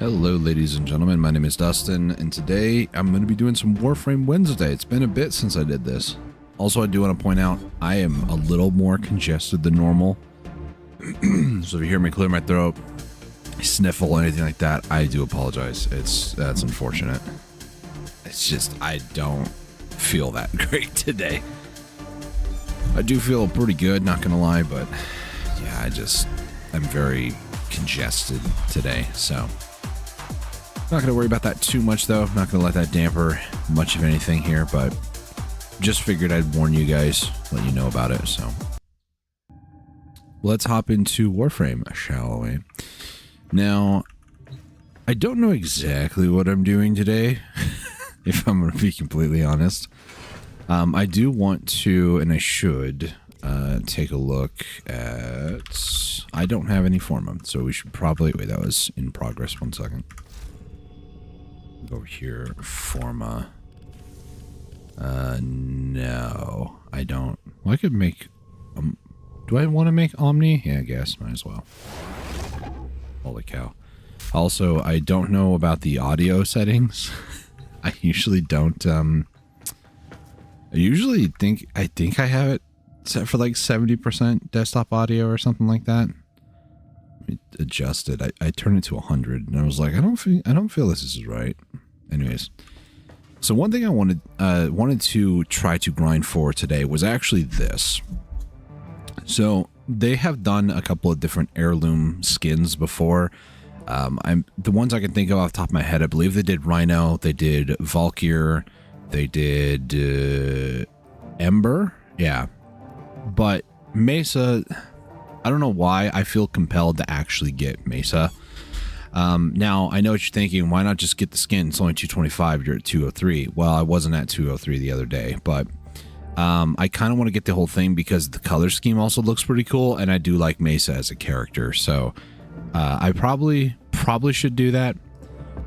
Hello ladies and gentlemen, my name is Dustin, and today I'm going to be doing some Warframe Wednesday. It's been a bit since I did this. Also, I do want to point out, I am a little more congested than normal. So if you hear me clear my throat, sniffle, anything like that, I do apologize. That's unfortunate. It's just, I don't feel that great today. I do feel pretty good, not going to lie, but yeah, I'm very congested today, so... Not going to worry about that too much, though. Not going to let that damper much of anything here, but just figured I'd warn you guys, let you know about it, so. Let's hop into Warframe, shall we? Now, I don't know exactly what I'm doing today, if I'm going to be completely honest. I do want to, and I should, take a look at... I don't have any Forma, so we should probably... Wait, that was in progress. 1 second. Over here, Forma. No, I don't. Well, I could make... do I want to make Omni? Yeah, I guess. Might as well. Holy cow. Also, I don't know about the audio settings. I usually don't, I think I have it set for like 70% desktop audio or something like that. Adjusted. I turned it to 100 and I was like, I don't feel this is right. Anyways, so one thing I wanted to try to grind for today was actually this. So they have done a couple of different heirloom skins before. The ones I can think of off the top of my head, I believe they did Rhino, they did Valkyr, they did Ember, yeah. But Mesa, I don't know why I feel compelled to actually get Mesa. Now, I know what you're thinking, why not just get the skin? It's only 225, you're at 203. Well, I wasn't at 203 the other day, but I kind of want to get the whole thing because the color scheme also looks pretty cool, and I do like Mesa as a character, so I probably should do that.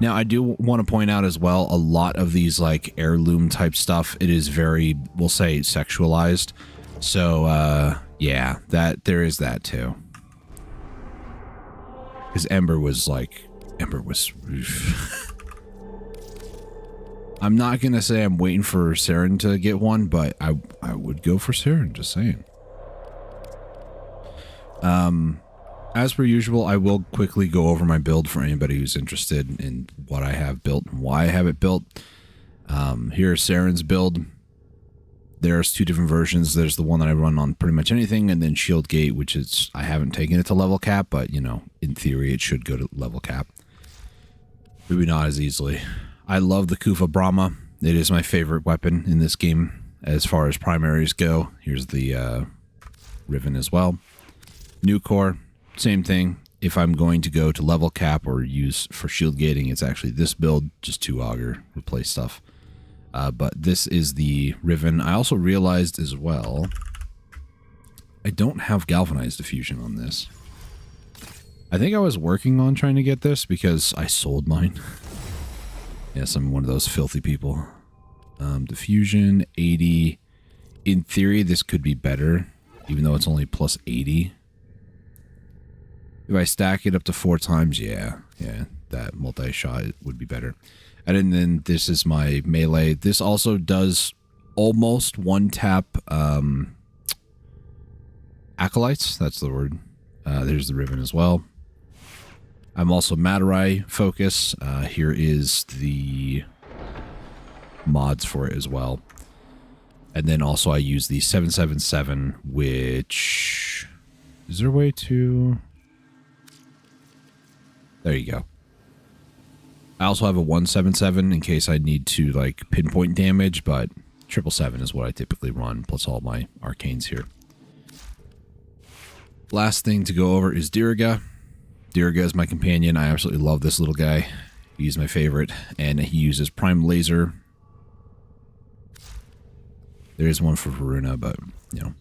Now, I do want to point out as well, a lot of these like heirloom type stuff, it is very, we'll say, sexualized. So, yeah, there is that too. Because Ember was... I'm not going to say I'm waiting for Saren to get one, but I would go for Saren, just saying. As per usual, I will quickly go over my build for anybody who's interested in what I have built and why I have it built. Here's Saren's build. There's two different versions. There's the one that I run on pretty much anything, and then Shield Gate, which is, I haven't taken it to level cap, but, you know, in theory, it should go to level cap. Maybe not as easily. I love the Kufa Brahma. It is my favorite weapon in this game as far as primaries go. Here's the Riven as well. New Core, same thing. If I'm going to go to level cap or use for shield gating, it's actually this build, just 2 auger, replace stuff. But this is the Riven. I also realized as well, I don't have galvanized diffusion on this. I think I was working on trying to get this because I sold mine. Yes, I'm one of those filthy people. Diffusion, 80. In theory, this could be better, even though it's only plus 80. If I stack it up to 4 times, yeah, that multi-shot would be better. And then this is my melee. This also does almost one-tap acolytes. That's the word. There's the Riven as well. I'm also Matarai focus. Here is the mods for it as well. And then also I use the 777, which... Is there a way to... There you go. I also have a 177 in case I need to like pinpoint damage, but 777 is what I typically run, plus all my arcanes here. Last thing to go over is Diriga. Diriga is my companion. I absolutely love this little guy. He's my favorite, and he uses Prime Laser. There is one for Varuna, but, you know.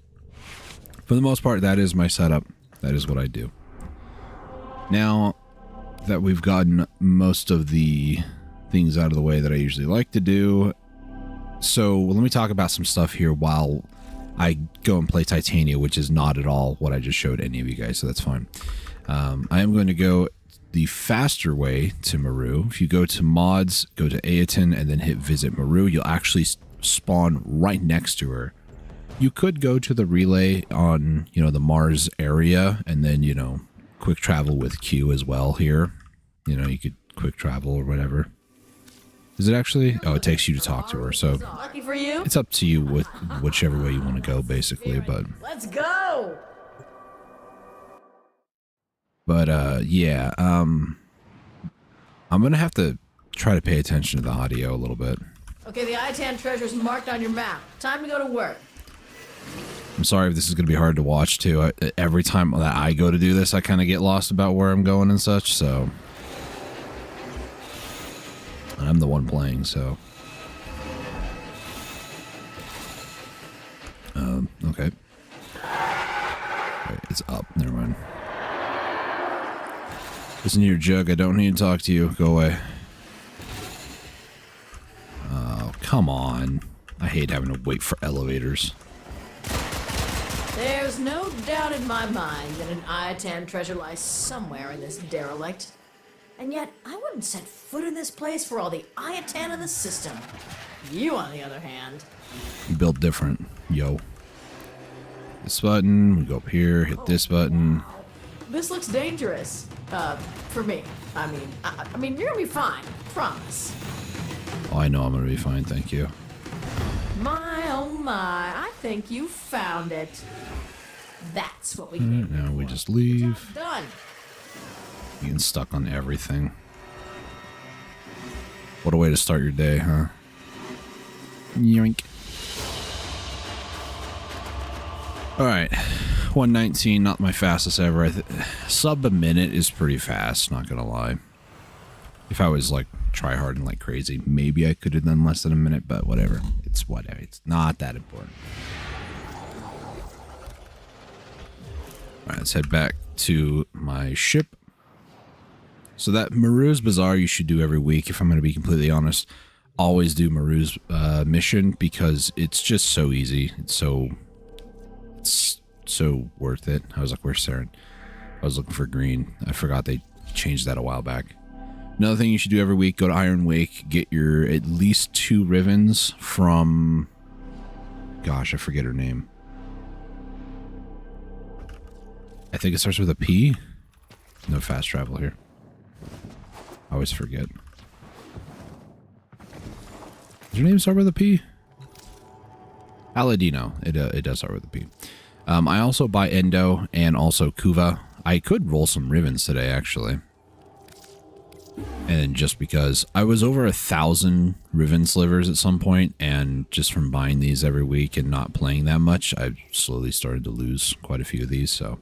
For the most part, that is my setup. That is what I do. Now that we've gotten most of the things out of the way that I usually like to do, so let me talk about some stuff here while I go and play Titania, which is not at all what I just showed any of you guys, so that's fine. I am going to go the faster way to Maru, if you go to mods, go to Aeton, and then hit visit Maru, you'll actually spawn right next to her. You could go to the relay on, you know, the Mars area, and then, you know, quick travel with Q as well here. You know, you could quick travel or whatever. Is it actually? Oh, it takes you to talk to her, so lucky for you. It's up to you with whichever way you want to go, basically, but... Let's go! But, yeah, I'm gonna have to try to pay attention to the audio a little bit. Okay, the Itan treasure's marked on your map. Time to go to work. I'm sorry if this is gonna be hard to watch, too. Every time that I go to do this, I kind of get lost about where I'm going and such, so... I'm the one playing, so... Okay. Wait, it's up. Never mind. Listen to your jug. I don't need to talk to you. Go away. Oh, come on. I hate having to wait for elevators. There's no doubt in my mind that an Iatan treasure lies somewhere in this derelict. And yet, I wouldn't set foot in this place for all the Iatan of the system. You, on the other hand... You build different, yo. This button, we go up here, hit this button. This looks dangerous. For me. I mean, you're gonna be fine. Promise. Oh, I know I'm gonna be fine, thank you. My, oh my, I think you found it. That's what we Alright, now we just leave. Done. Getting stuck on everything. What a way to start your day, huh? Yoink. Alright. 119, not my fastest ever. Sub a minute is pretty fast, not gonna lie. If I was like try harding like crazy, maybe I could have done less than a minute, but whatever. It's whatever. It's not that important. Alright, let's head back to my ship. So that Maru's Bazaar you should do every week, if I'm going to be completely honest. Always do Maru's mission because it's just so easy. It's so worth it. I was like, where's Saren? I was looking for green. I forgot they changed that a while back. Another thing you should do every week, go to Iron Wake, get your at least 2 Rivens from... Gosh, I forget her name. I think it starts with a P. No fast travel here. I always forget. Does your name start with a P? Aladino. It does start with a P. I also buy Endo and also Kuva. I could roll some Rivens today, actually. And just because I was over 1,000 Riven slivers at some point, and just from buying these every week and not playing that much, I've slowly started to lose quite a few of these, so.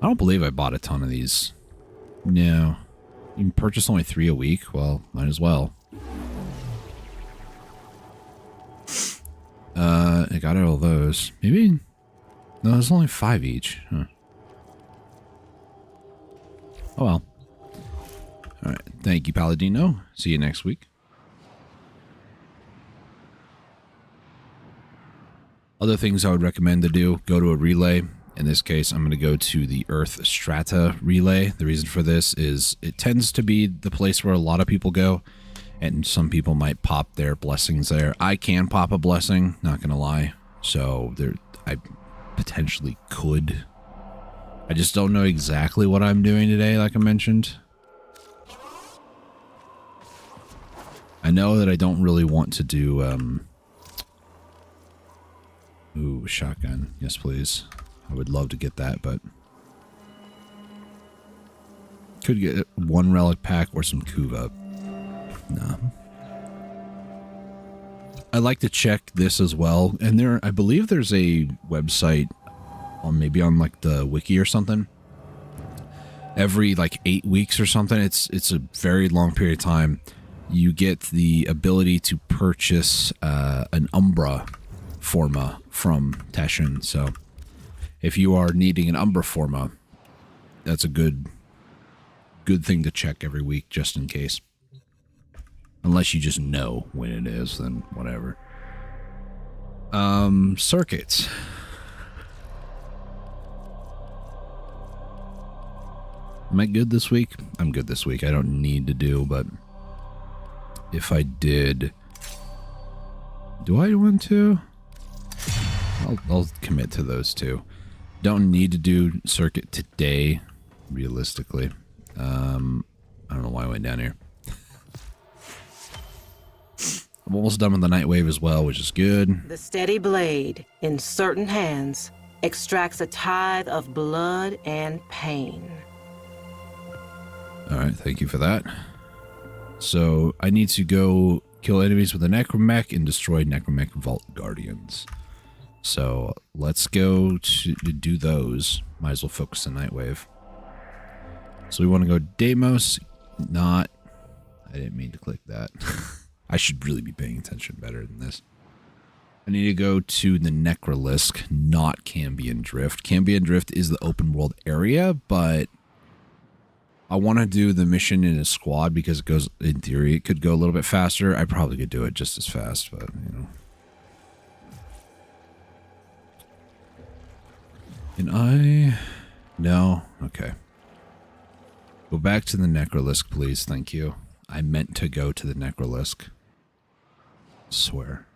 I don't believe I bought a ton of these. No. You can purchase only 3 a week? Well, might as well. I got all those. Maybe... No, there's only 5 each. Huh. Oh well. Alright, thank you, Paladino. See you next week. Other things I would recommend to do, go to a relay. In this case, I'm going to go to the Earth Strata relay. The reason for this is it tends to be the place where a lot of people go, and some people might pop their blessings there. I can pop a blessing, not going to lie. So I potentially could. I just don't know exactly what I'm doing today, like I mentioned. I know that I don't really want to do, ooh, shotgun. Yes, please. I would love to get that, but... Could get 1 relic pack or some Kuva. No. I like to check this as well, and I believe there's a website, maybe on like the wiki or something. Every like 8 weeks or something, it's a very long period of time. You get the ability to purchase an Umbra Forma from Teshin. So if you are needing an Umbra Forma, that's a good thing to check every week just in case. Unless you just know when it is, then whatever. Circuits. Am I good this week? I'm good this week. I don't need to do, but if I did, do I want to? I'll commit to those two. Don't need to do circuit today, realistically. I don't know why I went down here. I'm almost done with the night wave as well, which is good. The steady blade, in certain hands, extracts a tithe of blood and pain. Alright, thank you for that. So, I need to go kill enemies with a Necromech and destroy Necromech Vault Guardians. So, let's go to do those. Might as well focus on Nightwave. So, we want to go Deimos, not... I didn't mean to click that. I should really be paying attention better than this. I need to go to the Necrolisk, not Cambion Drift. Cambion Drift is the open world area, but I want to do the mission in a squad because it goes, in theory, it could go a little bit faster. I probably could do it just as fast, but, you know. And I... No? Okay. Go back to the Necrolisk, please. Thank you. I meant to go to the Necrolisk. Swear.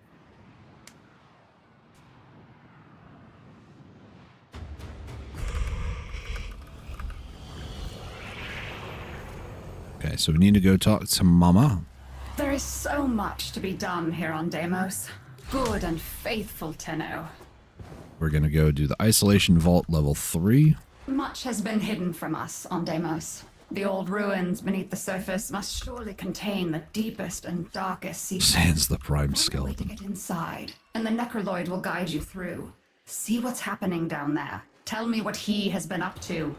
Okay, so we need to go talk to Mama. There is so much to be done here on Deimos. Good and faithful Tenno. We're going to go do the Isolation Vault level 3. Much has been hidden from us on Deimos. The old ruins beneath the surface must surely contain the deepest and darkest secrets. Sans the Prime Find a way to Skeleton. get inside, and the Necroloid will guide you through. See what's happening down there. Tell me what he has been up to.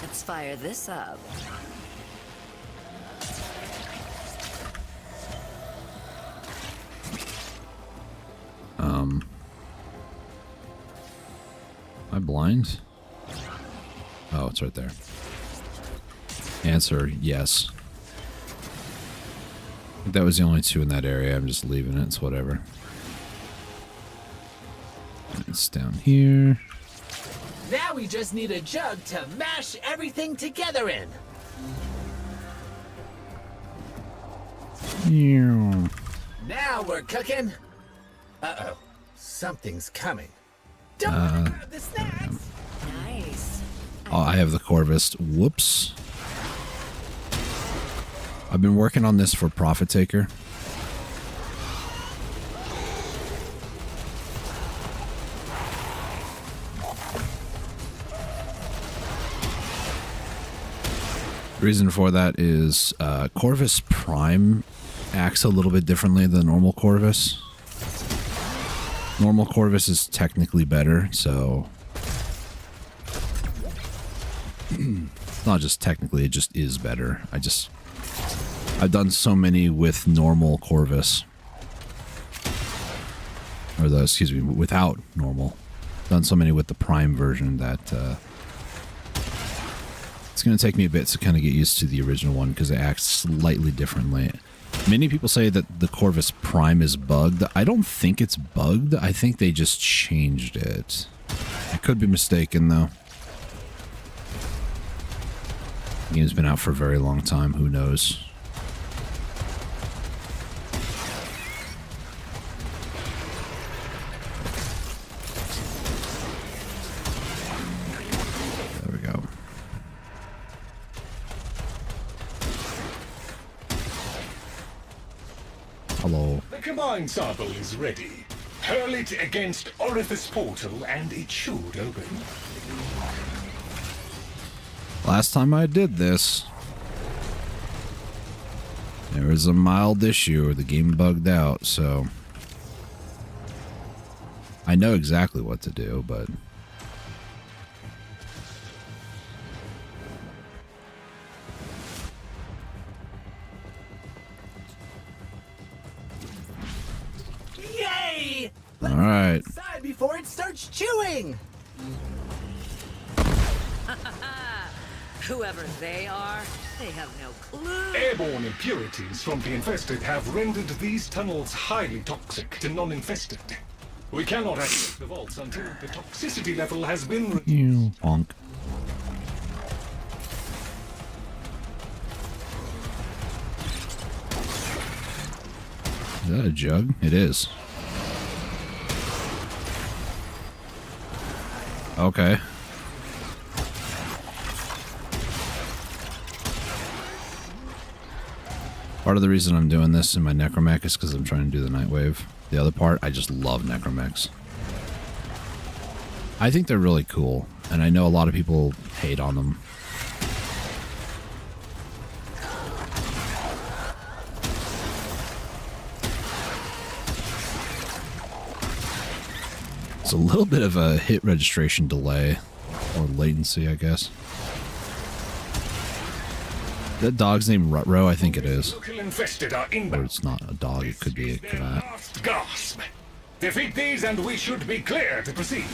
Let's fire this up. Am I blind? Oh, it's right there. Answer, yes. I think that was the only two in that area. I'm just leaving it. It's whatever. It's down here. Now we just need a jug to mash everything together in. Ew. Now we're cooking. Uh-oh. Something's coming. Don't grab the snacks. Nice. Oh, I have the Corvus. Whoops. I've been working on this for Profit Taker. The reason for that is Corvus Prime acts a little bit differently than normal Corvus. Normal Corvus is technically better, so it's not just technically, it just is better. I've done so many with normal Corvus. Or excuse me, without normal. Done so many with the Prime version that it's going to take me a bit to kind of get used to the original one because it acts slightly differently. Many people say that the Corvus Prime is bugged. I don't think it's bugged. I think they just changed it. I could be mistaken, though. The game's been out for a very long time. Who knows? There we go. Hello. The combined sample is ready. Hurl it against Orifice Portal and it should open. Last time I did this, there was a mild issue where the game bugged out, so I know exactly what to do, but Yay! all right. Inside before it starts chewing. Whoever they are, they have no clue. Airborne impurities from the infested have rendered these tunnels highly toxic to non-infested. We cannot access the vaults until the toxicity level has been reduced. You bonk. Is that a jug? It is. Okay. Part of the reason I'm doing this in my necromech is because I'm trying to do the Nightwave. The other part, I just love necromechs. I think they're really cool, and I know a lot of people hate on them. It's a little bit of a hit registration delay, or latency, I guess. That dog's name Rutro? I think it is. Local infested are Or inbound. it's not a dog, it could be a Their cat. last gasp. Defeat these and we should be clear to proceed.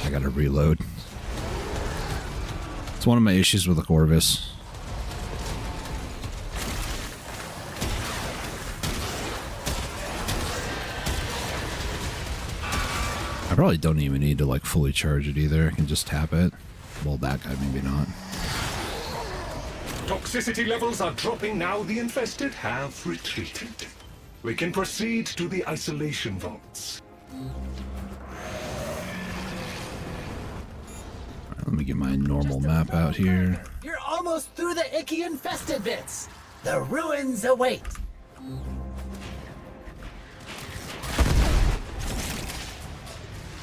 I gotta reload. It's one of my issues with the Corvus. I probably don't even need to like fully charge it either. I can just tap it. Well, that guy maybe not. Toxicity levels are dropping now the infested have retreated. We can proceed to the isolation vaults. Alright, let me get my normal map out here. You're almost through the icky infested bits. The ruins await.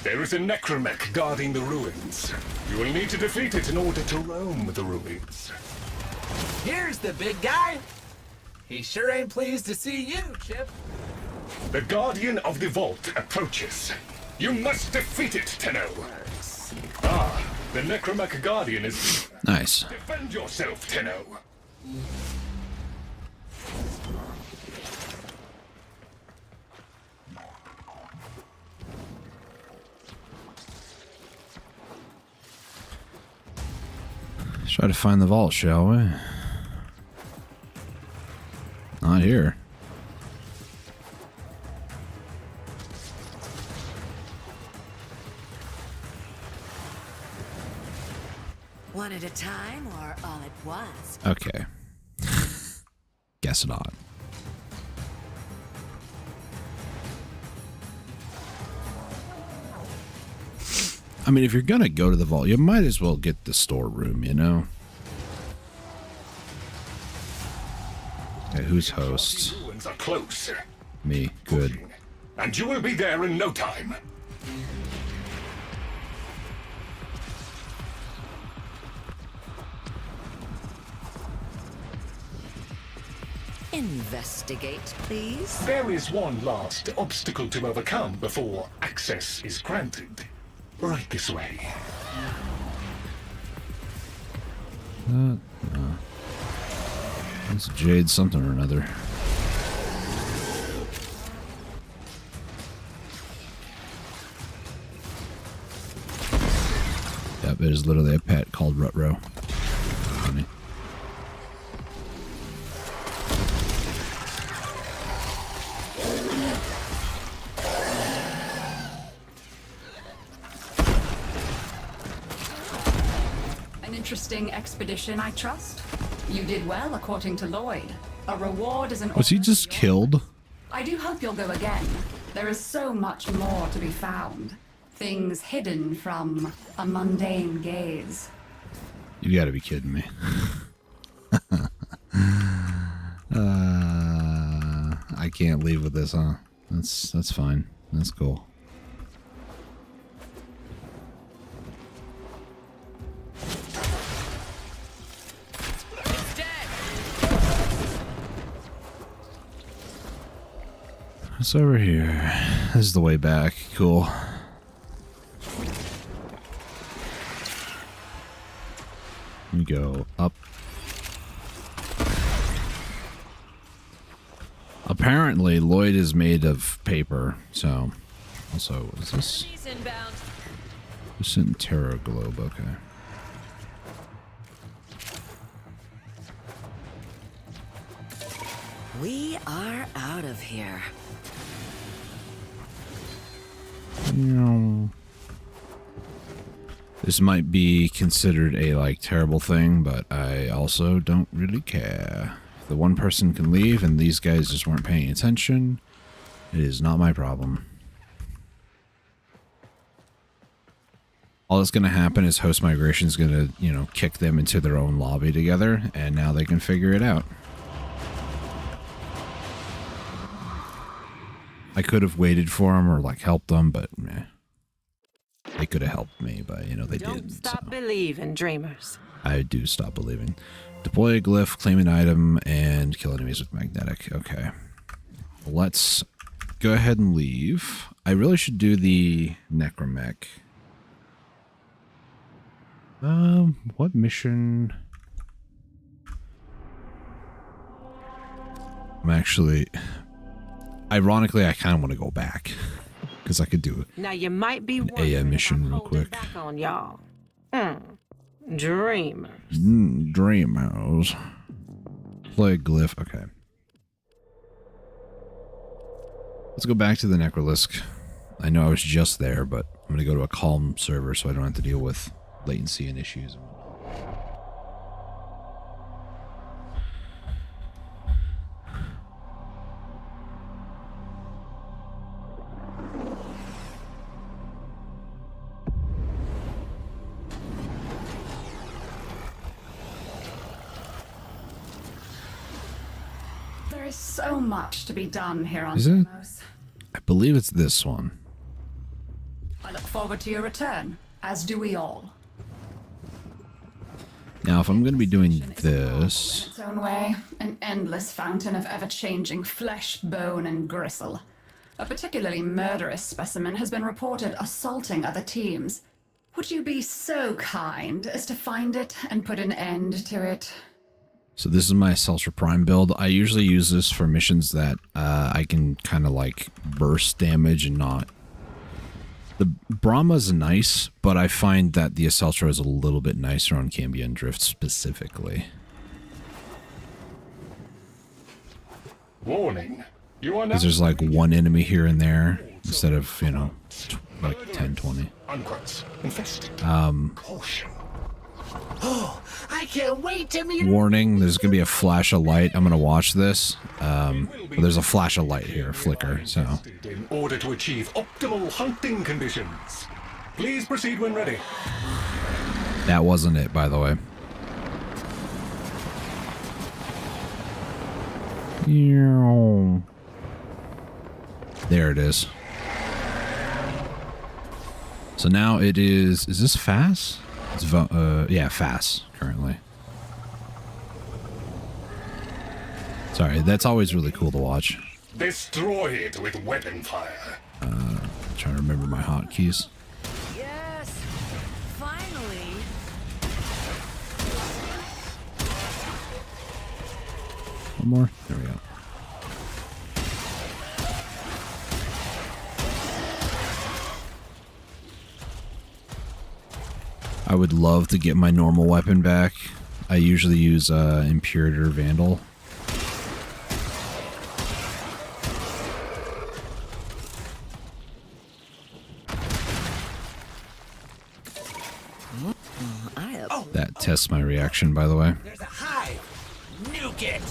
There is a necromech guarding the ruins. You will need to defeat it in order to roam the ruins. Here's the big guy. He sure ain't pleased to see you, Chip. The Guardian of the Vault approaches. You must defeat it, Tenno. Ah, the necromech Guardian is... Nice. Defend yourself, Tenno. Let's try to find the vault, shall we? Not here. One at a time or all at once? Okay. Guess not. I mean, if you're gonna go to the vault, you might as well get the storeroom, you know? Okay, who's host? The ruins are close. Me. Good. And you will be there in no time. Investigate, please. There is one last obstacle to overcome before access is granted. Right this way. It's Jade something or another. Yep, it is literally a pet called Rutro. Funny. An interesting expedition, I trust. You did well, according to Lloyd. A reward is an... Was he just killed? I do hope you'll go again. There is so much more to be found. Things hidden from a mundane gaze. You gotta be kidding me. I can't leave with this, huh? That's fine. That's cool. It's over here. This is the way back. Cool. We go up. Apparently, Lloyd is made of paper, so... Also, what is this? Just in Terror Globe, okay. We are out of here. This might be considered a like terrible thing, but I also don't really care. If the one person can leave and these guys just weren't paying attention, it is not my problem. All that's going to happen is host migration is going to, you know, kick them into their own lobby together, and now they can figure it out. I could have waited for them or like helped them, but meh. They could have helped me, but you know they Don't didn't. stop So. believing, dreamers. I do stop believing. Deploy a glyph, claim an item, and kill enemies with magnetic. Okay. Let's go ahead and leave. I really should do the necromech. What mission? I'm actually... Ironically, I kind of want to go back. Because I could do it. Now you might be AM wondering mission if I'm real holding quick. back on y'all. Dreamers. Dreamers. Play a glyph. Okay. Let's go back to the Necrolisk. I know I was just there, but I'm going to go to a calm server so I don't have to deal with latency and issues and whatnot. There is so much to be done here on Is it? Deimos. I believe it's this one. I look forward to your return, as do we all. Now, if I'm going to be doing In this... its own way, an endless fountain of ever-changing flesh, bone, and gristle. A particularly murderous specimen has been reported assaulting other teams. Would you be so kind as to find it and put an end to it? So this is my Seltzer Prime build. I usually use this for missions that I can kind of like burst damage and not... The Brahma's nice, but I find that the Assaultra is a little bit nicer on Cambion Drift specifically. Warning. You are now Because there's like one enemy here and there instead of, you know, like 10, 20. unquotes. Infested. Caution. Oh, I can't wait to meet Warning, there's going to be a flash of light. I'm going to watch this. But there's a flash of light here, a flicker, so... In order to achieve optimal hunting conditions. Please proceed when ready. That wasn't it, by the way. There it is. So now it is this fast? It's yeah, fast currently. Sorry, that's always really cool to watch. Destroy it with weapon fire. Trying to remember my hotkeys. Yes, finally. One more. There we go. I would love to get my normal weapon back. I usually use Imperator Vandal. That tests my reaction, by the way. There's a hive. Nuke it.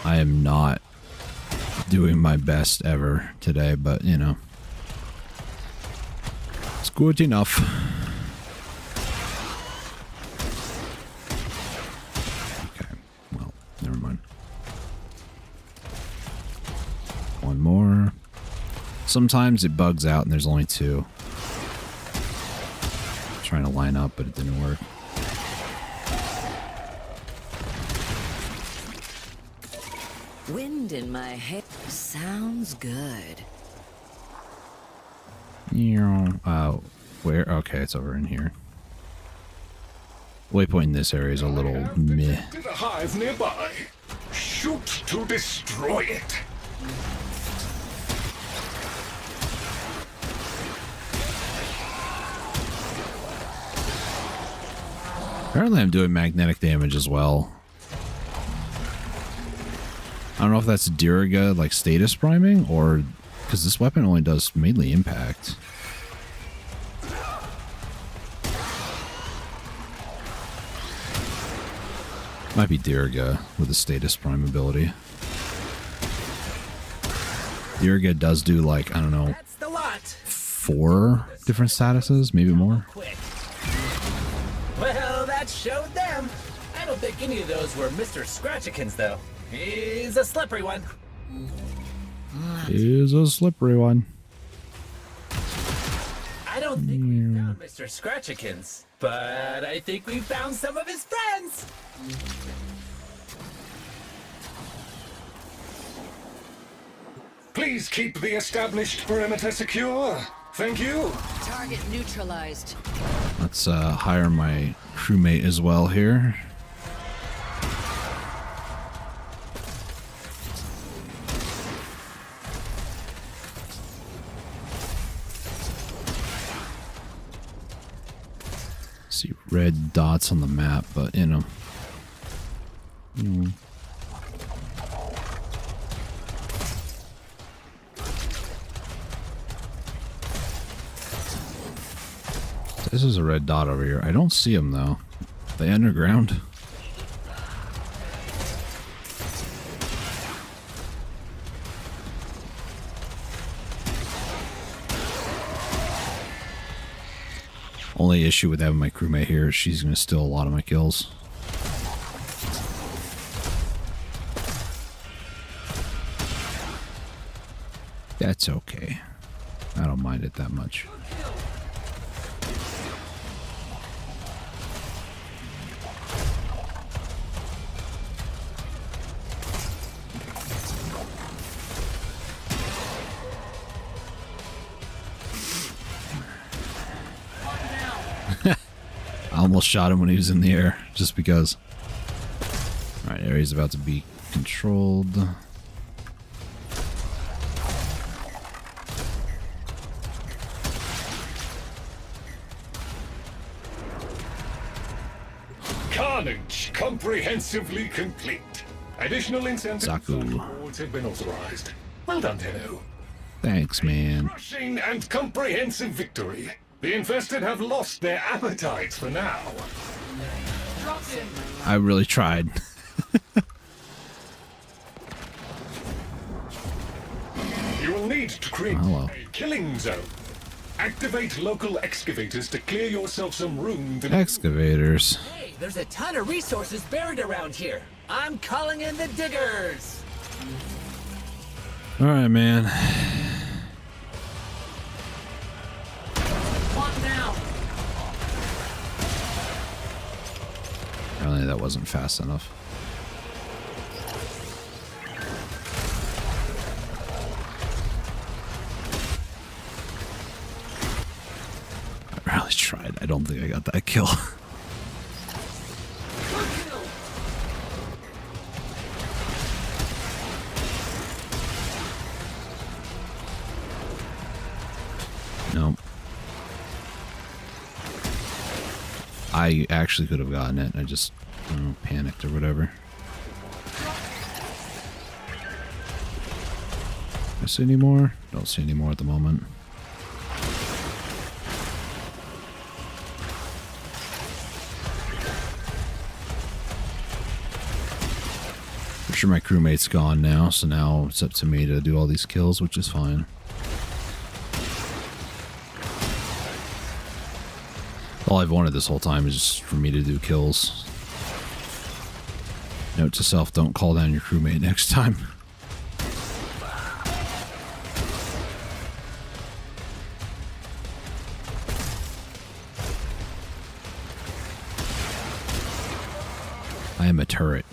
I am not doing my best ever today, but you know, it's good enough. Okay, well, never mind. One more. Sometimes it bugs out and there's only two. I'm trying to line up, but it didn't work. Wind in my hair sounds good. Where? Okay, it's over in here. Waypoint in this area is a little meh. Detected a hive nearby. Shoot to destroy it. Apparently I'm doing magnetic damage as well. I don't know if that's Diriga, like, status priming, or... because this weapon only does mainly impact. Might be Diriga with the status prime ability. Diriga does do, like, I don't know, That's the lot. 4 different statuses, maybe more. Quick. Well, that showed them. I don't think any of those were Mr. Scratchikins, though. He's a slippery one. Is a slippery one. I don't think we found Mr. Scratchikins, but I think we found some of his friends. Please keep the established perimeter secure. Thank you. Target neutralized. Let's hire my crewmate as well here. See red dots on the map, but you know. This is a red dot over here. I don't see them though. Are they underground? Only issue with having my crewmate here is she's going to steal a lot of my kills. That's okay. I don't mind it that much. I almost shot him when he was in the air, just because. Alright, area's about to be controlled. Carnage comprehensively complete. Additional incentives Zaku. and rewards have been authorized. Well done, Tenno. Thanks, man. Crushing and comprehensive victory. The infested have lost their appetites for now. I really tried. You will need to create Hello. a killing zone. Activate local excavators to clear yourself some room to... Excavators. Hey, there's a ton of resources buried around here. I'm calling in the diggers. Alright, man. One down. Apparently that wasn't fast enough. I really tried. I don't think I got that kill. No. I actually could have gotten it. I just, I don't know, panicked or whatever. I see any more? Don't see any more at the moment. I'm sure my crewmate's gone now, so now it's up to me to do all these kills, which is fine. All I've wanted this whole time is just for me to do kills. Note to self, don't call down your crewmate next time. I am a turret.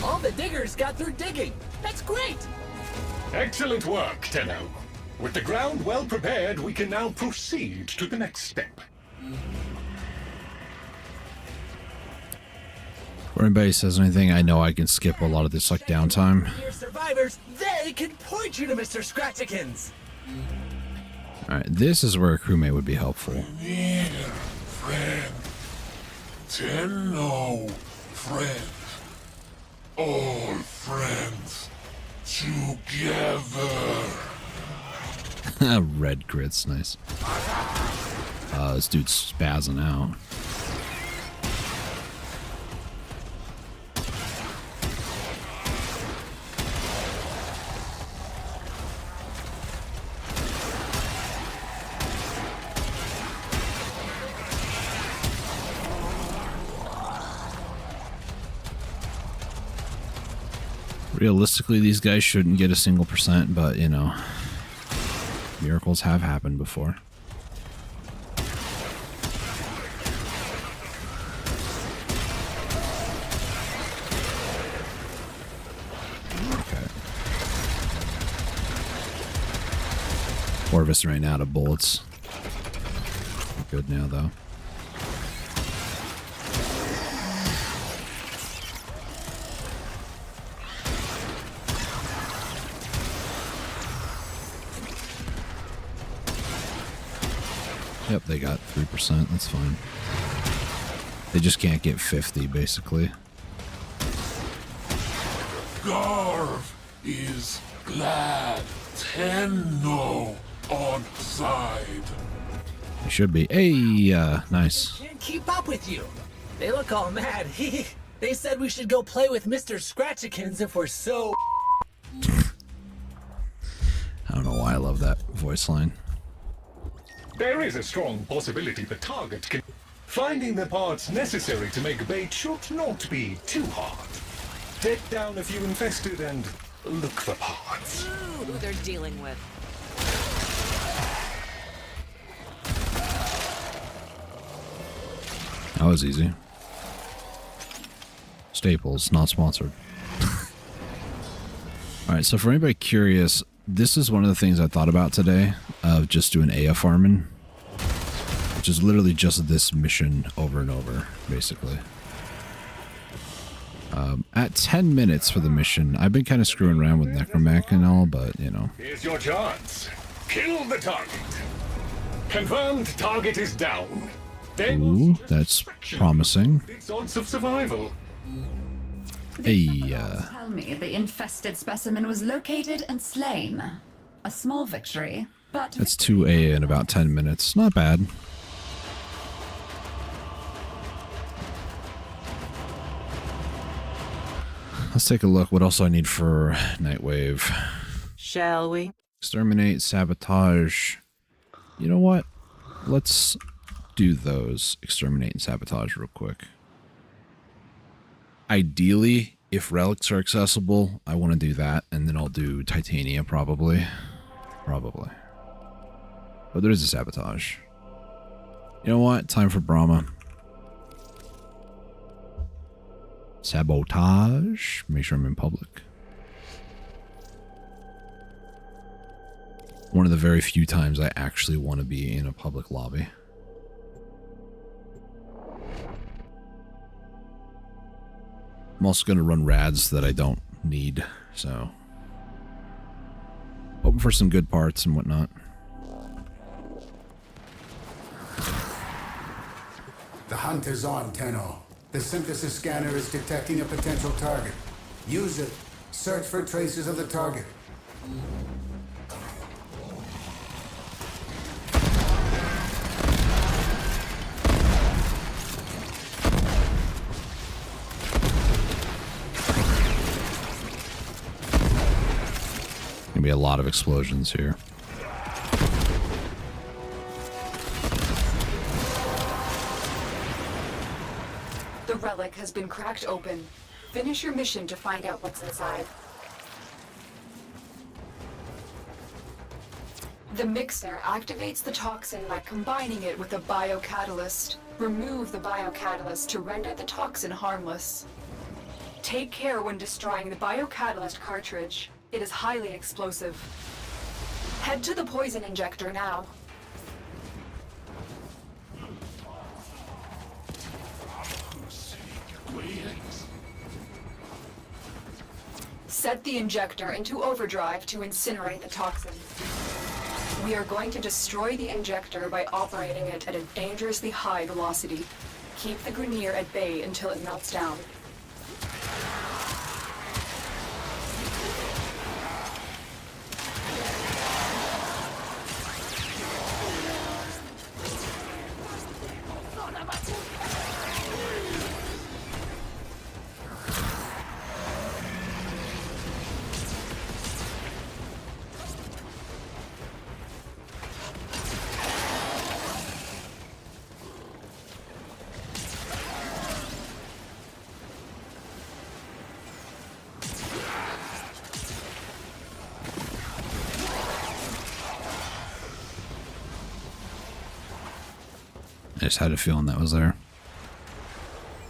All the diggers got through digging. That's great. Excellent work, Tenno. With the ground well prepared, we can now proceed to the next step. Before anybody says anything, I know I can skip a lot of this like downtime. Your survivors, they can point you to Mr. Scratchikins. Alright, this is where a crewmate would be helpful. Friend. Tenno. Friend. All friends. Together. Red crits, nice. This dude's spazzing out. Realistically, these guys shouldn't get a single %, but, you know, miracles have happened before. Okay. Orvis ran out of bullets. We're good now, though. Yep, they got 3%. That's fine. They just can't get 50, basically. Garv is glad. Tenno on side. You should be. Hey, nice. Can't keep up with you. They look all mad. They said we should go play with Mr. Scratchikins if we're so... I don't know why I love that voice line. There is a strong possibility the target can... Finding the parts necessary to make bait should not be too hard. Take down a few infested and look for parts. Ooh, who they're dealing with. That was easy. Staples, not sponsored. Alright, so for anybody curious, this is one of the things I thought about today, of just doing AF farming. Which is literally just this mission over and over, basically. At 10 minutes for the mission, I've been kind of screwing around with Necromech and all, but, you know. Here's your chance. Kill the target. Confirmed target is down. Then Ooh, that's promising. its odds of survival. Hey, Tell me the infested specimen was located and slain. A small victory, but... that's 2A in about 10 minutes. Not bad. Let's take a look. What else do I need for Nightwave? Shall we? Exterminate, sabotage. You know what? Let's do those. Exterminate and sabotage real quick. Ideally, if relics are accessible, I want to do that, and then I'll do titania probably. Probably. But there is a sabotage. You know what? Time for Brahma. Sabotage. Make sure I'm in public. One of the very few times I actually want to be in a public lobby. I'm also going to run rads that I don't need, so hoping for some good parts and whatnot. The hunt is on, Tenno. The synthesis scanner is detecting a potential target. Use it. Search for traces of the target. Gonna be a lot of explosions here. The relic has been cracked open. Finish your mission to find out what's inside. The mixer activates the toxin by combining it with a biocatalyst. Remove the biocatalyst to render the toxin harmless. Take care when destroying the biocatalyst cartridge. It is highly explosive. Head to the poison injector now. Set the injector into overdrive to incinerate the toxin. We are going to destroy the injector by operating it at a dangerously high velocity. Keep the Grenier at bay until it melts down. I just had a feeling that was there.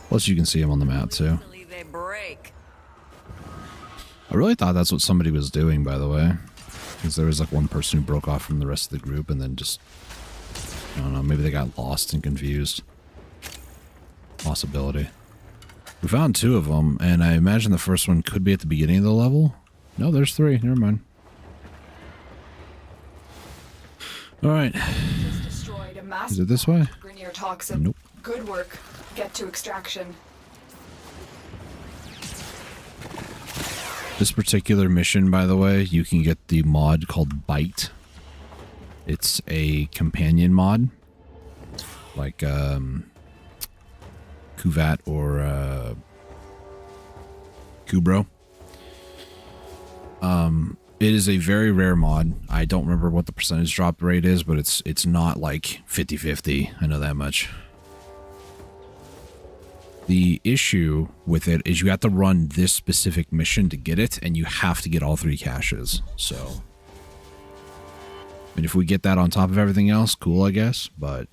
Plus, you can see him on the map too. They break. I really thought that's what somebody was doing, by the way, because there was like one person who broke off from the rest of the group and then just, I don't know, maybe they got lost and confused. Possibility. We found 2 of them, and I imagine the first one could be at the beginning of the level. No, there's 3. Never mind. All right. Just destroyed a massive Is it this way? Grenier toxin. Nope. Good work. Get to extraction. This particular mission, by the way, you can get the mod called Bite. It's a companion mod, like Kuvat or Kubro. It is a very rare mod. I don't remember what the percentage drop rate is, but it's not like 50-50. I know that much. The issue with it is you have to run this specific mission to get it, and you have to get all 3 caches. So, and if we get that on top of everything else, cool, I guess, but...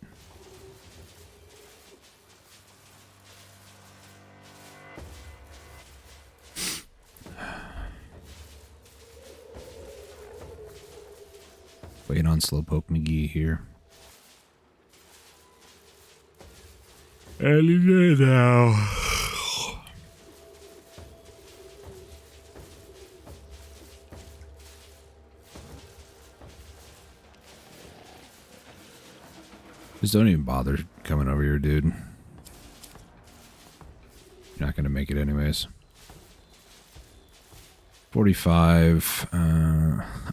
Waiting on Slowpoke McGee here. And he did now. Just don't even bother coming over here, dude. You're not gonna make it anyways. 45.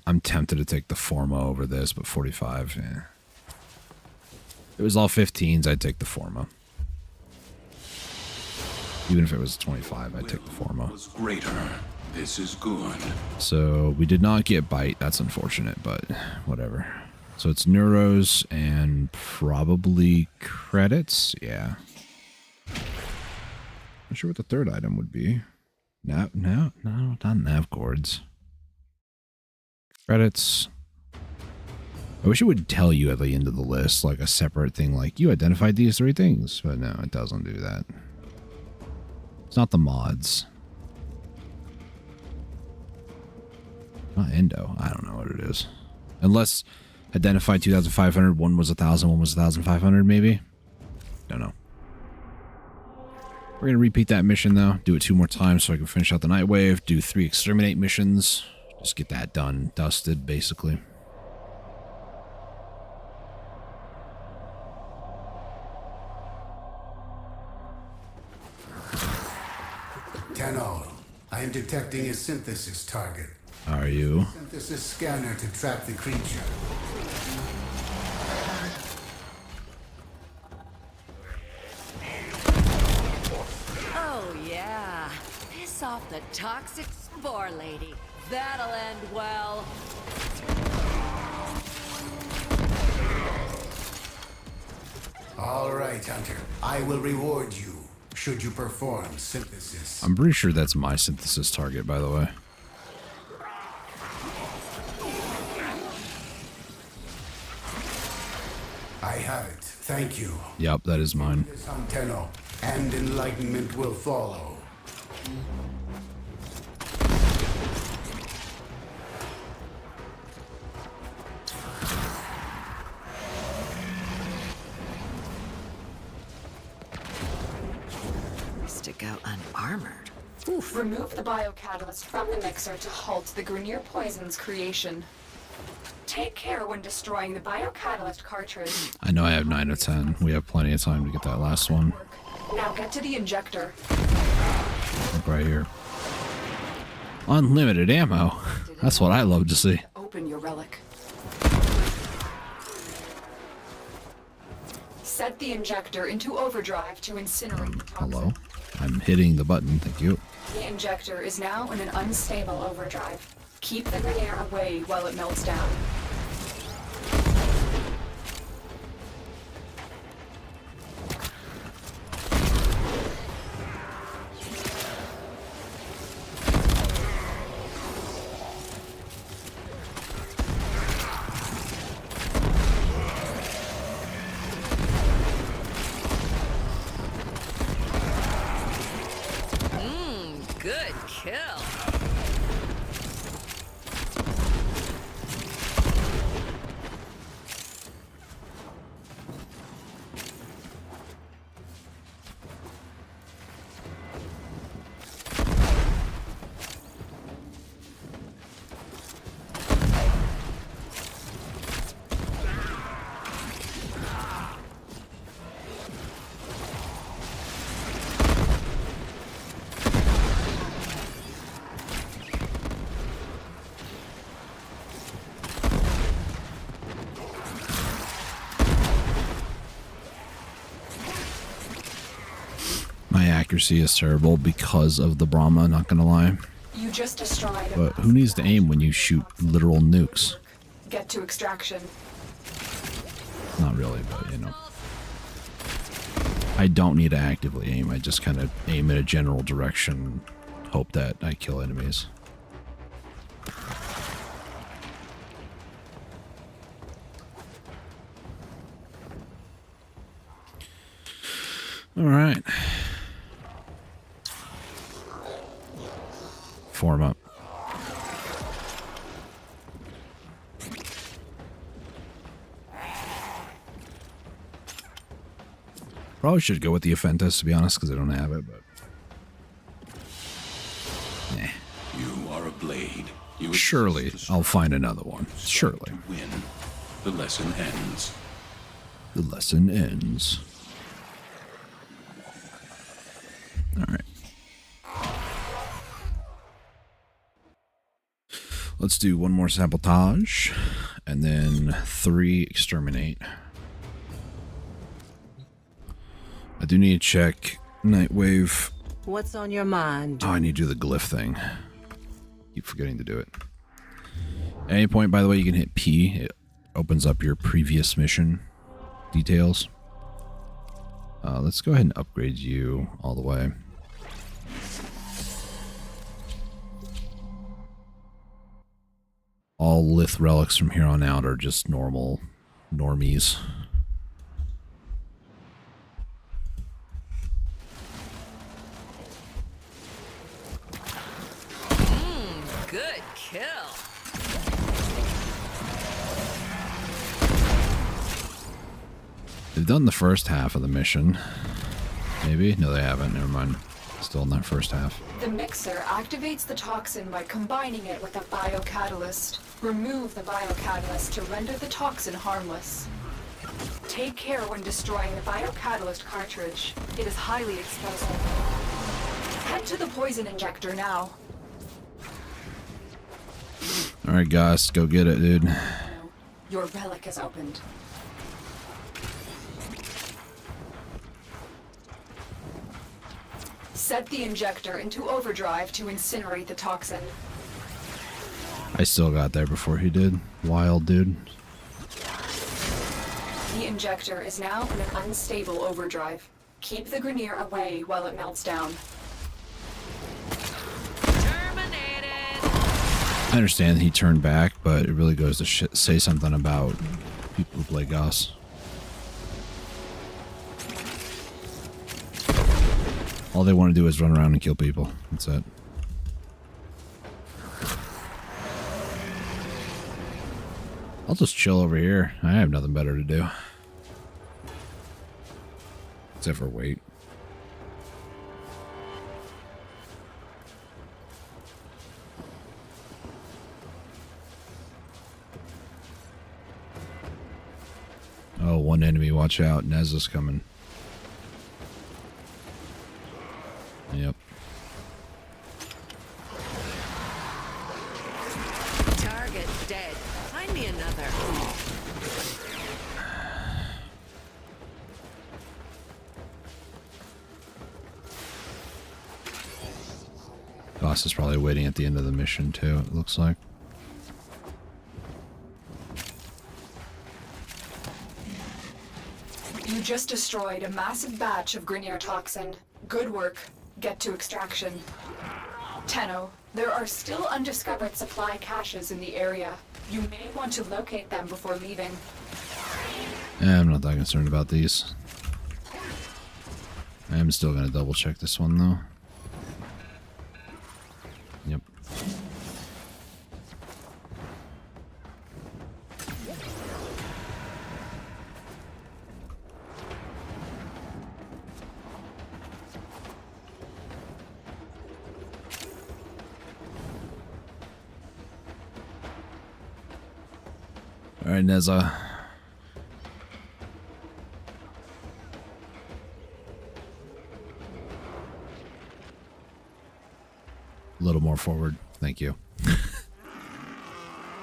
I'm tempted to take the Forma over this, but 45, yeah. If it was all 15s, I'd take the Forma. Even if it was 25, I'd take the Forma. Was greater. This is good. So we did not get Bite. That's unfortunate, but whatever. So it's Neuros and probably credits. Yeah. Not sure what the third item would be. No, not nav cords. Credits. I wish it would tell you at the end of the list, like a separate thing, like you identified these 3 things, but no, it doesn't do that. It's not the mods. Not Endo. I don't know what it is. Unless identified 2,500, one was 1,000, one was 1,500, maybe. Don't know. We're going to repeat that mission, though. Do it 2 more times so I can finish out the Night Wave. Do 3 exterminate missions. Just get that done. Dusted, basically. Tenno, I am detecting a synthesis target. Are you? Synthesis scanner to track the creature. Oh, yeah. Piss off the toxic spore lady. That'll end well. All right, Hunter. I will reward you should you perform synthesis. I'm pretty sure that's my synthesis target, by the way. I have it. Thank you. Yep, that is mine. Tenno, and enlightenment will follow. Stick out unarmored. Remove the biocatalyst from the mixer to halt the Grenier poison's creation. Take care when destroying the biocatalyst cartridge. I know I have 9 of 10. We have plenty of time to get that last one. Now get to the injector. Look right here. Unlimited ammo. That's what I love to see. Open your relic. Set the injector into overdrive to incinerate the toxin. Hello? I'm hitting the button, thank you. The injector is now in an unstable overdrive. Keep the Grenier away while it melts down. Good kill. My accuracy is terrible because of the Brahma, not gonna lie. You just destroyed it. But who needs to aim when you shoot literal nukes? Get to extraction. Not really, but you know. I don't need to actively aim. I just kind of aim in a general direction, hope that I kill enemies. All right. Form up. Probably should go with the Aphentus, to be honest, because I don't have it, but... You are a blade. Surely I'll find another one. Surely. Win. The lesson ends. The lesson ends. Alright. Let's do one more sabotage, and then 3 exterminate. I do need to check Nightwave. What's on your mind? Oh, I need to do the glyph thing. Keep forgetting to do it. At any point, by the way, you can hit P. It opens up your previous mission details. Let's go ahead and upgrade you all the way. All Lith relics from here on out are just normies. Good kill. They've done the first half of the mission. Maybe? No, they haven't. Never mind. Still in that first half. The mixer activates the toxin by combining it with a biocatalyst. Remove the biocatalyst to render the toxin harmless. Take care when destroying the biocatalyst cartridge. It is highly explosive. Head to the poison injector now. Alright, guys. Go get it, dude. Your relic is opened. Set the injector into overdrive to incinerate the toxin. I still got there before he did. Wild, dude. The injector is now in an unstable overdrive. Keep the Grenier away while it melts down. I understand he turned back, but it really goes to say something about people who play Goss. All they want to do is run around and kill people. That's it. I'll just chill over here. I have nothing better to do. Except for wait. one enemy. Watch out. Neza's coming. Yep. Target dead. Find me another. Boss is probably waiting at the end of the mission too, it looks like. You just destroyed a massive batch of Grineer toxin. Good work. Get to extraction. Tenno, there are still undiscovered supply caches in the area. You may want to locate them before leaving. I'm not that concerned about these. I am still going to double check this one though. Yep. All right, Neza. A little more forward. Thank you.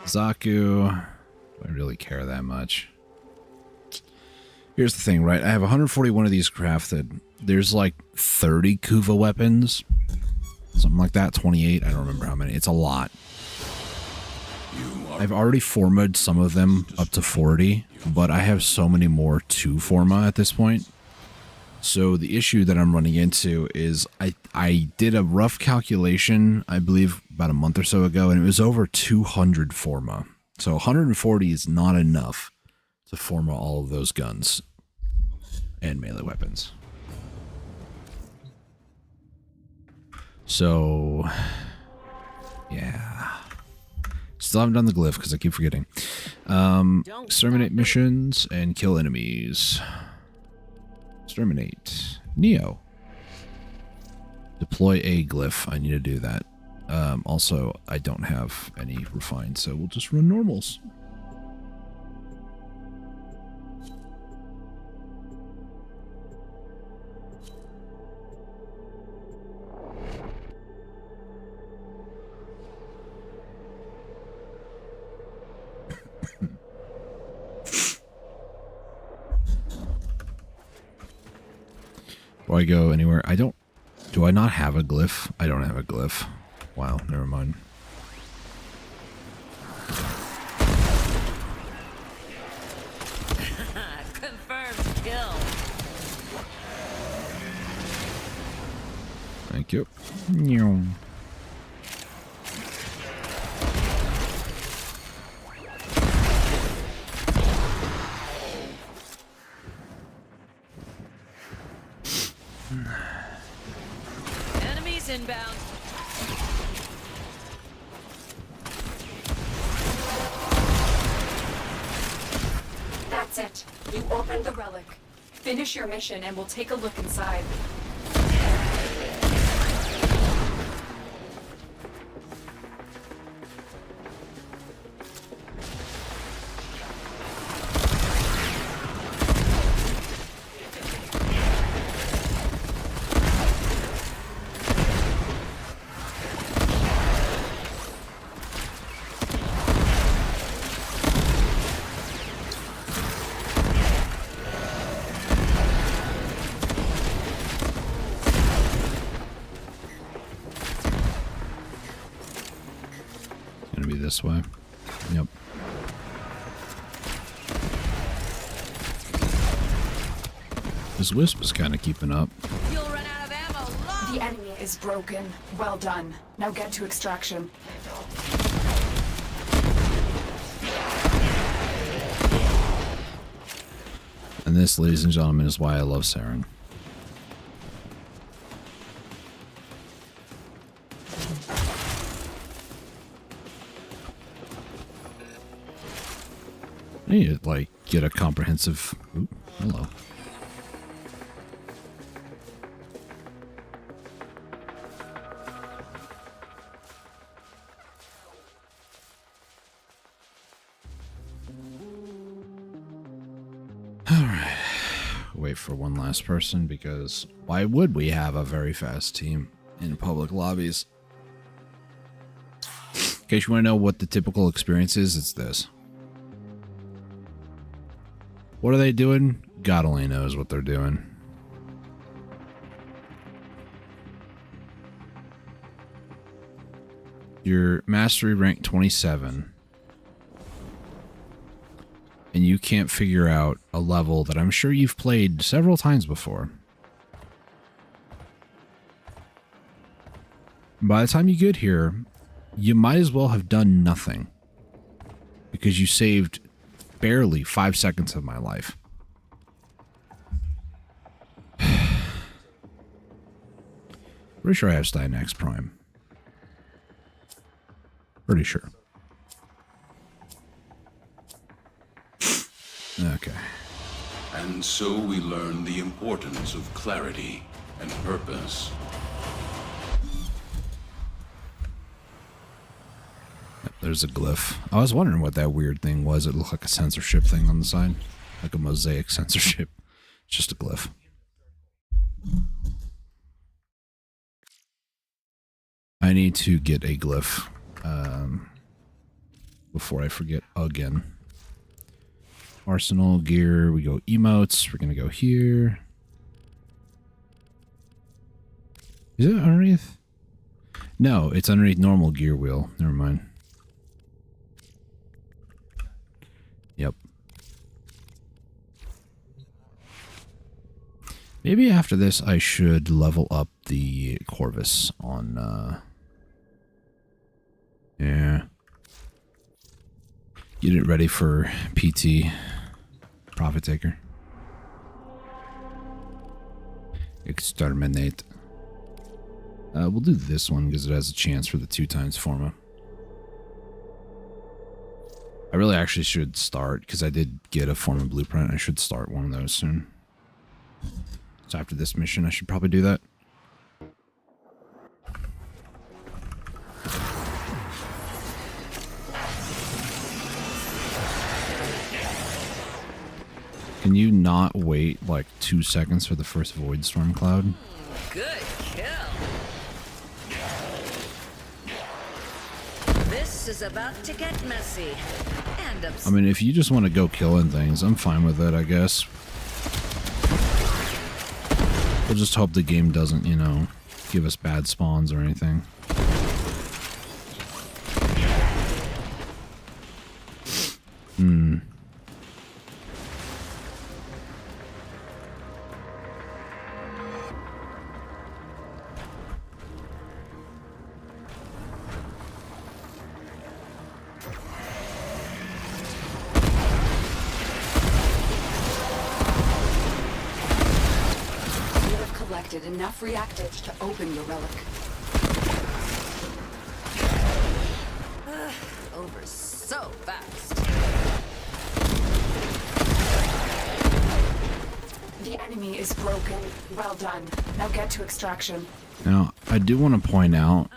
Zaku. I really care that much. Here's the thing, right? I have 141 of these crafted. There's like 30 Kuva weapons. Something like that. 28. I don't remember how many. It's a lot. I've already formed some of them up to 40, but I have so many more to forma at this point. So the issue that I'm running into is I did a rough calculation, I believe about a month or so ago, and it was over 200 forma. So 140 is not enough to forma all of those guns and melee weapons. So, yeah. Still haven't done the glyph because I keep forgetting. Exterminate missions and kill enemies. Exterminate. Neo. Deploy a glyph. I need to do that. Also, I don't have any refined, so we'll just run normals. Do I go anywhere? I don't... Do I not have a glyph? I don't have a glyph. Wow, never mind. Confirmed kill. Thank you. Meow. Enemies inbound. That's it. You opened the relic. Finish your mission and we'll take a look inside. This way. Yep. This Wisp is kind of keeping up. You'll run out of ammo. The enemy is broken. Well done. Now get to extraction. And this, ladies and gentlemen, is why I love Saren. I need to, like, get a comprehensive... Ooh, hello. wait for one last person, because why would we have a very fast team in public lobbies? In case you want to know what the typical experience is, it's this. What are they doing? God only knows what they're doing. You're mastery rank 27. And you can't figure out a level that I'm sure you've played several times before. By the time you get here, you might as well have done nothing, because you saved barely 5 seconds of my life. Pretty sure I have Stynax Prime. Pretty sure. Okay. And so we learn the importance of clarity and purpose. Yep, there's a glyph. I was wondering what that weird thing was. It looked like a censorship thing on the side. Like a mosaic censorship. It's just a glyph. I need to get a glyph before I forget again. Arsenal gear, we go emotes, we're gonna go here. Is it underneath? No, it's underneath normal gear wheel. Never mind. Yep. Maybe after this I should level up the Corvus on yeah. Get it ready for PT. Profit taker. Exterminate. We'll do this one because it has a chance for the 2x Forma. I really actually should start, because I did get a Forma blueprint. I should start one of those soon. So after this mission, I should probably do that. Can you not wait like 2 seconds for the first Void Storm Cloud? Good kill. This is about to get messy. And I mean, if you just want to go killing things, I'm fine with it, I guess. We'll just hope the game doesn't, you know, give us bad spawns or anything. Enough reactives to open your relic. over so fast. The enemy is broken. Well done. Now get to extraction. Now, I do want to point out,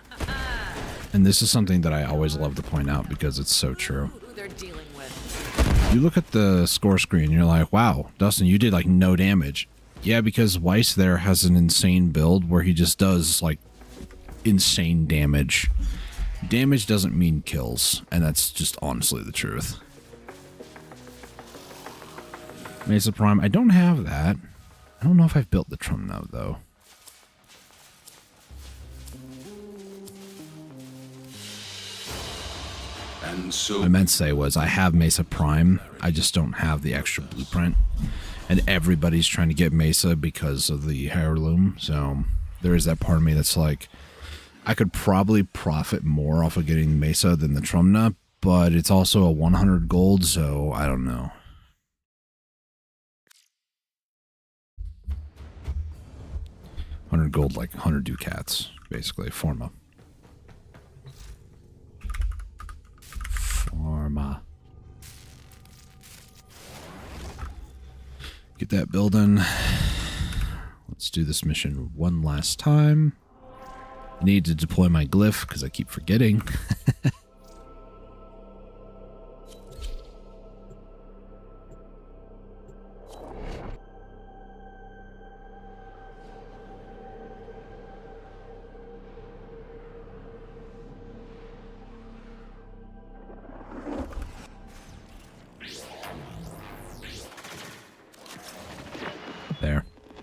and this is something that I always love to point out because it's so true. Who they're dealing with. You look at the score screen, and you're like, wow, Dustin, you did like no damage. Yeah, because Weiss there has an insane build where he just does like insane damage. Damage doesn't mean kills, and that's just honestly the truth. Mesa Prime, I don't have that. I don't know if I've built the Trum node though. And so what I meant to say was I have Mesa Prime, I just don't have the extra blueprint. And everybody's trying to get Mesa because of the heirloom, so there is that part of me that's like, I could probably profit more off of getting Mesa than the Trumna, but it's also a 100 gold, so I don't know. $100 gold, like 100 ducats, basically. Forma. Get that building. Let's do this mission one last time. I need to deploy my glyph because I keep forgetting.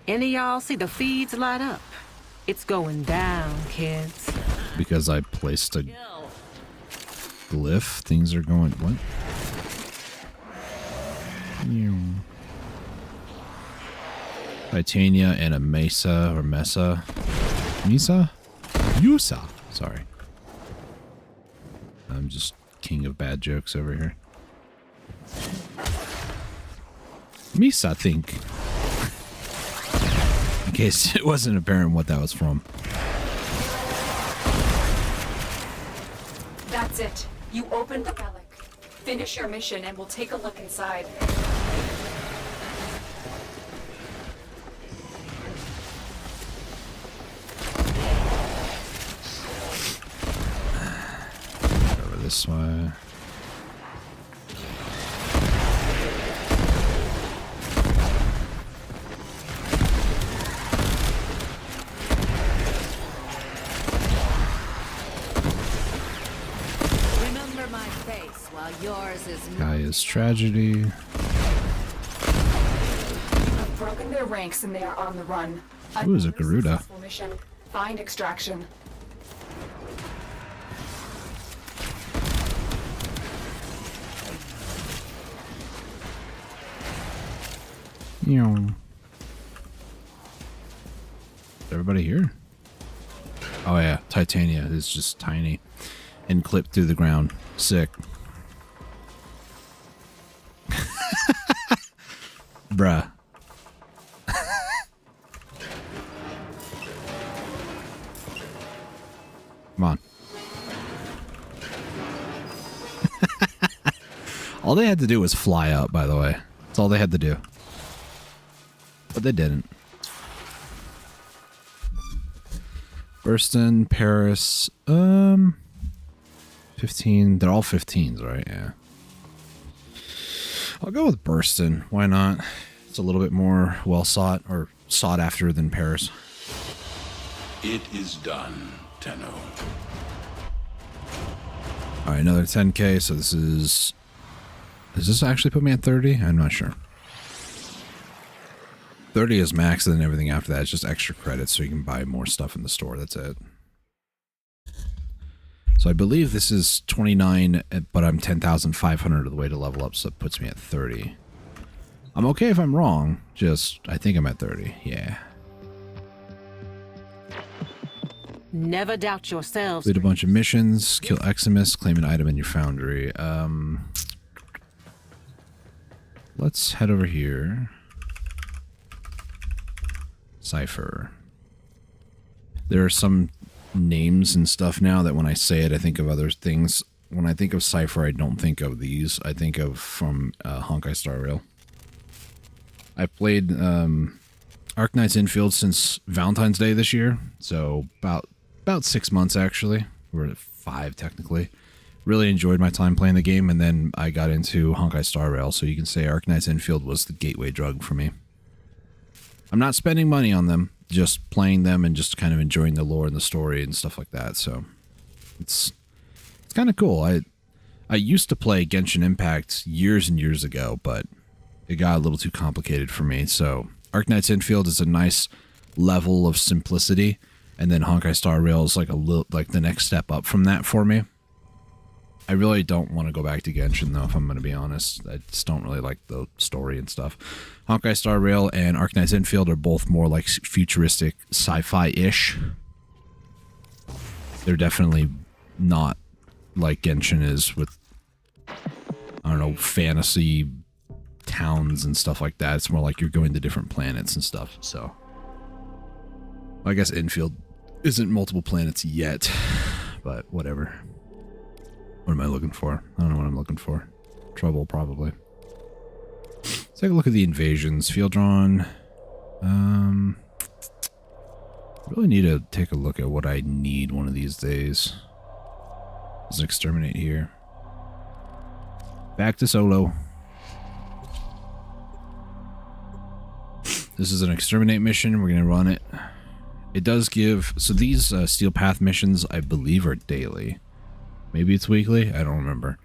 Any of y'all see the feeds light up? It's going down, kids. Because I placed a glyph, things are going... What? Titania and a Mesa or Mesa. Mesa? Yusa. Sorry. I'm just king of bad jokes over here. Misa, I think. In case it wasn't apparent what that was from. That's it. You opened the relic. Finish your mission and we'll take a look inside. Over this way. Remember my face while yours is Gaia's tragedy. I've broken their ranks and they are on the run. Ooh, is a Another Garuda. successful mission. Find extraction. Is everybody here? Oh yeah, Titania is just tiny and clipped through the ground. Sick. Bruh. Come on. All they had to do was fly up, by the way. That's all they had to do. But they didn't. Burston, Paris, 15. They're all 15s, right? Yeah. I'll go with Burston. Why not? It's a little bit more well sought or sought after than Paris. It is done, Tenno. All right, another 10K. So this is... Does this actually put me at 30? I'm not sure. 30 is max, and then everything after that is just extra credits so you can buy more stuff in the store. That's it. So I believe this is 29, but I'm 10,500 of the way to level up, so it puts me at 30. I'm okay if I'm wrong, just I think I'm at 30, yeah. Never doubt yourselves. Complete a bunch of missions, kill Eximus, claim an item in your foundry. Let's head over here. Cypher. There are some names and stuff now that when I say it, I think of other things. When I think of Cypher, I don't think of these. I think of from Honkai Star Rail. I've played Arc Knight's Infield since Valentine's Day this year, so about 6 months actually. We're at 5 technically. Really enjoyed my time playing the game, and then I got into Honkai Star Rail, so you can say Arc Knight's Infield was the gateway drug for me. I'm not spending money on them, just playing them and just kind of enjoying the lore and the story and stuff like that. So it's kind of cool. I used to play Genshin Impact years and years ago, but it got a little too complicated for me. So Arc Knight's Infield is a nice level of simplicity, and then Honkai Star Rail is like the next step up from that for me. I really don't want to go back to Genshin, though, if I'm going to be honest. I just don't really like the story and stuff. Honkai Star Rail and Arc Knight's Infield are both more like futuristic sci-fi-ish. They're definitely not like Genshin is with, I don't know, fantasy towns and stuff like that. It's more like you're going to different planets and stuff, so. I guess Infield isn't multiple planets yet, but whatever. What am I looking for? I don't know what I'm looking for. Trouble, probably. Let's take a look at the invasions. Field drawn. Really need to take a look at what I need one of these days. There's an exterminate here. Back to solo. This is an exterminate mission. We're going to run it. It does give... So these Steel Path missions, I believe, are daily. Maybe it's weekly? I don't remember.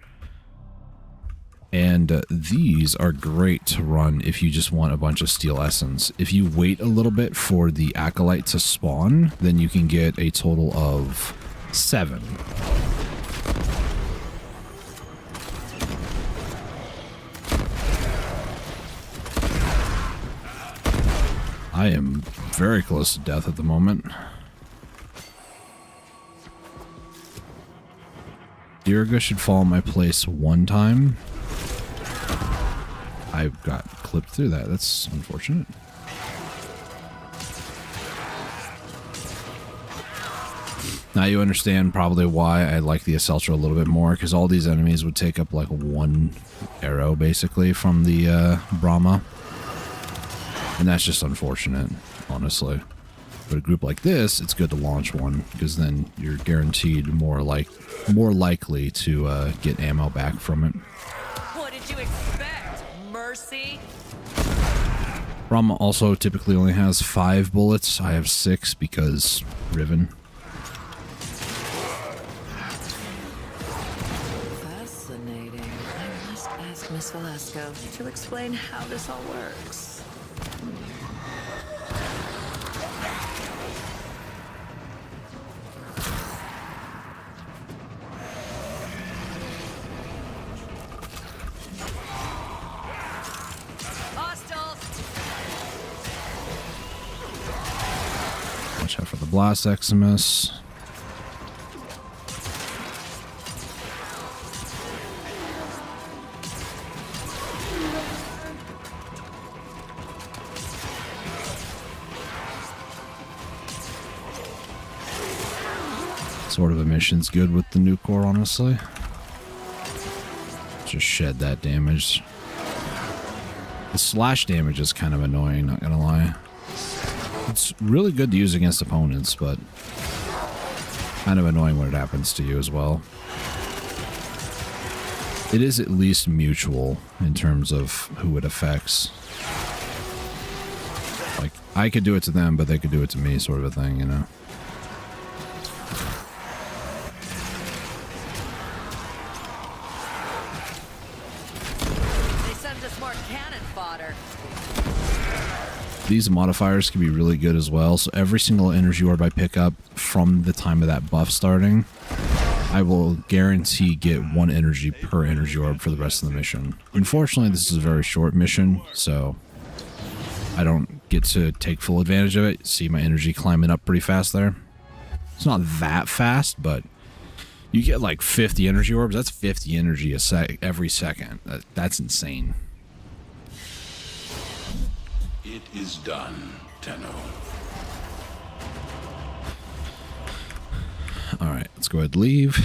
And these are great to run if you just want a bunch of steel essence. If you wait a little bit for the acolyte to spawn, then you can get a total of 7. I am very close to death at the moment. Diriga should fall in my place one time. I got clipped through that. That's unfortunate. Now you understand probably why I like the Acceltra a little bit more, because all these enemies would take up like 1 arrow basically from the Brahma. And that's just unfortunate, honestly. But a group like this, it's good to launch one, because then you're guaranteed more likely to get ammo back from it. What did you expect? Mercy? Brahma also typically only has 5 bullets. I have 6 because Riven. Fascinating. I must ask Miss Velasco to explain how this all works. Watch out for the Blast Eximus. Sort of a mission's good with the new core, honestly. Just shed that damage. The slash damage is kind of annoying, not gonna lie. It's really good to use against opponents, but kind of annoying when it happens to you as well. It is at least mutual in terms of who it affects. Like, I could do it to them, but they could do it to me, sort of a thing, you know? These modifiers can be really good as well. So every single energy orb I pick up from the time of that buff starting, I will guarantee get 1 energy per energy orb for the rest of the mission. Unfortunately, this is a very short mission, so I don't get to take full advantage of it. See my energy climbing up pretty fast there. It's not that fast, but you get like 50 energy orbs. That's 50 energy every second. That's insane. It is done, Tenno. Alright, let's go ahead and leave.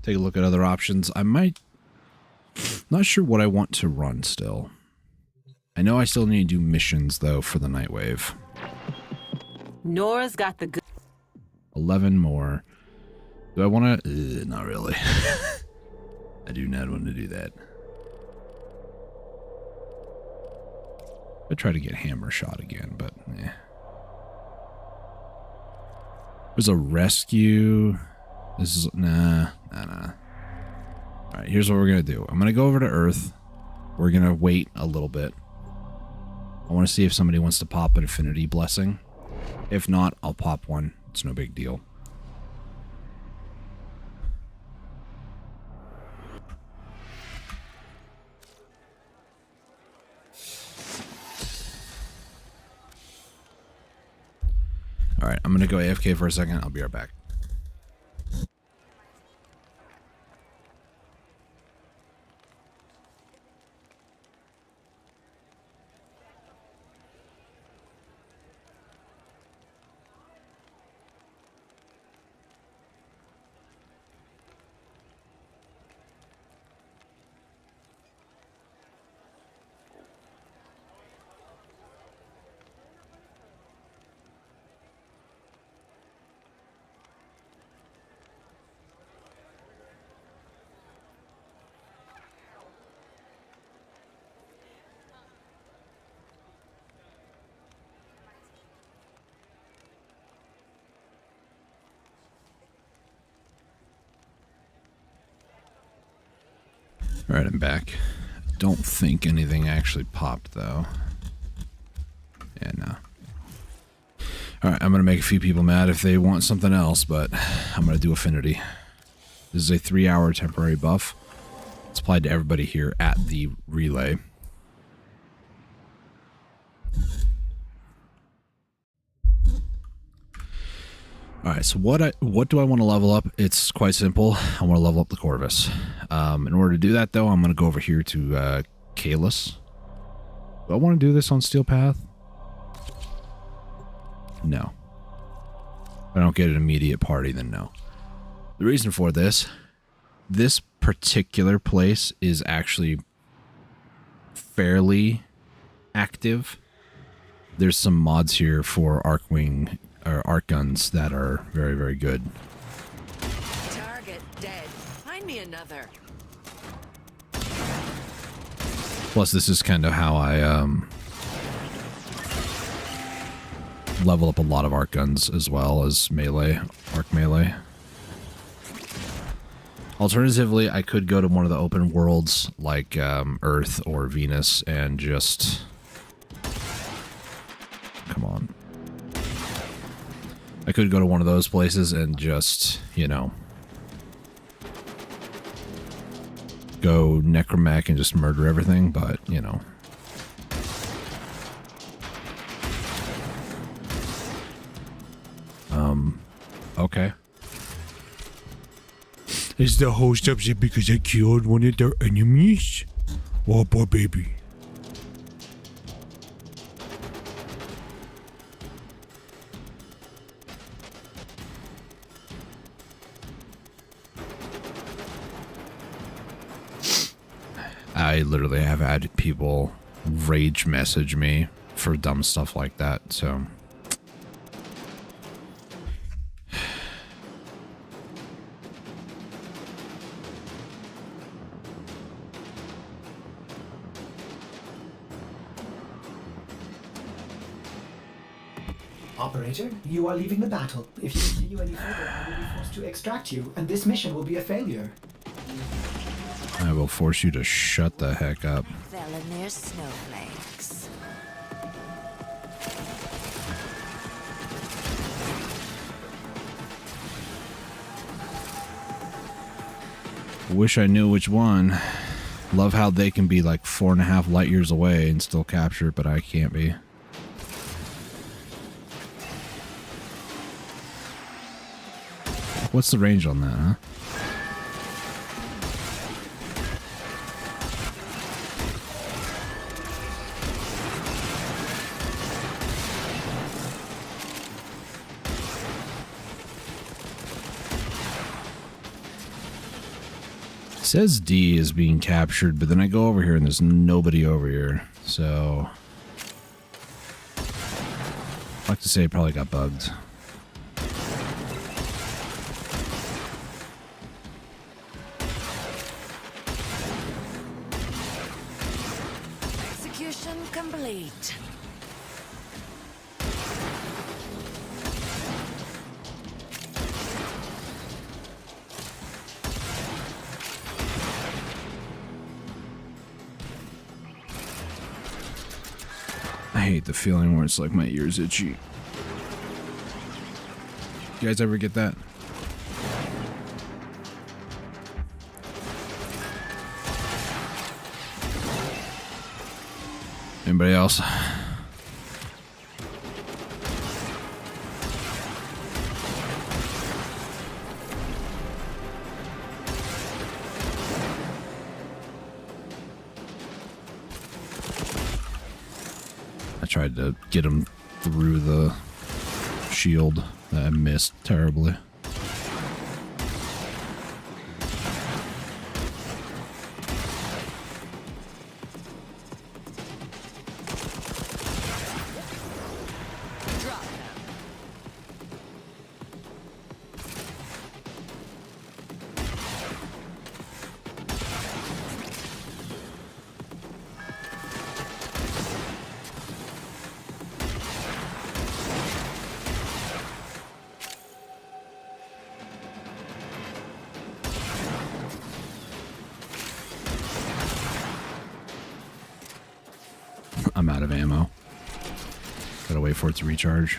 Take a look at other options. I might... Not sure what I want to run still. I know I still need to do missions, though, for the Nightwave. Nora's got the good... 11 more. Do I want to... not really. I do not want to do that. I try to get hammer shot again, but eh. There's a rescue. This is nah. Alright, here's what we're gonna do. I'm gonna go over to Earth. We're gonna wait a little bit. I want to see if somebody wants to pop an Affinity Blessing. If not, I'll pop one. It's no big deal. Alright, I'm gonna go AFK for a second. I'll be right back. All right, I'm back. Don't think anything actually popped though. Yeah, no. Alright, I'm gonna make a few people mad if they want something else, but I'm gonna do Affinity. This is a 3-hour temporary buff. It's applied to everybody here at the relay. Alright, so what do I want to level up? It's quite simple. I want to level up the Corvus. In order to do that, though, I'm going to go over here to Kalis. Do I want to do this on Steel Path? No. If I don't get an immediate party, then no. The reason for this particular place is actually fairly active. There's some mods here for Arcwing or Arc guns that are very, very good. Target dead. Find me another. Plus, this is kind of how I level up a lot of arc guns as well as melee, arc melee. Alternatively, I could go to one of the open worlds like Earth or Venus and just... Come on. I could go to one of those places and just, you know, go necromech and just murder everything, but, you know. Okay. Is the host upset because I killed one of their enemies? Oh, poor baby. I literally have had people rage message me for dumb stuff like that, so... Operator, you are leaving the battle. If you continue any further, I will be forced to extract you, and this mission will be a failure. I will force you to shut the heck up. Fell in their snowflakes. Wish I knew which one. Love how they can be like 4.5 light years away and still capture it, but I can't be. What's the range on that, huh? It says D is being captured, but then I go over here and there's nobody over here, so... I'd like to say it probably got bugged. Execution complete. I hate the feeling where it's like my ears itchy. You guys ever get that? Anybody else? I tried to get him through the shield. I missed terribly. Drop them. I'm out of ammo. Gotta wait for it to recharge.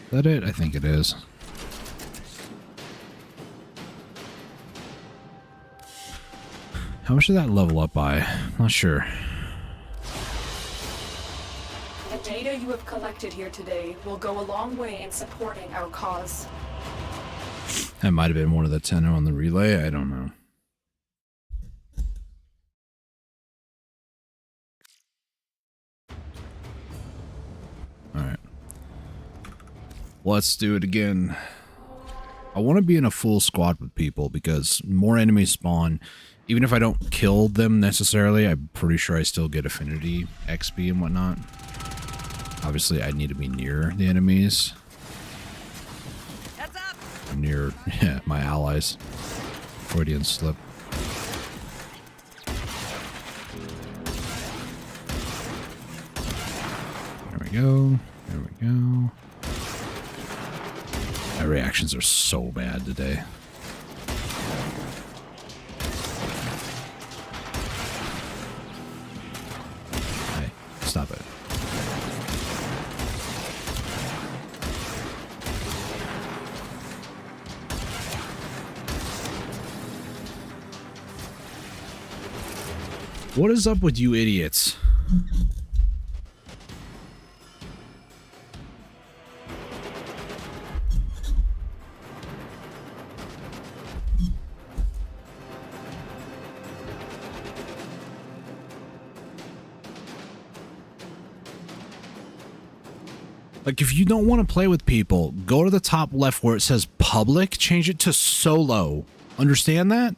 Is that it? I think it is. How much did that level up by? I'm not sure. The data you have collected here today will go a long way in supporting our cause. That might have been one of the 10 on the relay. I don't know. Alright. Let's do it again. I want to be in a full squad with people because more enemies spawn. Even if I don't kill them necessarily, I'm pretty sure I still get affinity, XP, and whatnot. Obviously, I need to be near the enemies. Near my allies. Freudian slip. There we go. There we go. My reactions are so bad today. Hey, stop it. What is up with you idiots? Like, if you don't want to play with people, go to the top left where it says public, change it to solo. Understand that?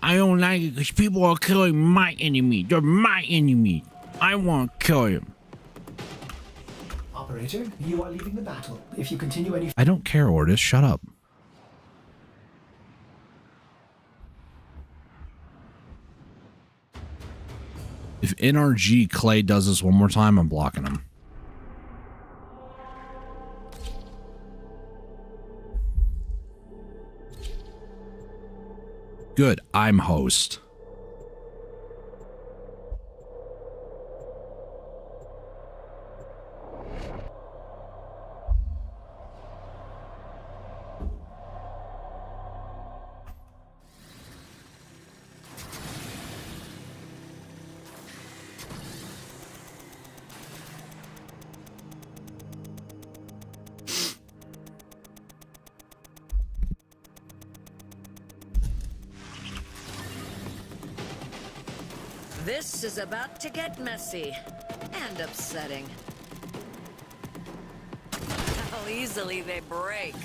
I don't like it because people are killing my enemy. They're my enemy. I want to kill him. Operator, you are leaving the battle. If you continue any... I don't care, Ordis. Shut up. If NRG Clay does this one more time, I'm blocking him. Good, I'm host. This is about to get messy and upsetting. How easily they break.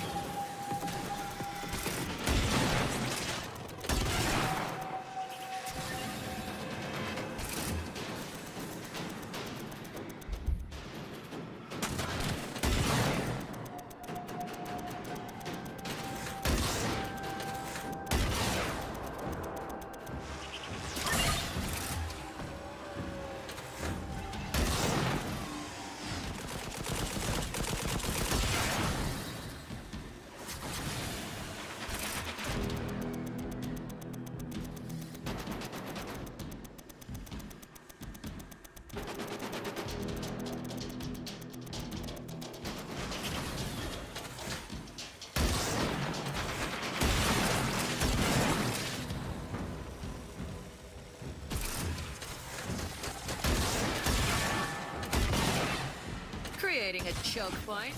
Creating a choke point,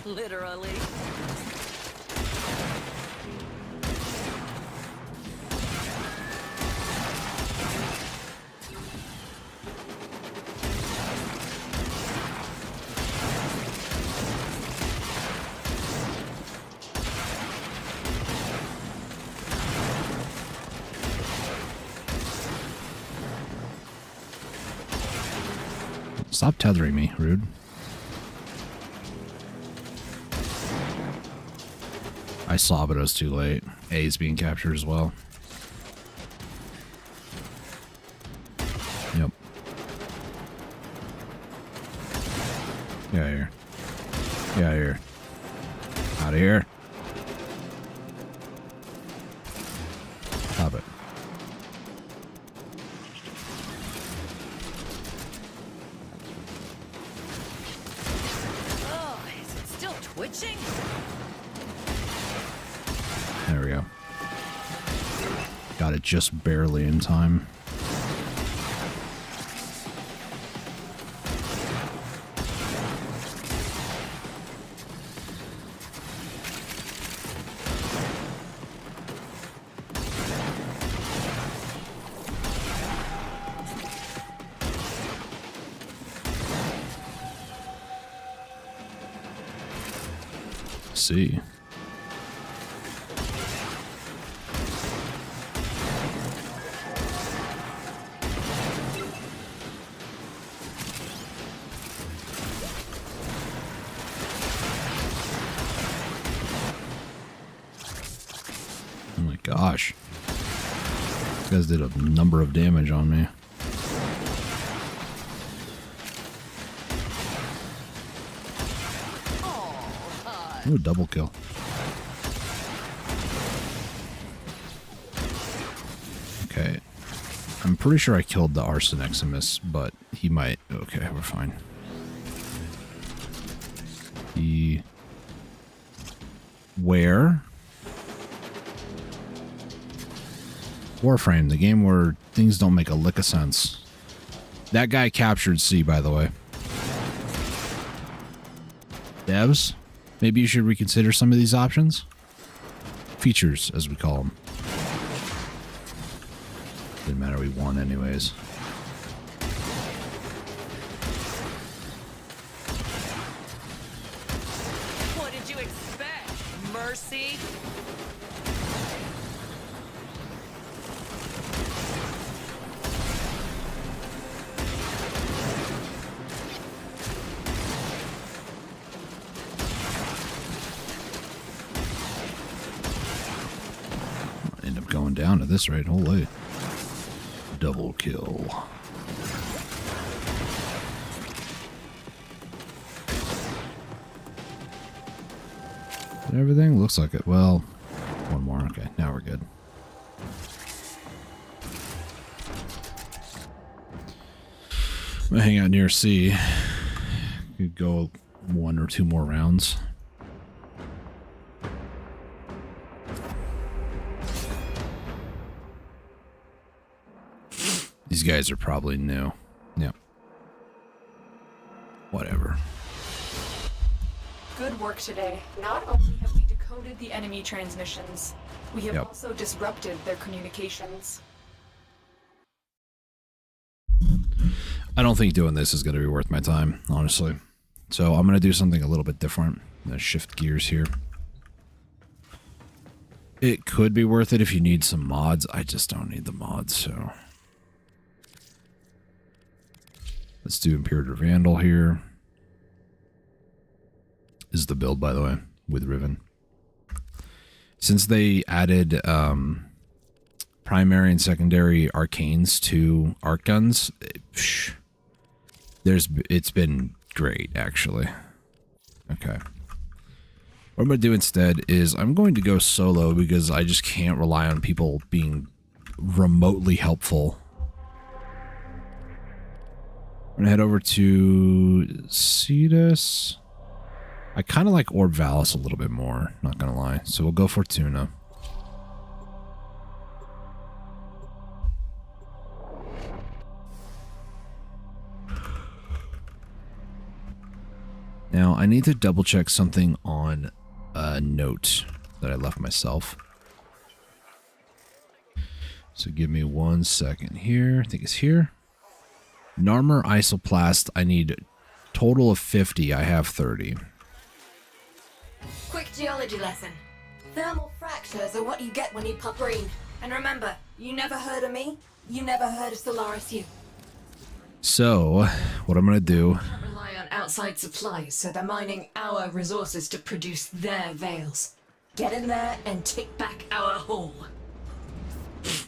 literally. Stop tethering me, rude. I saw, but it was too late. A is being captured as well. Yep. Get out of here. Get out of here. Out of here. Switching. There we go. Got it just barely in time. See. Oh my gosh. These guys did a number of damage on me. Ooh, double kill. Okay. I'm pretty sure I killed the Arson Eximus, but he might... Okay, we're fine. Where? Warframe, the game where things don't make a lick of sense. That guy captured C, by the way. Devs? Maybe you should reconsider some of these options. Features, as we call them. Didn't matter, we won anyways. What did you expect? Mercy? Going down at this rate, holy. Double kill. Everything looks like it. Well, one more. Okay, now we're good. I'm gonna hang out near C. Could go 1 or 2 more rounds. These guys are probably new. Yep. Whatever. Good work today. Not only have we decoded the enemy transmissions, we have also disrupted their communications. I don't think doing this is going to be worth my time, honestly. So I'm going to do something a little bit different. I'm going to shift gears here. It could be worth it if you need some mods. I just don't need the mods, so... Let's do Imperator Vandal here. This is the build, by the way, with Riven. Since they added primary and secondary arcanes to arc guns, it's been great, actually. Okay. What I'm going to do instead is I'm going to go solo because I just can't rely on people being remotely helpful. I'm gonna head over to Cetus. I kind of like Orb Valis a little bit more, not gonna lie. So we'll go Fortuna. Now I need to double check something on a note that I left myself. So give me 1 second here. I think it's here. Narmer Isoplast, I need total of 50. I have 30. Quick geology lesson. Thermal fractures are what you get when you pop green. And remember, you never heard of me, you never heard of Solaris U. So, what I'm going to do... Rely on outside supplies, so they're mining our resources to produce their veils. Get in there and take back our haul.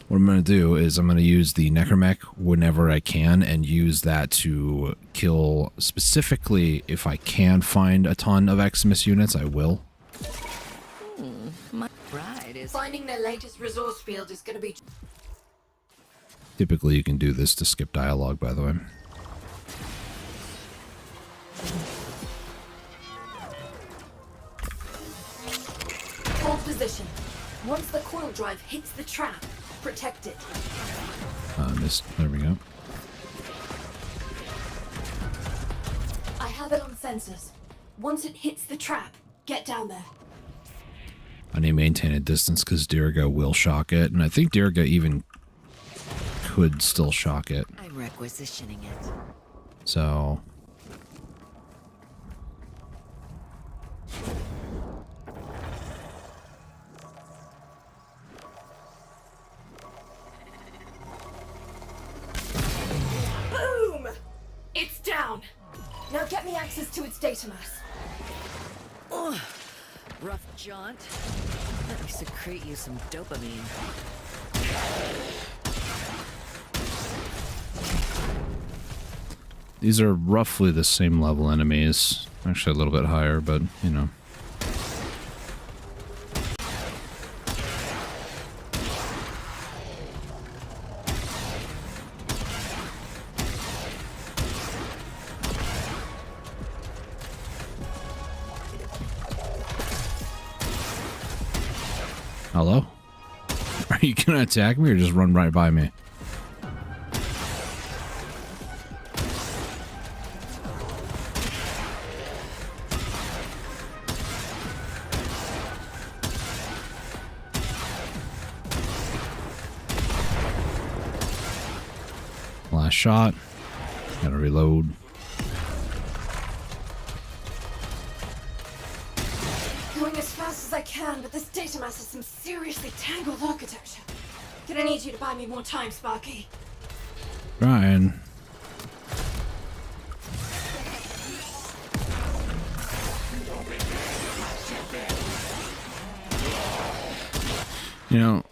What I'm going to do is I'm going to use the Necromech whenever I can and use that to kill, specifically if I can find a ton of Eximus units, I will. My bride is... Finding their latest resource field is going to be... Typically you can do this to skip dialogue, by the way. Once the coil drive hits the trap, protect it. Missed. There we go. I have it on sensors. Once it hits the trap, get down there. I need to maintain a distance because Diriga will shock it, and I think Diriga even could still shock it. I'm requisitioning it. So... Boom! It's down. Now get me access to its data mass. Ugh. Rough jaunt. Let me secrete you some dopamine. These are roughly the same level enemies. Actually a little bit higher, but, you know. Hello? Are you gonna attack me or just run right by me? Last shot. Gotta reload. Going as fast as I can, but this data mass has some seriously tangled architecture. Gonna need you to buy me more time, Sparky. Ryan. You know,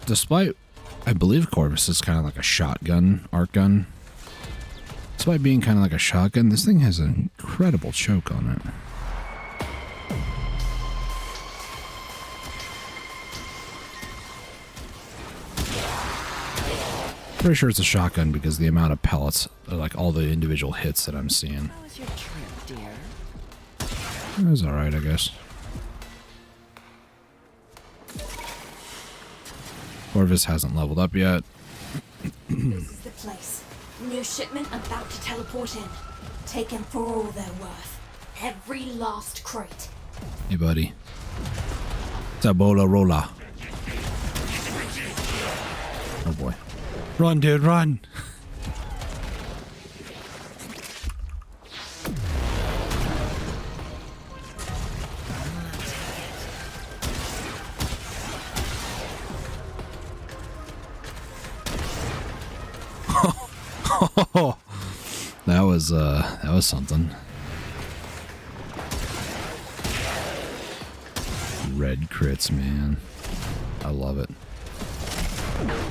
despite, I believe Corvus is kind of like a shotgun, arc gun. Despite being kind of like a shotgun, this thing has an incredible choke on it. Pretty sure it's a shotgun because the amount of pellets, like all the individual hits that I'm seeing. How was your trip, dear? It was alright, I guess. Corvus hasn't leveled up yet. This is the place. New shipment about to teleport in. Taken for all they're worth. Every last crate. Hey, buddy. Tabola rolla. Oh boy. Run, dude, run. That was something. Red crits, man. I love it.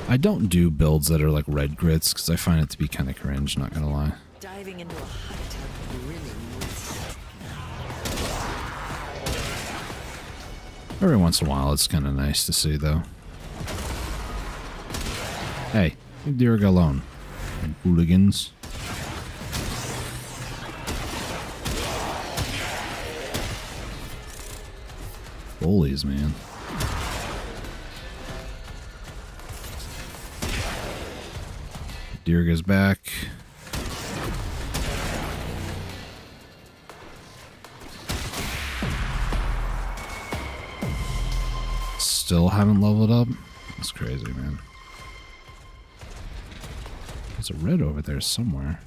I don't do builds that are like red crits because I find it to be kind of cringe, not gonna lie. Diving into a hot tub really needs. Every once in a while, it's kind of nice to see, though. Hey, leave Diriga alone. And hooligans. Bullies, man. Diriga's back. Still haven't leveled up? That's crazy, man. There's a red over there somewhere.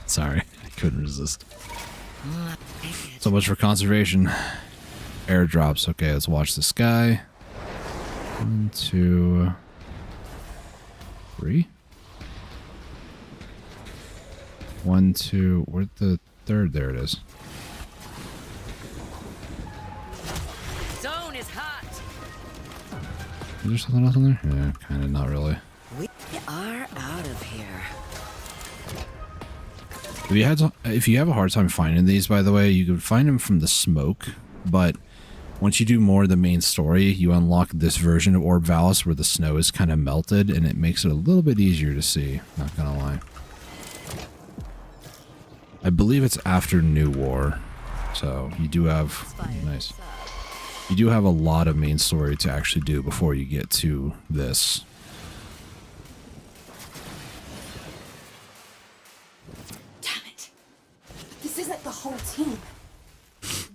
Sorry, I couldn't resist. So much for conservation. Airdrops. Okay, let's watch the sky. 1, 2, 3. 1, 2. Where's the third? There it is. Zone is hot. Is there something else in there? Yeah, kind of, not really. We are out of here. If you have a hard time finding these, by the way, you can find them from the smoke, but once you do more of the main story, you unlock this version of Orb Valis where the snow is kind of melted, and it makes it a little bit easier to see, not gonna lie. I believe it's after New War, so you do have You do have a lot of main story to actually do before you get to this. Damn it. This isn't the whole team.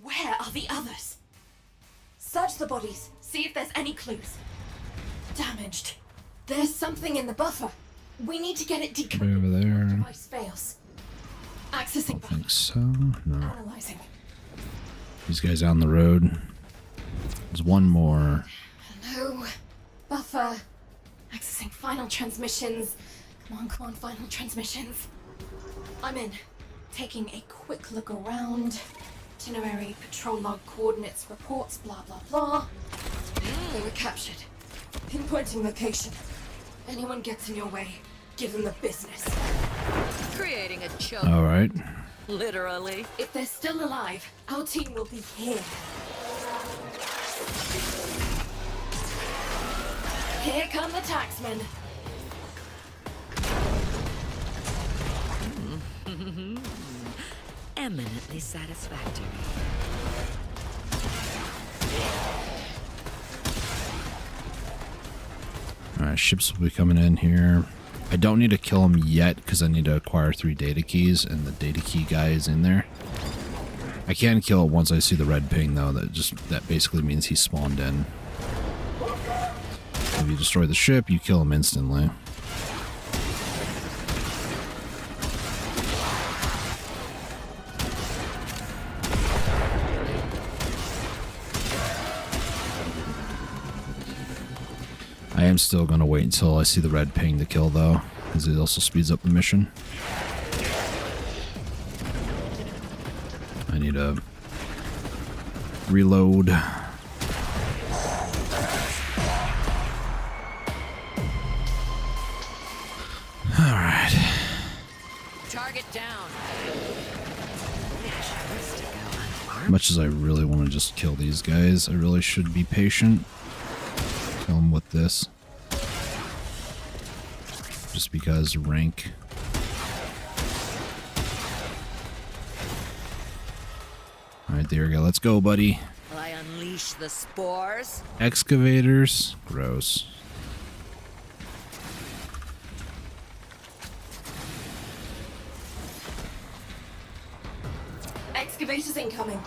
Where are the others? Search the bodies. See if there's any clues. Damaged. There's something in the buffer. We need to get it decoded. Right over there. Device fails. Accessing I buffer. think so. No. Analyzing. These guys out on the road. There's one more. Hello. Buffer. Accessing final transmissions. Come on, final transmissions. I'm in. Taking a quick look around. Itinerary, patrol log, coordinates, reports, blah blah blah. They were captured. Pinpointing location. Anyone gets in your way, give them the business. Creating a choke. All right. Literally. If they're still alive, our team will be here. Here come the taxmen. Eminently satisfactory. Alright, ships will be coming in here. I don't need to kill him yet because I need to acquire 3 data keys, and the data key guy is in there. I can kill it once I see the red ping though. That basically means he spawned in. If you destroy the ship, you kill him instantly. I am still going to wait until I see the red ping to kill though, because it also speeds up the mission. I need to reload. Alright. Target down. Much as I really want to just kill these guys, I really should be patient. Kill them with this. Just because rank. Alright, there we go. Let's go, buddy. Will I unleash the spores? Excavators. Gross. Excavators incoming. I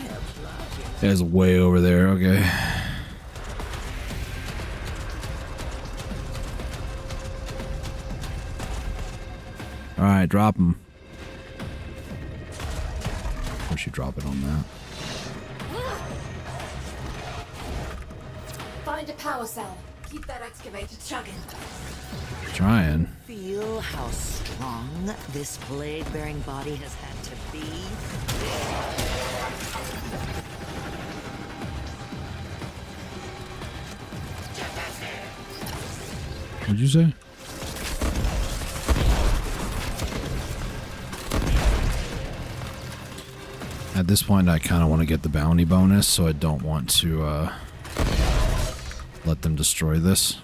applaud you. That's way over there. Okay. Alright, drop him. Or should drop it on that. Find a power cell. Keep that excavator chugging. Trying. Feel how strong this blade-bearing body has had to be? What'd you say? At this point, I kind of want to get the bounty bonus, so I don't want to let them destroy this.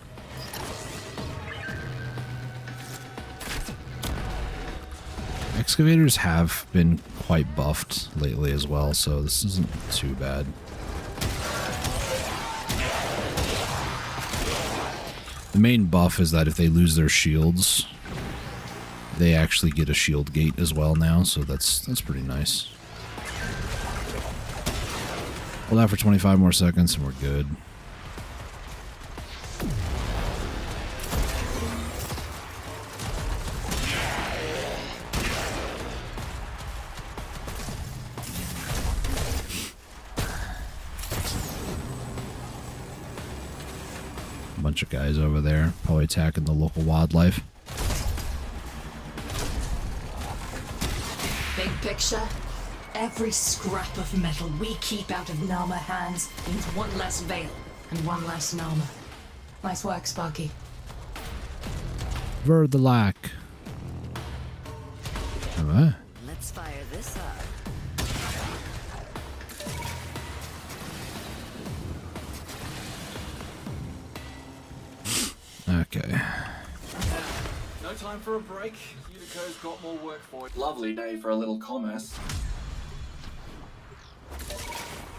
Excavators have been quite buffed lately as well, so this isn't too bad. The main buff is that if they lose their shields, they actually get a shield gate as well now, so that's pretty nice. Hold out for 25 more seconds and we're good. Bunch of guys over there, probably attacking the local wildlife. Big picture. Every scrap of metal we keep out of Nama hands means one less Veil and one less Nama. Nice work, Sparky. Ver the lack. Alright. Let's fire this up. Okay. No time for a break. Utico's got more work for it. Lovely day for a little commerce.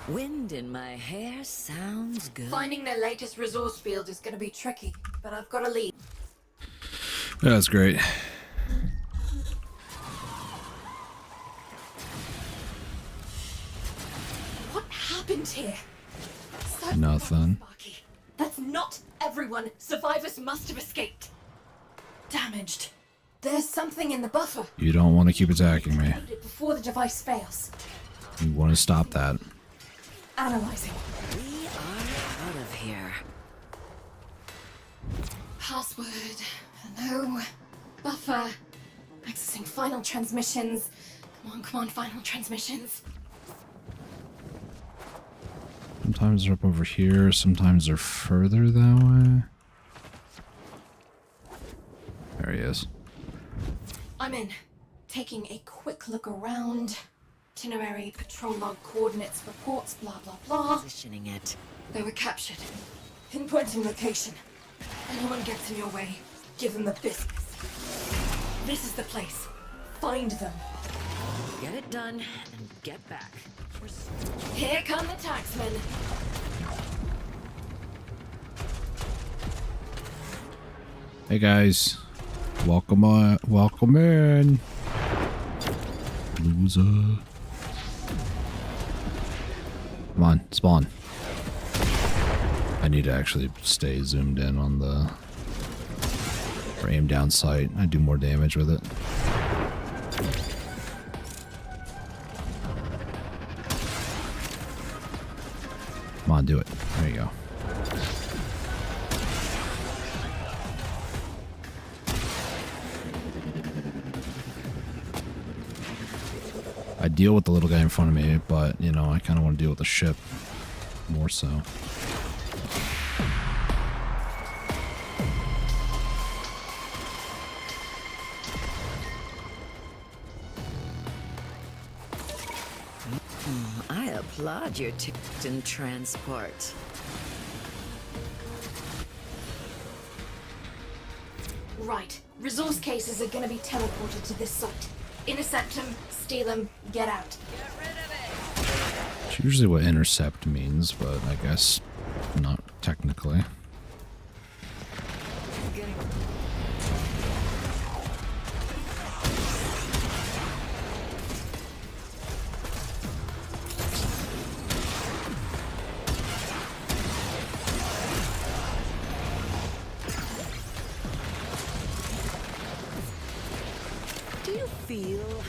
Wind in my hair sounds good. Finding their latest resource field is gonna be tricky, but I've got a lead. That's great. What happened here? Nothing. That's not everyone. Survivors must have escaped. Damaged. There's something in the buffer. You don't want to keep attacking me. Before the device fails. You want to stop that. Analyzing. We are out of here. Password. Hello. Buffer. Accessing final transmissions. Come on, final transmissions. Sometimes they're up over here, sometimes they're further that way. There he is. I'm in. Taking a quick look around. Itinerary, patrol log coordinates, reports, blah, blah, blah. Positioning it. They were captured. Pinpointing location. Anyone gets in your way, give them the business. This is the place. Find them. Get it done and get back. Here come the taxmen. Hey guys, welcome in. Loser. Come on, spawn. I need to actually stay zoomed in on the or aim down sight. I do more damage with it. Come on, do it. There you go. I deal with the little guy in front of me, but, you know, I kind of want to deal with the ship more so. I applaud your in transport. Right. Resource cases are gonna be teleported to this site. Intercept them, steal them, get out. It's usually what intercept means, but I guess not technically. Do you feel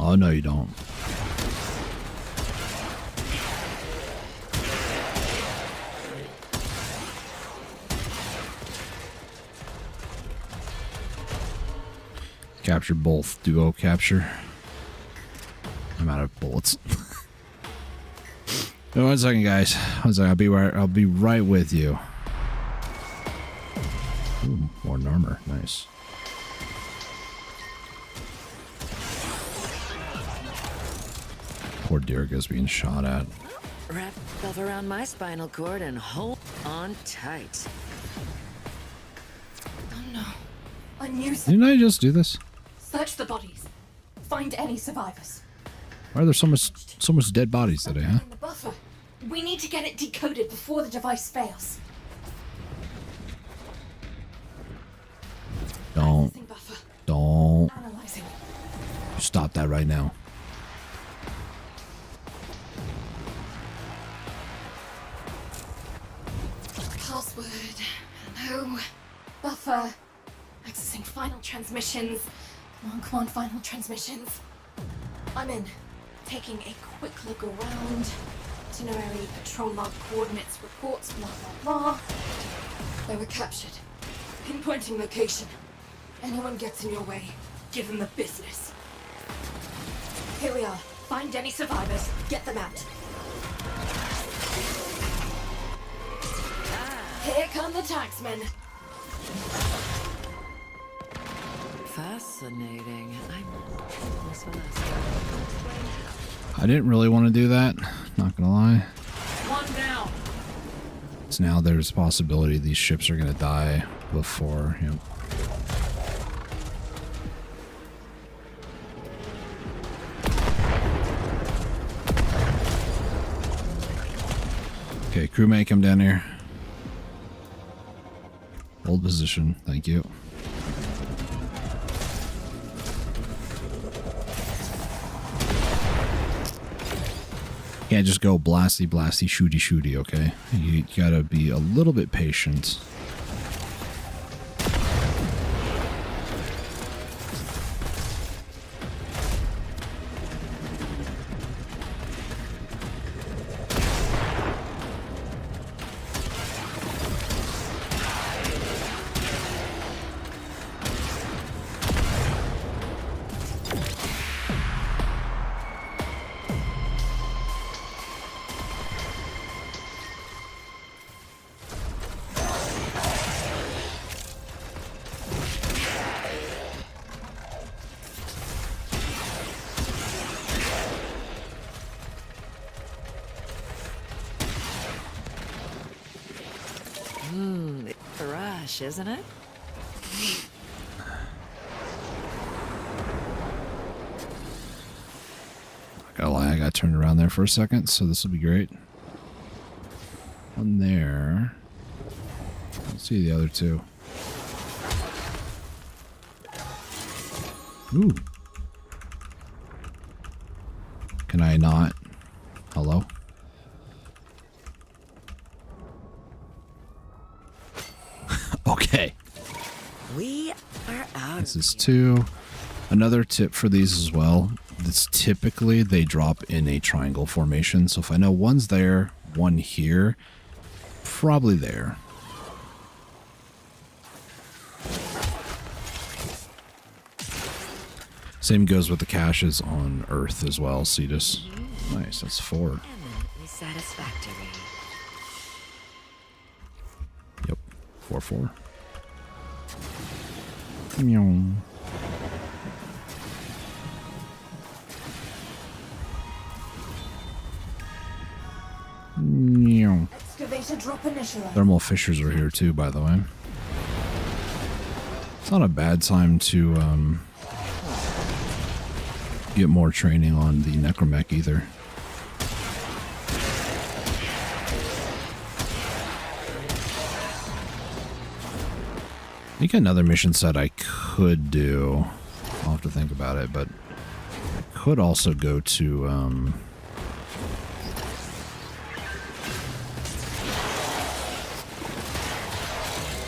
Oh, no, you don't. Capture both. Duo capture. I'm out of bullets. No, 1 second, guys. 1 second. I'll be right with you. Ooh, more armor. Nice. Poor Dirga's being shot at. wrap yourself around my spinal cord and hold on tight? Oh no. A new Didn't I just do this? Search the bodies. Find any survivors. Why are there so much dead bodies today, huh? In the buffer. We need to get it decoded before the device fails. Don't. Don't. Analyzing. Stop that right now. Password. Hello. Buffer. Accessing final transmissions. Come on, final transmissions. I'm in. Taking a quick look around. Itinerary, patrol log coordinates, reports, blah, blah, blah. They were captured. Pinpointing location. Anyone gets in your way, give them the business. Here we are. Find any survivors, get them out. Here come the taxmen. Fascinating. I didn't really want to do that, not gonna lie. One down. So now there's a possibility these ships are gonna die before, you know. Okay, crewmate, come down here. Hold position, thank you. Can't just go blasty, blasty, shooty, shooty, okay? You gotta be a little bit patient. It's a rush, isn't it? Not gonna lie, I got turned around there for a second, so this will be great. One there. Let's see the other two. Ooh. Can I not? Hello? Okay. We are out. This is two. Another tip for these as well. It's typically they drop in a triangle formation. So if I know one's there, one here, probably there. Same goes with the caches on Earth as well, Cetus. Nice, that's 4. Eminently satisfactory. Yep, 4-4. Meow. Meow. Excavator drop initialized. Thermal fissures are here too, by the way. It's not a bad time to get more training on the necromech either. I think another mission set I could do. I'll have to think about it, but I could also go to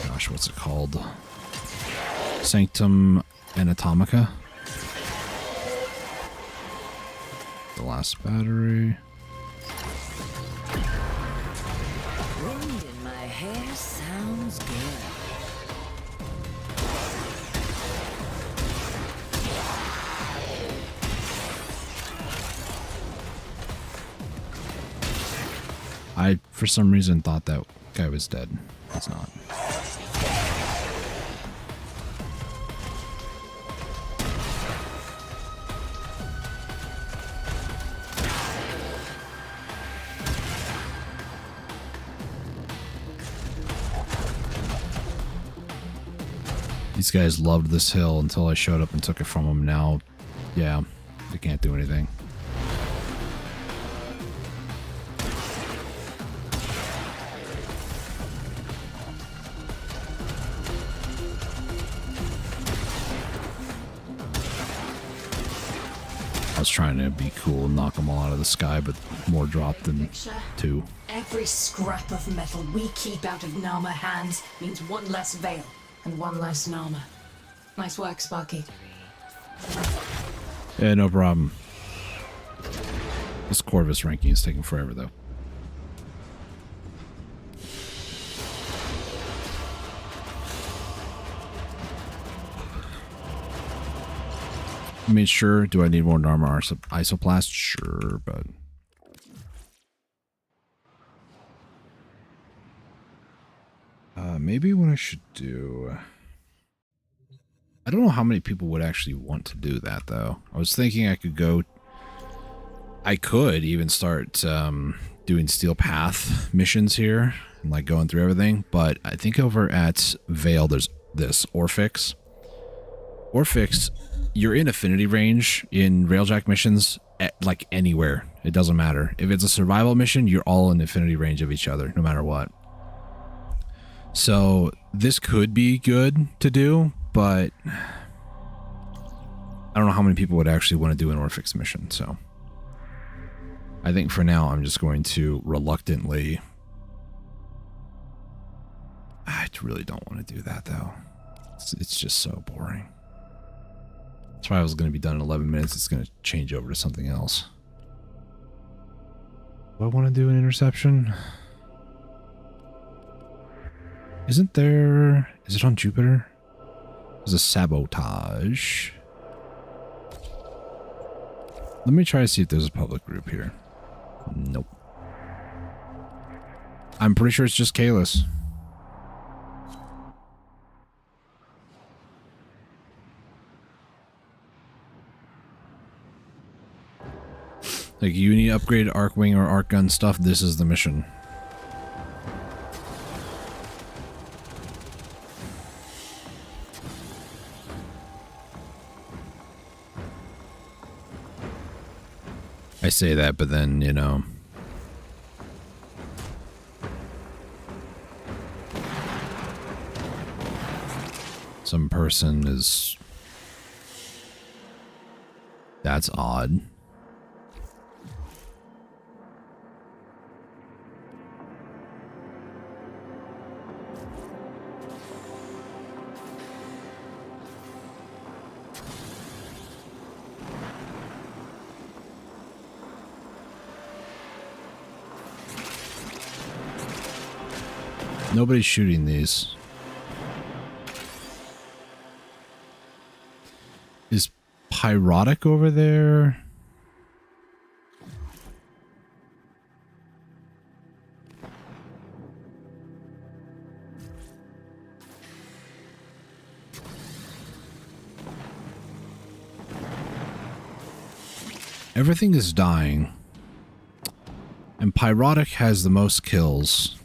gosh, what's it called? Sanctum Anatomica. The last battery. Wind in my hair sounds good. I, for some reason, thought that guy was dead. He's not. These guys loved this hill until I showed up and took it from them. Now, yeah, they can't do anything. I was trying to be cool and knock them all out of the sky, but more drop than 2. Every scrap of metal we keep out of Nama hands means one less Veil and one less Nama. Nice work, Sparky. Yeah, no problem. This Corvus ranking is taking forever, though. I mean, sure, do I need more armor isoplast? Sure, but... maybe what I should do... I don't know how many people would actually want to do that, though. I was thinking I could even start doing Steel Path missions here and like going through everything, but I think over at Vale there's this Orphix. Orphix, you're in affinity range in Railjack missions like anywhere. It doesn't matter. If it's a survival mission, you're all in affinity range of each other, no matter what. So this could be good to do, but I don't know how many people would actually want to do an Orphix mission, so I think for now I'm just going to reluctantly... I really don't want to do that, though. It's just so boring. Trial is going to be done in 11 minutes. It's going to change over to something else. Do I want to do an interception? Isn't there... Is it on Jupiter? There's a sabotage. Let me try to see if there's a public group here. Nope. I'm pretty sure it's just Kalis. Like, you need upgraded arc wing or arc gun stuff, this is the mission. I say that, but then, you know... some person is... That's odd. Nobody's shooting these. Is Pyrotic over there? Everything is dying. And Pyrotic has the most kills.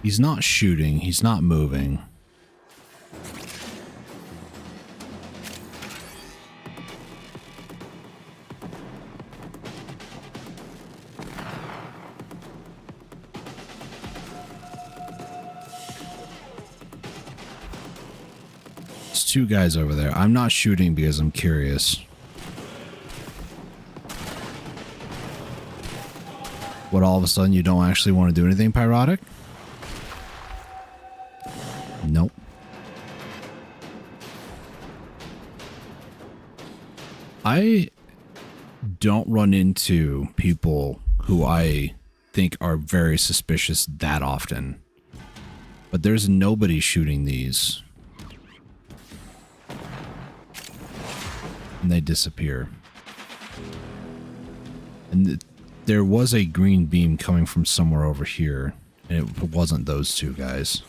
He's not shooting. He's not moving. There's two guys over there. I'm not shooting because I'm curious. What, all of a sudden you don't actually want to do anything, Pyrotic? Nope. I don't run into people who I think are very suspicious that often. But there's nobody shooting these. And they disappear. And there was a green beam coming from somewhere over here. And it wasn't those two guys.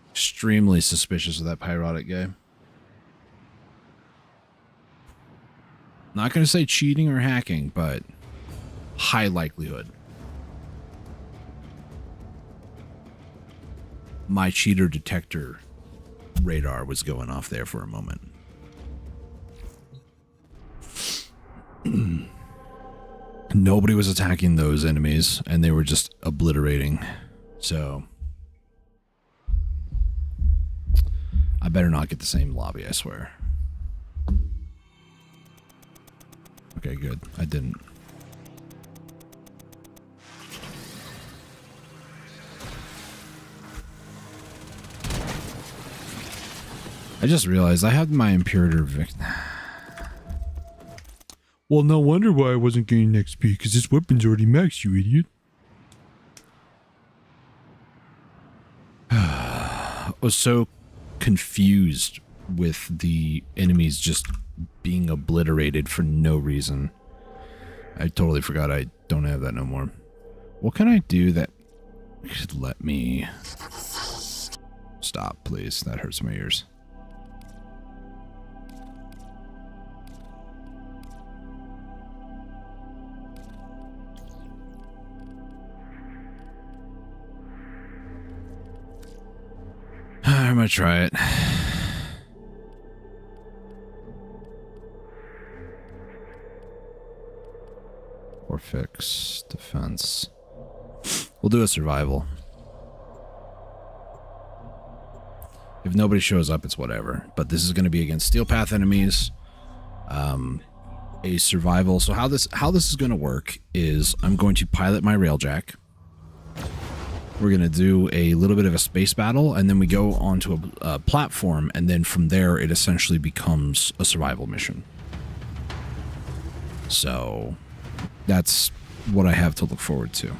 Extremely suspicious of that Pyrotic guy. Not going to say cheating or hacking, but high likelihood. My cheater detector radar was going off there for a moment. Nobody was attacking those enemies, and they were just obliterating. So I better not get the same lobby, I swear. Okay, good. I didn't. I just realized I have my Imperator Well, no wonder why I wasn't getting XP, because this weapon's already maxed, you idiot. I was so confused with the enemies just being obliterated for no reason. I totally forgot I don't have that no more. What can I do that could let me... Stop, please. That hurts my ears. I'm gonna try it. Or fix defense. We'll do a survival. If nobody shows up, it's whatever. But this is going to be against Steel Path enemies. A survival. So how this is going to work is I'm going to pilot my railjack. We're going to do a little bit of a space battle, and then we go onto a platform, and then from there it essentially becomes a survival mission. So that's what I have to look forward to.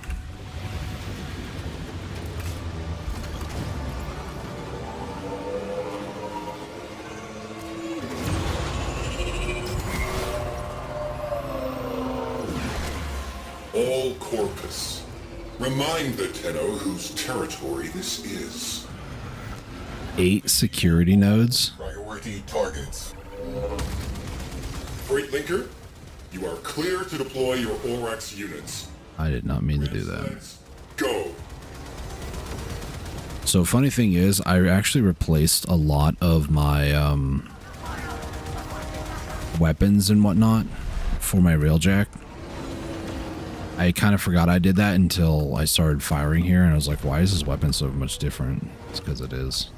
All Corpus. Remind the Tenno whose territory this is. 8 security nodes. Priority targets. Freight Linker, you are clear to deploy your Orax units. I did not mean to do that. Go. So funny thing is, I actually replaced a lot of my weapons and whatnot for my railjack. I kind of forgot I did that until I started firing here, and I was like, why is this weapon so much different? It's because it is.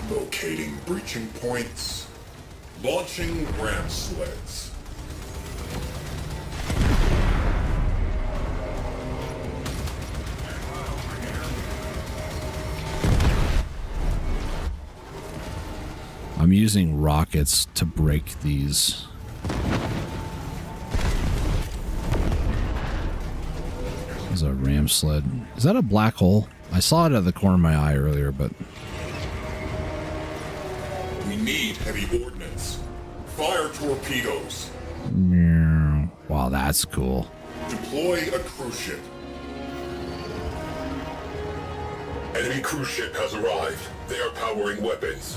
Locating breaching points. Launching ram sleds. I'm using rockets to break these. There's a ram sled. Is that a black hole? I saw it at the corner of my eye earlier, but... We need heavy ordnance. Fire torpedoes. Wow, that's cool. Deploy a cruise ship. Enemy cruise ship has arrived. They are powering weapons.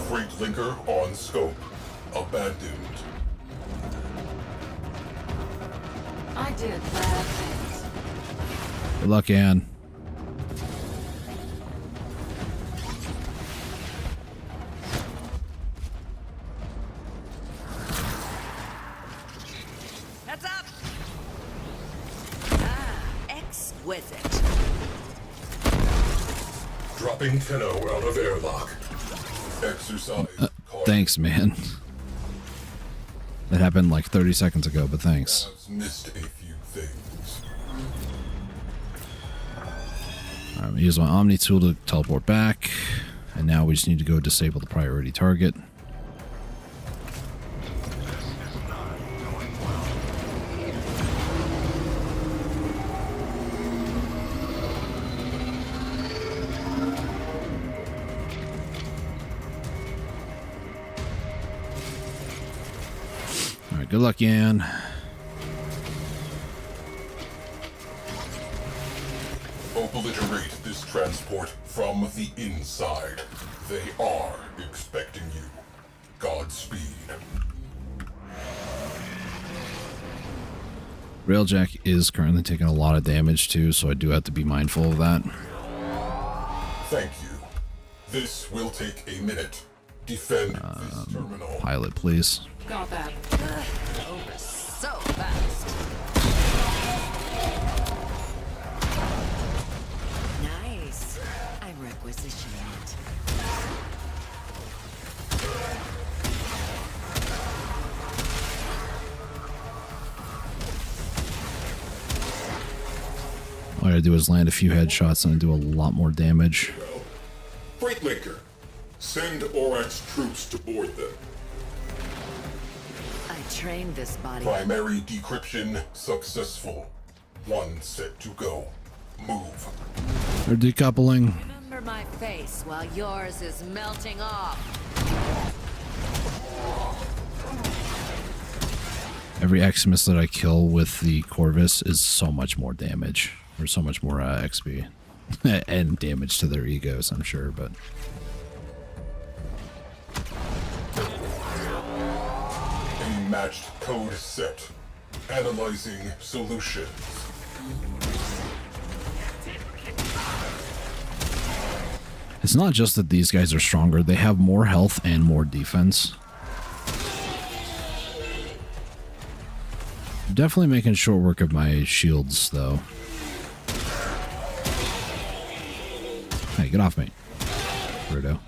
Freight Linker on scope. Abandoned. I did bad things. Good luck, Anne. Heads up! Ah, exquisite. Dropping Tenno out of airlock. Exercise. Thanks, man. That happened like 30 seconds ago, but thanks. Missed a few things. I'm going to use my Omni tool to teleport back. And now we just need to go disable the priority target. Alright, good luck, Yan. Obliterate this transport from the inside. They are expecting you. Godspeed. Railjack is currently taking a lot of damage too, so I do have to be mindful of that. Thank you. This will take a minute. Defend this terminal. Pilot, please. Got that. Over so fast. Nice. I'm requisitioning it. All I gotta do is land a few headshots and do a lot more damage. Freight linker. Send Orak's troops to board them. I trained this body. Primary decryption successful. One set to go. Move. They're decoupling. Remember my face while yours is melting off. Every Eximus that I kill with the Corvus is so much more damage. Or so much more XP. And damage to their egos, I'm sure, but... A matched code set. Analyzing solutions. It's not just that these guys are stronger, they have more health and more defense. Definitely making short work of my shields, though. Hey, get off me, weirdo.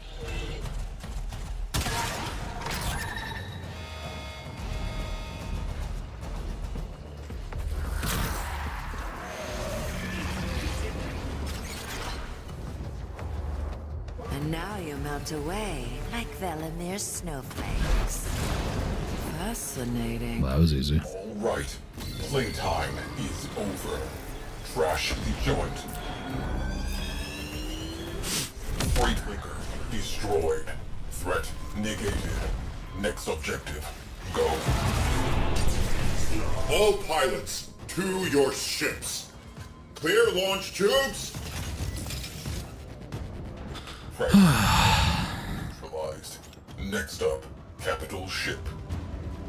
And now you melt away like Velamir's snowflakes. Fascinating. Well, that was easy. All right. Playtime is over. Trash the joint. Freight linker destroyed. Threat negated. Next objective. Go. All pilots, to your ships. Clear launch tubes. Neutralized. Next up, capital ship.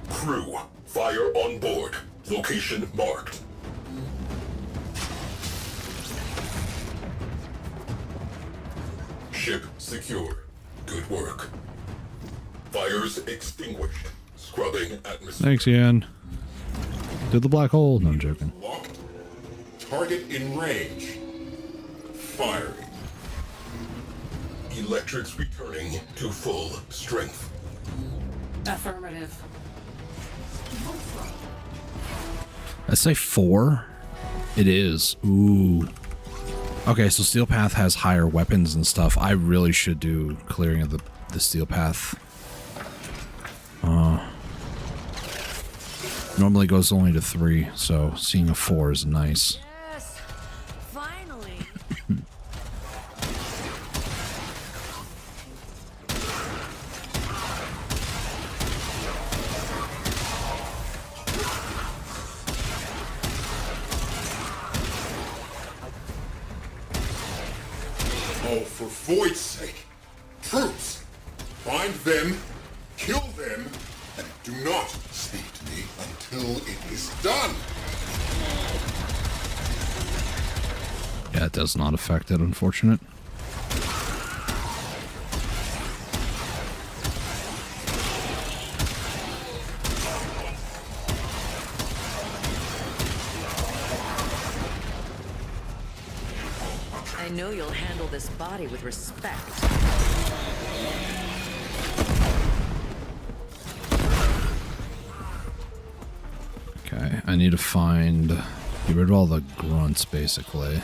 Crew, fire on board. Location marked. Ship secure. Good work. Fires extinguished. Scrubbing atmosphere. Thanks, Ian. To the black hole. No, I'm joking. Locked. Target in range. Firing. Electrics returning to full strength. Affirmative. I say 4. It is. Ooh. Okay, so Steel Path has higher weapons and stuff. I really should do clearing of the Steel Path. Normally goes only to 3, so seeing a 4 is nice. Yes, finally. Oh, for void's sake. Troops, find them, kill them, and do not speak to me until it is done. Yeah, it does not affect it, unfortunate. I know you'll handle this body with respect. Okay, I need to find... Get rid of all the grunts, basically.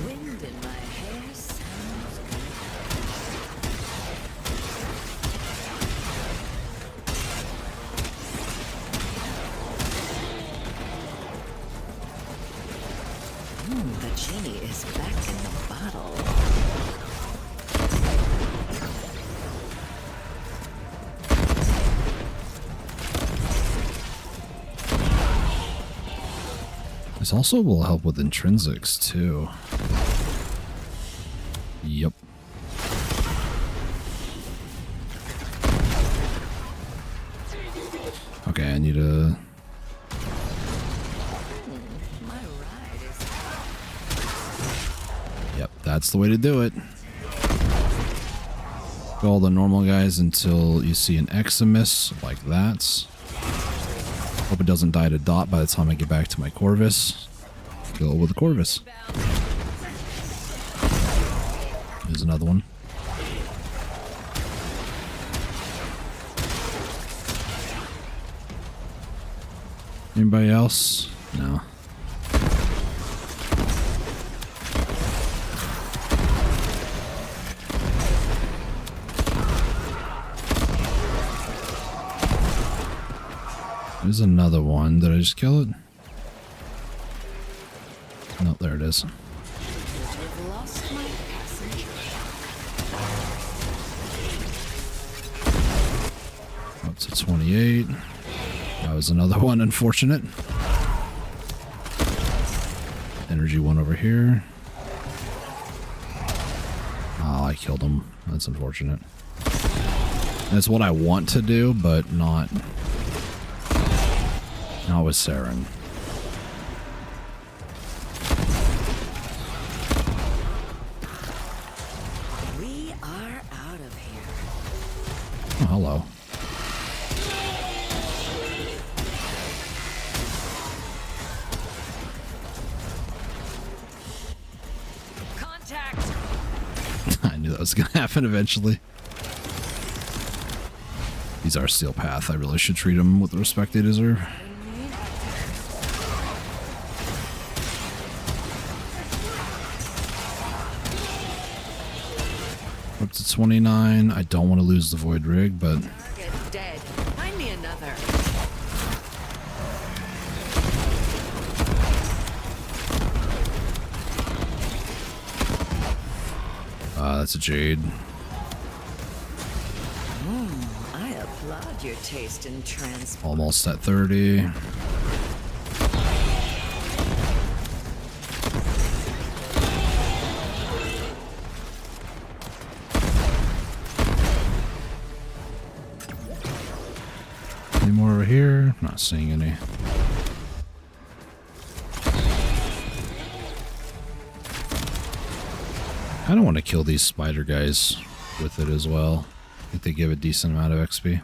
Wind in my hair sounds good. The genie is back in the bottle. This also will help with intrinsics, too. Yep. Okay, I need a... Yep, that's the way to do it. Go all the normal guys until you see an Eximus, like that. Hope it doesn't die to dot by the time I get back to my Corvus. Kill it with a Corvus. There's another one. Anybody else? No. There's another one. Did I just kill it? No, there it is. You've lost my passenger. Up to 28. That was another one, unfortunate. Energy one over here. Oh, I killed him. That's unfortunate. That's what I want to do, but not with Saren. We are out of here. Oh, hello. Contact. I knew that was going to happen eventually. These are Steel Path. I really should treat them with the respect they deserve. Up to 29. I don't want to lose the Void Rig, but... Target dead. Find me another. That's a Jade. I applaud your taste in transport. Almost at 30. Any more over here? Not seeing any. I don't want to kill these spider guys with it as well. I think they give a decent amount of XP.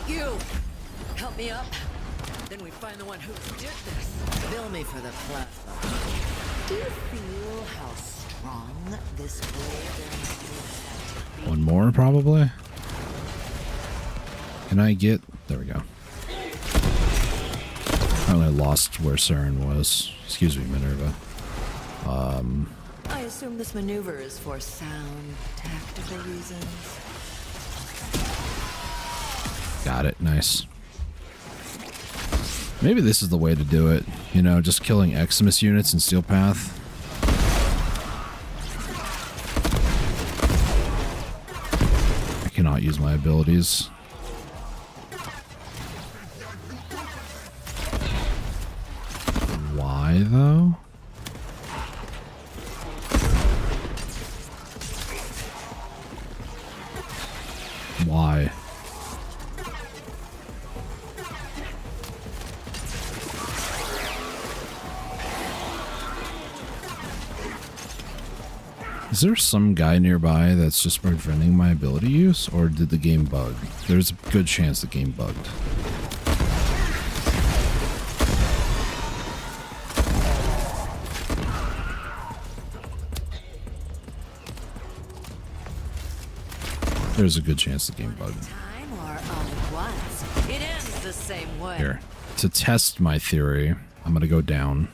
You help me up. Then we find the one who did this. Bill me for the plasma. Do you feel how strong this blade is? One more, probably. Can I get... There we go. I lost where Saren was. Excuse me, Minerva. I assume this maneuver is for sound tactical reasons. Got it. Nice. Maybe this is the way to do it. You know, just killing Eximus units in Steel Path. I cannot use my abilities. Why, though? Why? Is there some guy nearby that's just preventing my ability use, or did the game bug? There's a good chance the game bugged. There's a good chance the game bugged. Time or all at once. It ends the same way. Here. To test my theory, I'm going to go down.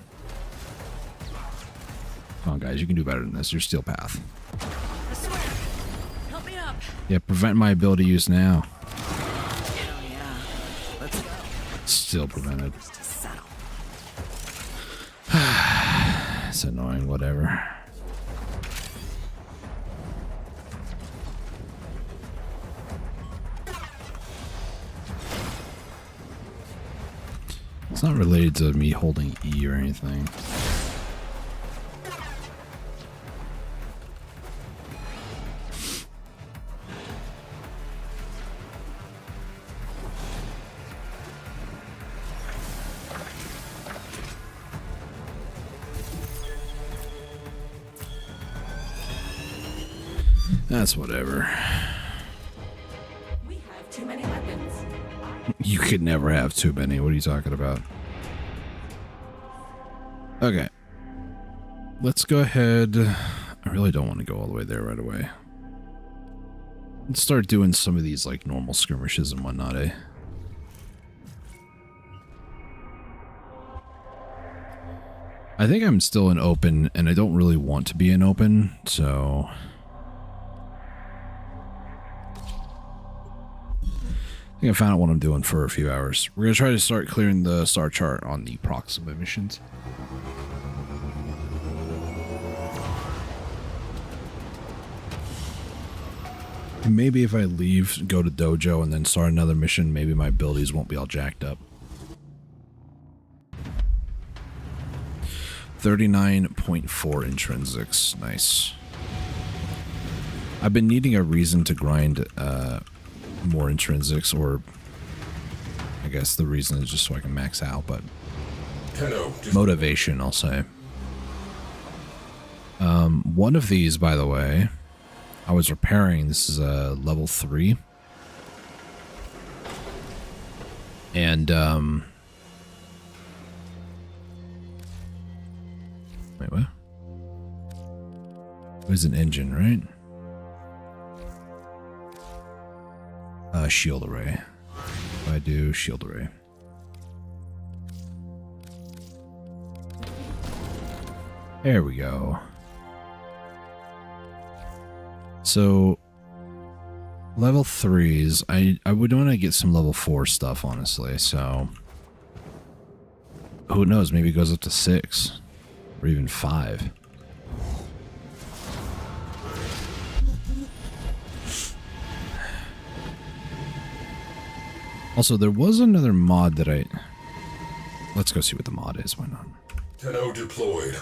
Come on, guys. You can do better than this. You're Steel Path. I swear. Help me up. Yeah, prevent my ability use now. Oh yeah. Let's go. Still prevented. Just to settle. It's annoying, whatever. It's not related to me holding E or anything. That's whatever. We have too many weapons. You could never have too many. What are you talking about? Okay. Let's go ahead. I really don't want to go all the way there right away. Let's start doing some of these like normal skirmishes and whatnot, eh? I think I'm still in open, and I don't really want to be in open, so... think I found out what I'm doing for a few hours. We're going to try to start clearing the star chart on the Proxima missions. Maybe if I leave, go to Dojo, and then start another mission, maybe my abilities won't be all jacked up. 39.4 intrinsics. Nice. I've been needing a reason to grind more intrinsics, or I guess the reason is just so I can max out, but motivation, I'll say. One of these, by the way, I was repairing. This is a level 3. And, wait, what? There's an engine, right? Shield array. If I do shield array. There we go. So, level 3s, I would want to get some level 4 stuff, honestly, so who knows, maybe it goes up to 6 or even 5. Also, there was another mod that let's go see what the mod is, why not? Tenno deployed.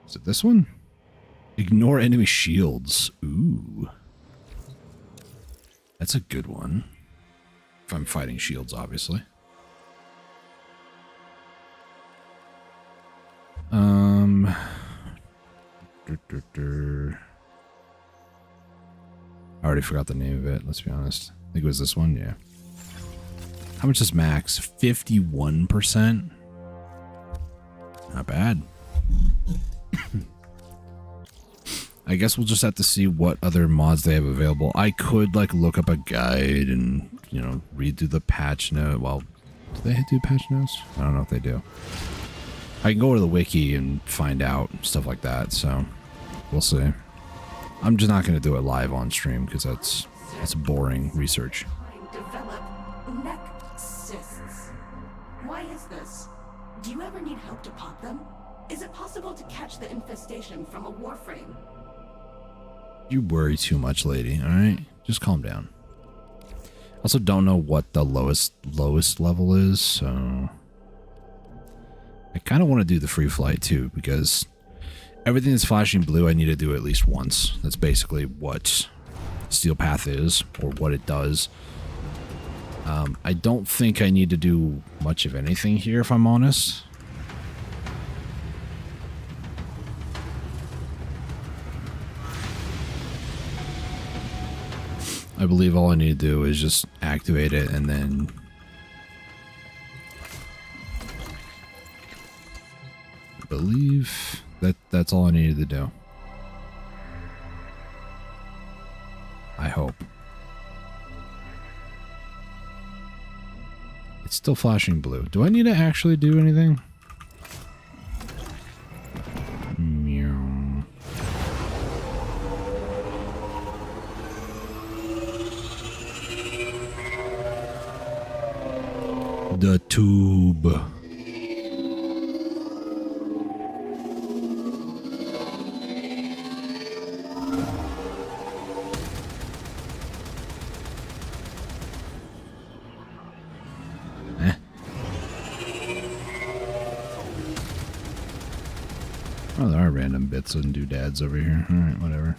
Is it this one? Ignore enemy shields. Ooh. That's a good one. If I'm fighting shields, obviously. I already forgot the name of it, let's be honest. I think it was this one, yeah. How much is max? 51%? Not bad. I guess we'll just have to see what other mods they have available. I could, like, look up a guide and, you know, read through the patch note. Well, do they do patch notes? I don't know if they do. I can go to the wiki and find out stuff like that, so we'll see. I'm just not going to do it live on stream because that's boring research. Develop neck cysts. Why is this? Do you ever need help to pop them? Is it possible to catch the infestation from a Warframe? You worry too much, lady, alright? Just calm down. Also don't know what the lowest level is, so I kind of want to do the free flight too, because everything that's flashing blue I need to do at least once. That's basically what Steel Path is, or what it does. I don't think I need to do much of anything here, if I'm honest. I believe all I need to do is just activate it and then I believe that's all I needed to do. I hope. It's still flashing blue. Do I need to actually do anything? Meow. The tube. Oh, there are random bits and doodads over here. Alright, whatever.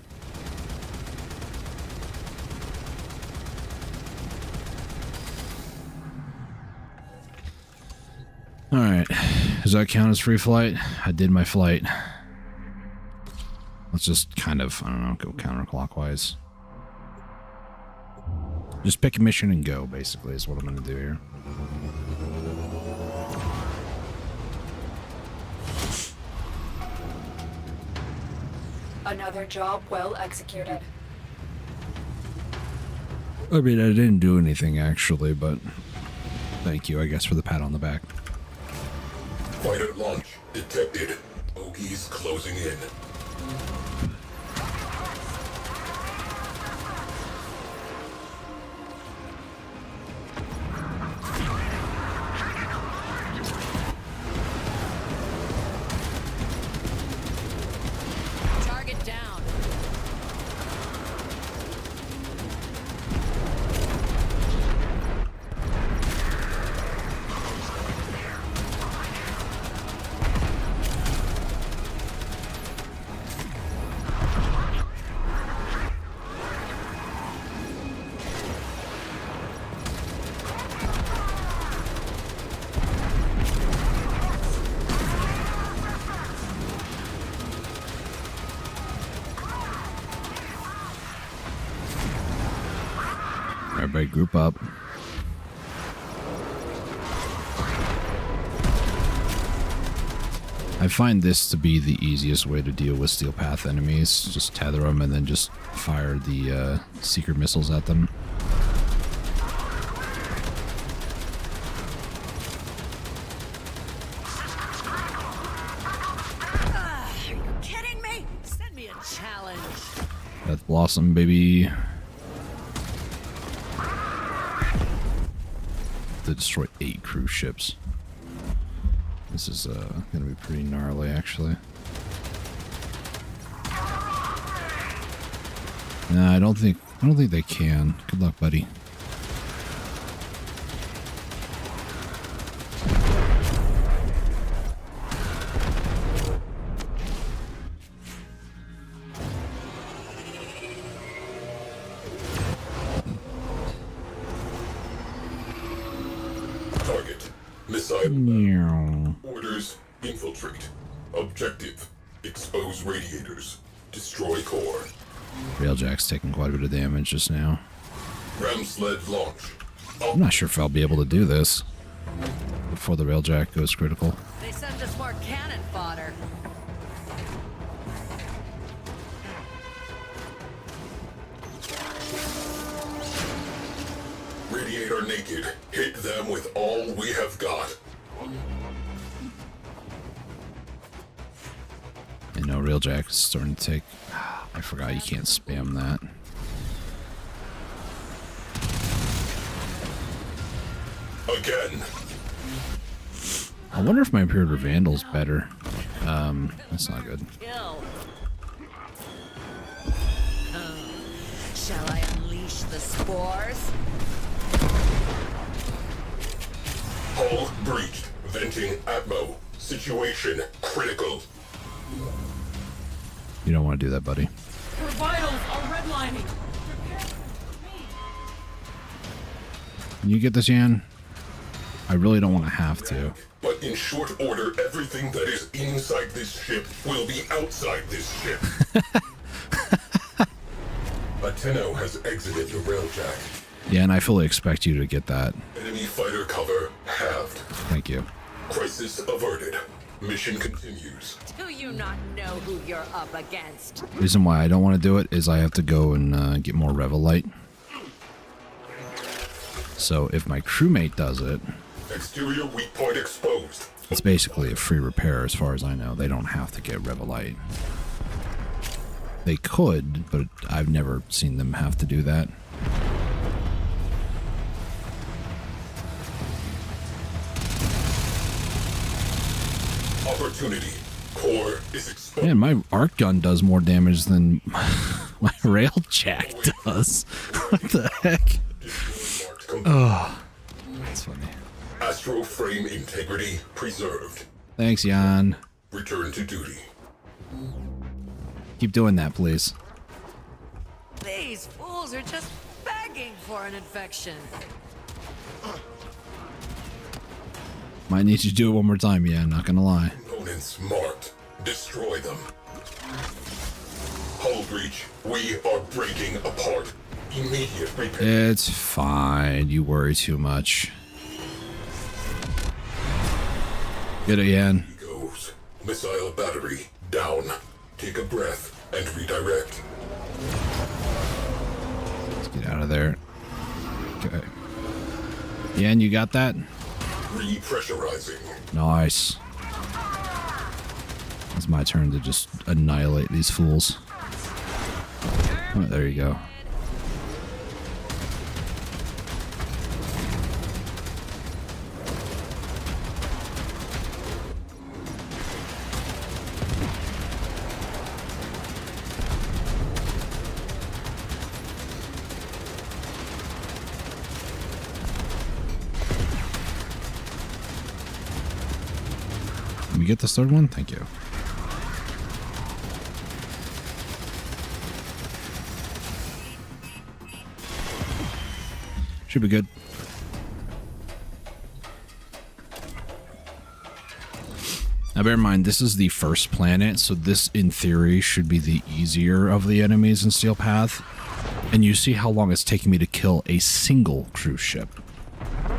Alright. Does that count as free flight? I did my flight. Let's just kind of, I don't know, go counterclockwise. Just pick a mission and go, basically, is what I'm going to do here. Another job well executed. I mean, I didn't do anything, actually, but thank you, I guess, for the pat on the back. Fighter launch detected. Ogies closing in. Everybody group up. I find this to be the easiest way to deal with Steel Path enemies. Just tether them and then just fire the secret missiles at them. Are you kidding me? Send me a challenge. Death Blossom, baby. To destroy 8 cruise ships. This is gonna be pretty gnarly, actually. Nah, I don't think they can. Good luck, buddy. Target. Missile. Meow. Orders. Infiltrate. Objective. Expose radiators. Destroy core. Railjack's taking quite a bit of damage just now. Ram sled launch. I'm not sure if I'll be able to do this before the Railjack goes critical. They sent us more cannon fodder. Radiator naked. Hit them with all we have got. And no, Railjack is starting to take... I forgot you can't spam that. Again. I wonder if my Imperator Vandal's better. That's not good. Kill. Shall I unleash the spores? Hull breached. Venting Atmo. Situation critical. You don't want to do that, buddy. Her vitals are redlining. Can you get this, Yan? I really don't want to have to. But in short order, everything that is inside this ship will be outside this ship. Ateno has exited the railjack. Yeah, and I fully expect you to get that. Enemy fighter cover halved. Thank you. Crisis averted. Mission continues. Do you not know who you're up against? Reason why I don't want to do it is I have to go and get more Revelite. So if my crewmate does it, Exterior weak point exposed. it's basically a free repair as far as I know. They don't have to get Revelite. They could, but I've never seen them have to do that. Opportunity. Core is exposed. Man, my arc gun does more damage than my Railjack does. What the heck? Oh, that's funny. Astro frame integrity preserved. Thanks, Jan. Return to duty. Keep doing that, please. These fools are just begging for an infection. Might need you to do it one more time, yeah, not gonna lie. Components marked. Destroy them. Hull breach. We are breaking apart. Immediate repair. It's fine. You worry too much. Get it, Yan. Goes. Missile battery down. Take a breath and redirect. Let's get out of there. Okay. Yan, you got that? Repressurizing. Nice. It's my turn to just annihilate these fools. Oh, there you go. Let me get this third one? Thank you. Should be good. Now bear in mind, this is the first planet, so this in theory should be the easier of the enemies in Steel Path. And you see how long it's taking me to kill a single cruise ship.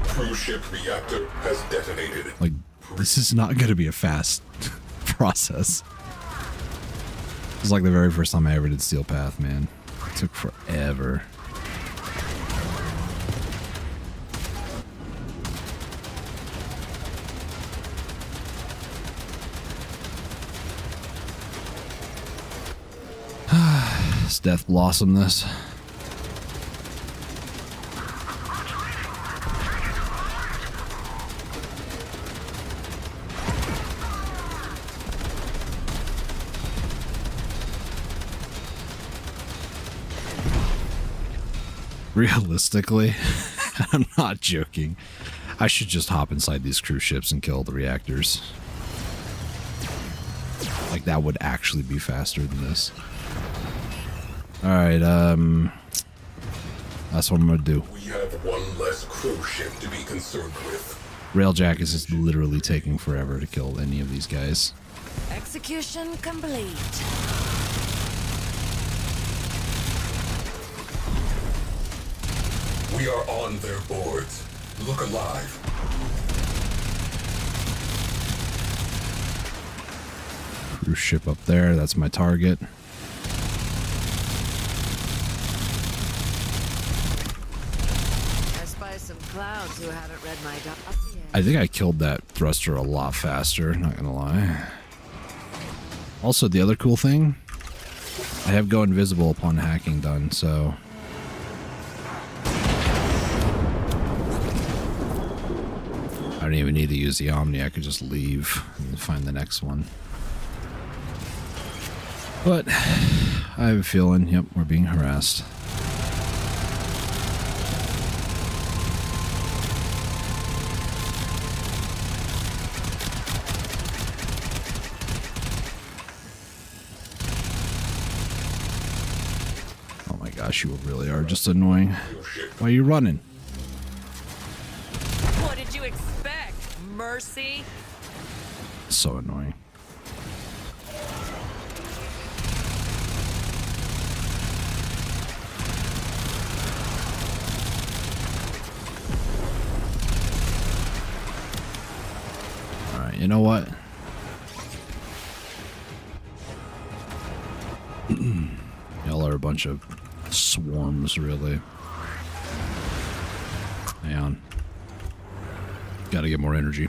Cruise ship reactor has detonated. Like, this is not going to be a fast process. It's like the very first time I ever did Steel Path, man. It took forever. It's Death Blossom this. Realistically, I'm not joking. I should just hop inside these cruise ships and kill the reactors. Like, that would actually be faster than this. Alright, that's what I'm gonna do. We have one less cruise ship to be concerned with. Railjack is just literally taking forever to kill any of these guys. Execution complete. We are on their boards. Look alive. Cruise ship up there, that's my target. I spy some clouds who haven't read my dossier. I think I killed that thruster a lot faster, not gonna lie. Also, the other cool thing, I have go invisible upon hacking done, so... I don't even need to use the Omni, I could just leave and find the next one. But, I have a feeling, yep, we're being harassed. Oh my gosh, you really are just annoying. Why are you running? What did you expect? Mercy? So annoying. Alright, you know what? Y'all are a bunch of swarms, really. Hang on. Gotta get more energy.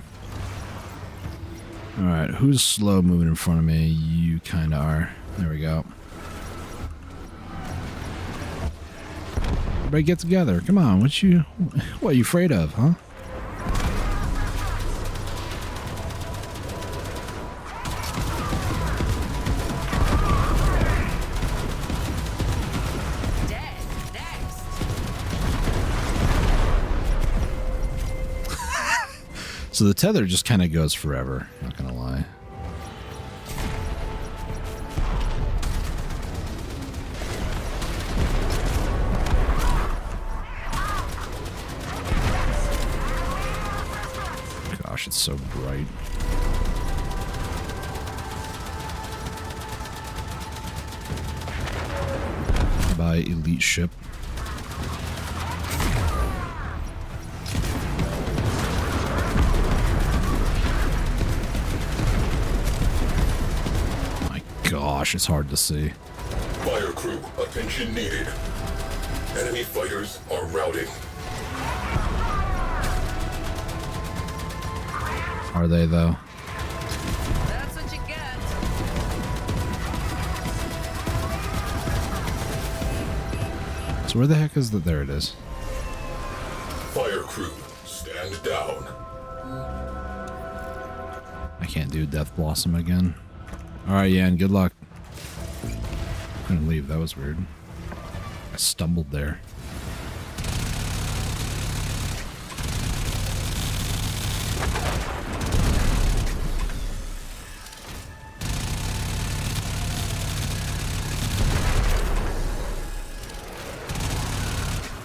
Alright, who's slow moving in front of me? You kinda are. There we go. Everybody get together. Come on, what are you afraid of, huh? So the tether just kind of goes forever, not gonna lie. Gosh, it's so bright. By elite ship. Gosh, it's hard to see. Fire crew, attention needed. Enemy fighters are routing. Are they, though? That's what you get. So where the heck is that? There it is. Fire crew, stand down. I can't do Death Blossom again. Alright, Yan, good luck. Couldn't leave, that was weird. I stumbled there.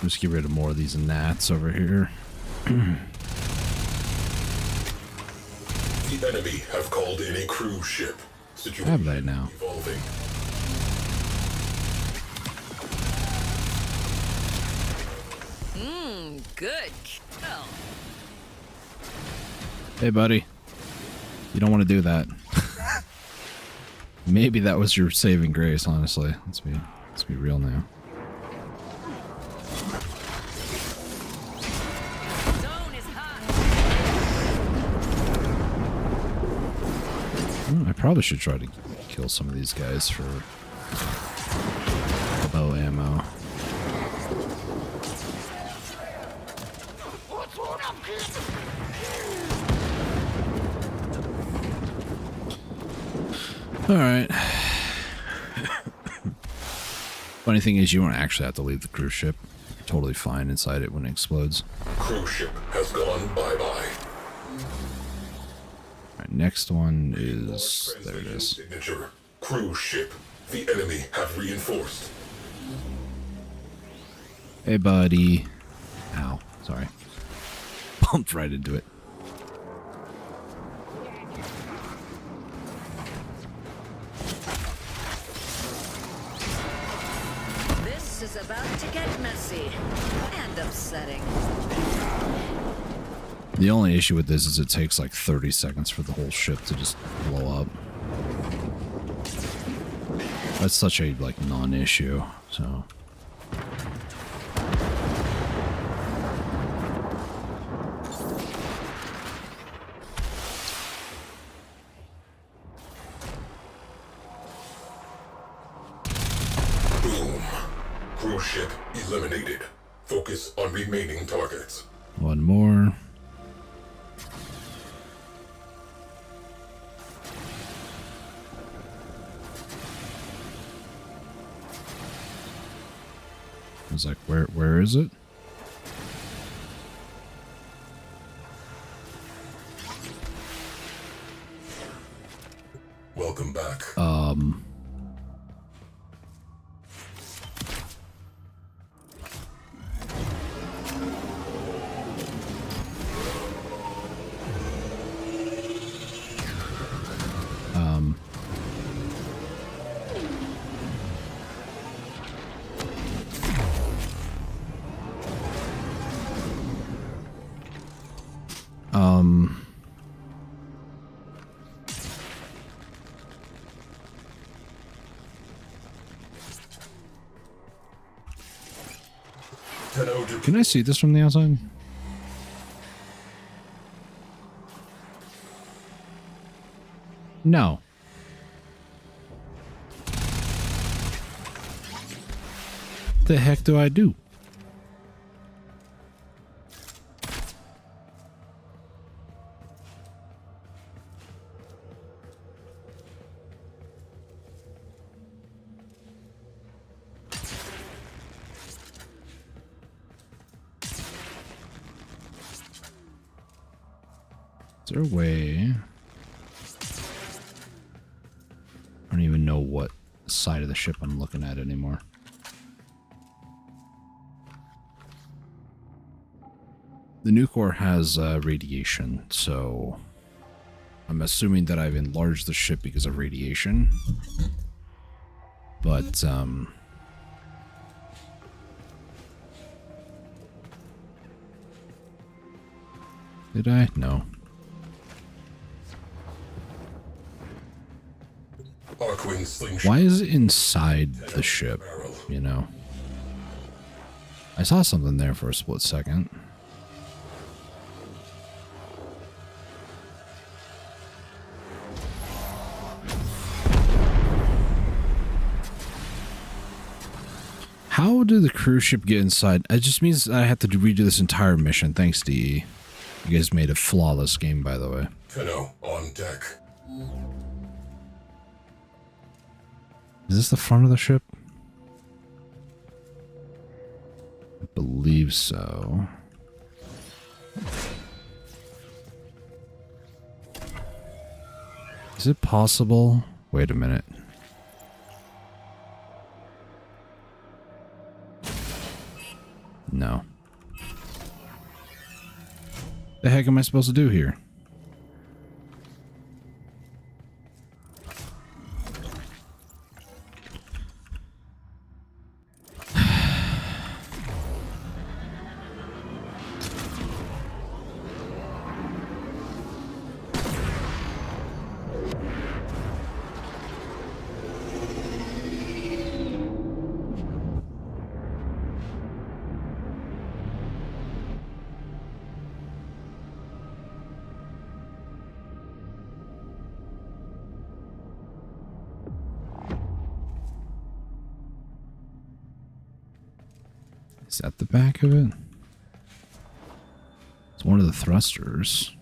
Just get rid of more of these gnats over here. The enemy have called in a cruise ship. Have they now? Evolving. Good kill. Hey, buddy. You don't want to do that. Maybe that was your saving grace, honestly. Let's be real now. Zone is hot. I probably should try to kill some of these guys for bow ammo. Alright. Funny thing is, you don't actually have to leave the cruise ship. You're totally fine inside it when it explodes. Cruise ship has gone bye-bye. Alright, next one is... there it is. Signature. Cruise ship. The enemy have reinforced. Hey, buddy. Ow. Sorry. Bumped right into it. This is about to get messy and upsetting. The only issue with this is it takes like 30 seconds for the whole ship to just blow up. That's such a, like, non-issue, so... Boom. Cruise ship eliminated. Focus on remaining targets. One more. I was like, where is it? Welcome back. Can I see this from the outside? No. The heck do I do? Is there a way? I don't even know what side of the ship I'm looking at anymore. The new core has radiation, so I'm assuming that I've enlarged the ship because of radiation. But, did I? No. Why is it inside the ship, you know? I saw something there for a split second. How did the cruise ship get inside? It just means I have to redo this entire mission. Thanks, DE. You guys made a flawless game, by the way. Tenno on deck. Is this the front of the ship? I believe so. Is it possible? Wait a minute. No. The heck am I supposed to do here? Is that the back of it? It's one of the thrusters.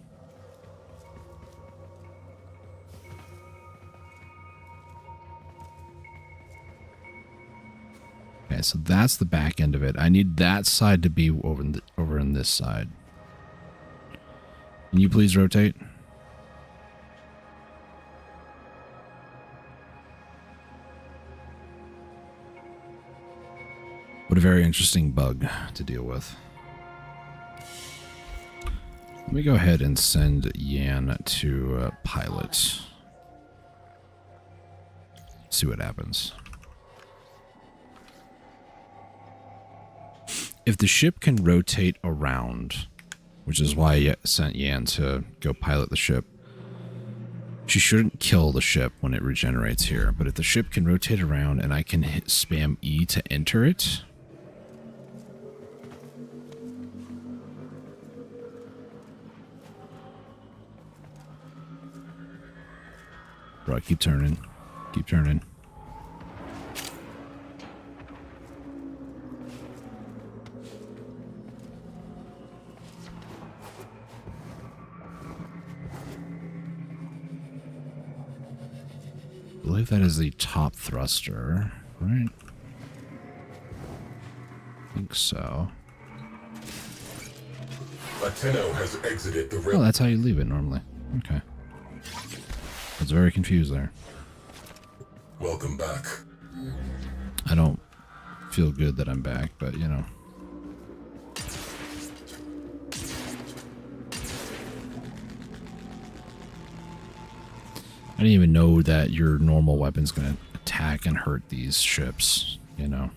Okay, so that's the back end of it. I need that side to be over in this side. Can you please rotate? What a very interesting bug to deal with. Let me go ahead and send Yan to pilot. See what happens. If the ship can rotate around, which is why I sent Yan to go pilot the ship, she shouldn't kill the ship when it regenerates here. But if the ship can rotate around and I can hit spam E to enter it, bro, keep turning. Keep turning. I believe that is the top thruster, right? I think so. Latino has exited the Oh, that's how you leave it normally. Okay. I was very confused there. Welcome back. I don't feel good that I'm back, but you know. I didn't even know that your normal weapon's gonna attack and hurt these ships, you know.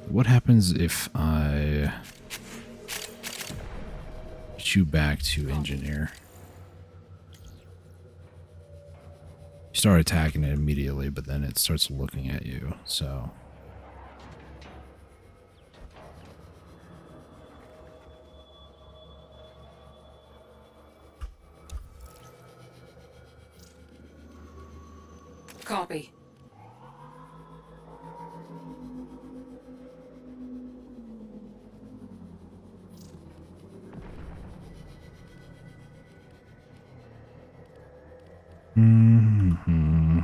What happens if I shoot back to engineer? You start attacking it immediately, but then it starts looking at you, so. Copy. Mm-hmm.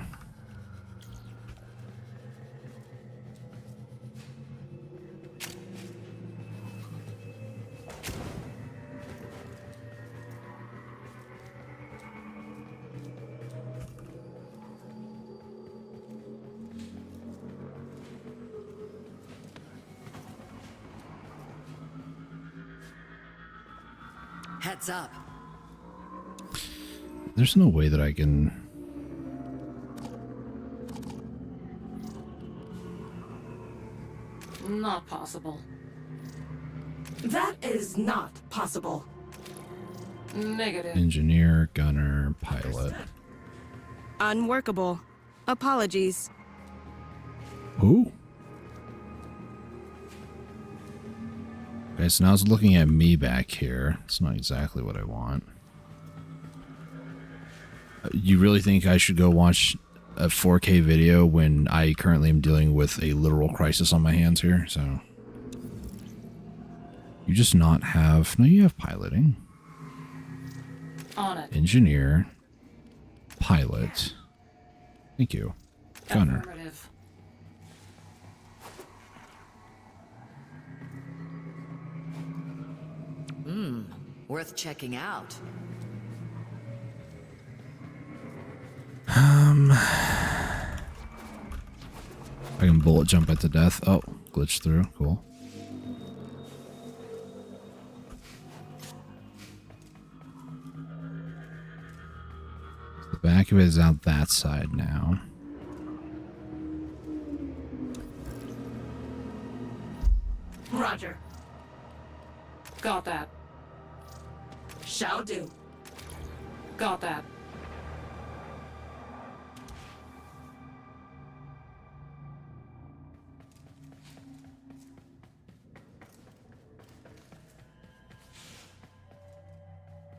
Heads up. There's no way that I can. Not possible. That is not possible. Negative. Engineer, gunner, pilot. Unworkable. Apologies. Who? Okay, so now it's looking at me back here. It's not exactly what I want. You really think I should go watch a 4K video when I currently am dealing with a literal crisis on my hands here? So you just not have... No, you have piloting. On it. Engineer. Pilot. Thank you. Gunner. Affirmative. Worth checking out. I can bullet jump it to death. Oh, glitch through. Cool. The back of it is out that side now. Roger. Got that. Shall do. Got that.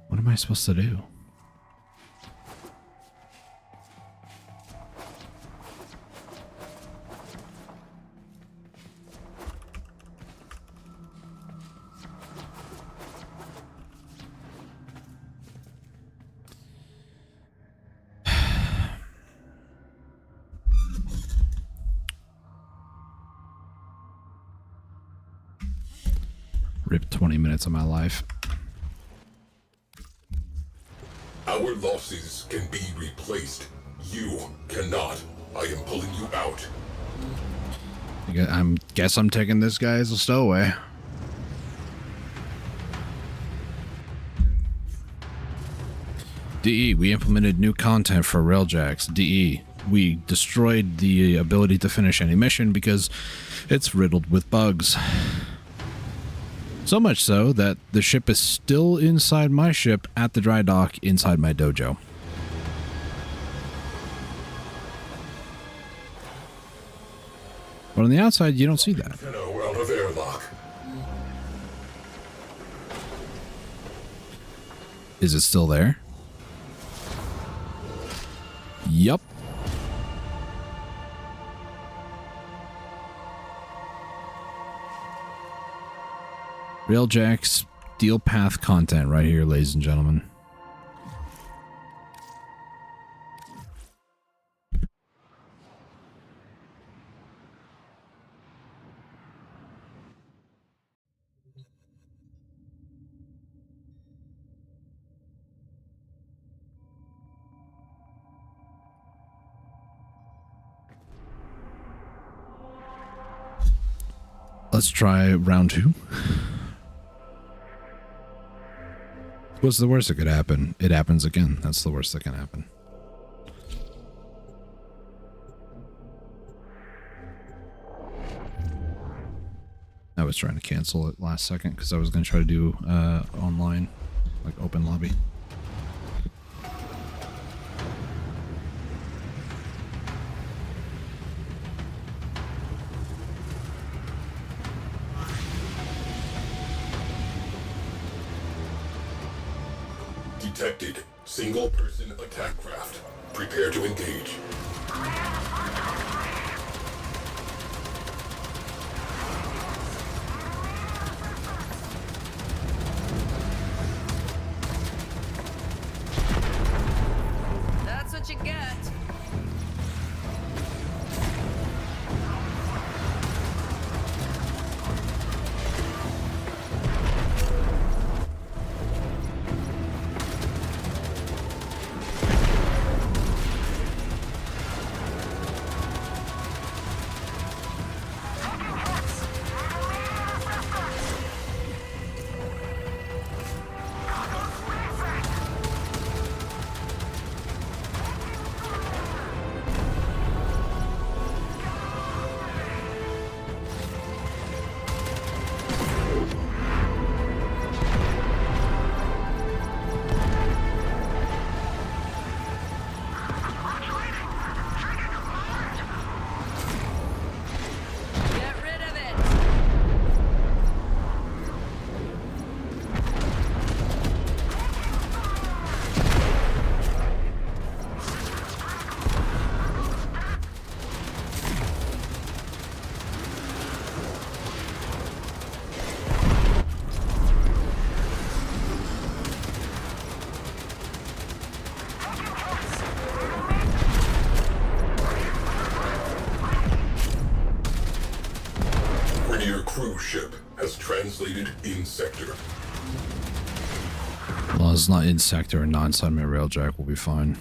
What am I supposed to do? Rip 20 minutes of my life. Our losses can be replaced. You cannot. I am pulling you out. I guess I'm taking this guy as a stowaway. DE, we implemented new content for Railjacks. DE, we destroyed the ability to finish any mission because it's riddled with bugs. So much so that the ship is still inside my ship at the dry dock inside my dojo. But on the outside, you don't see that. Out of airlock. Is it still there? Yup. Railjacks Steel Path content right here, ladies and gentlemen. Let's try round 2. What's the worst that could happen? It happens again. That's the worst that can happen. I was trying to cancel it last second because I was going to try to do online, like open lobby. Detected. Single-person attack craft. Prepare to engage. That's what you get. Cruise ship has translated in sector. As long as it's not in sector or not inside my railjack, we'll be fine.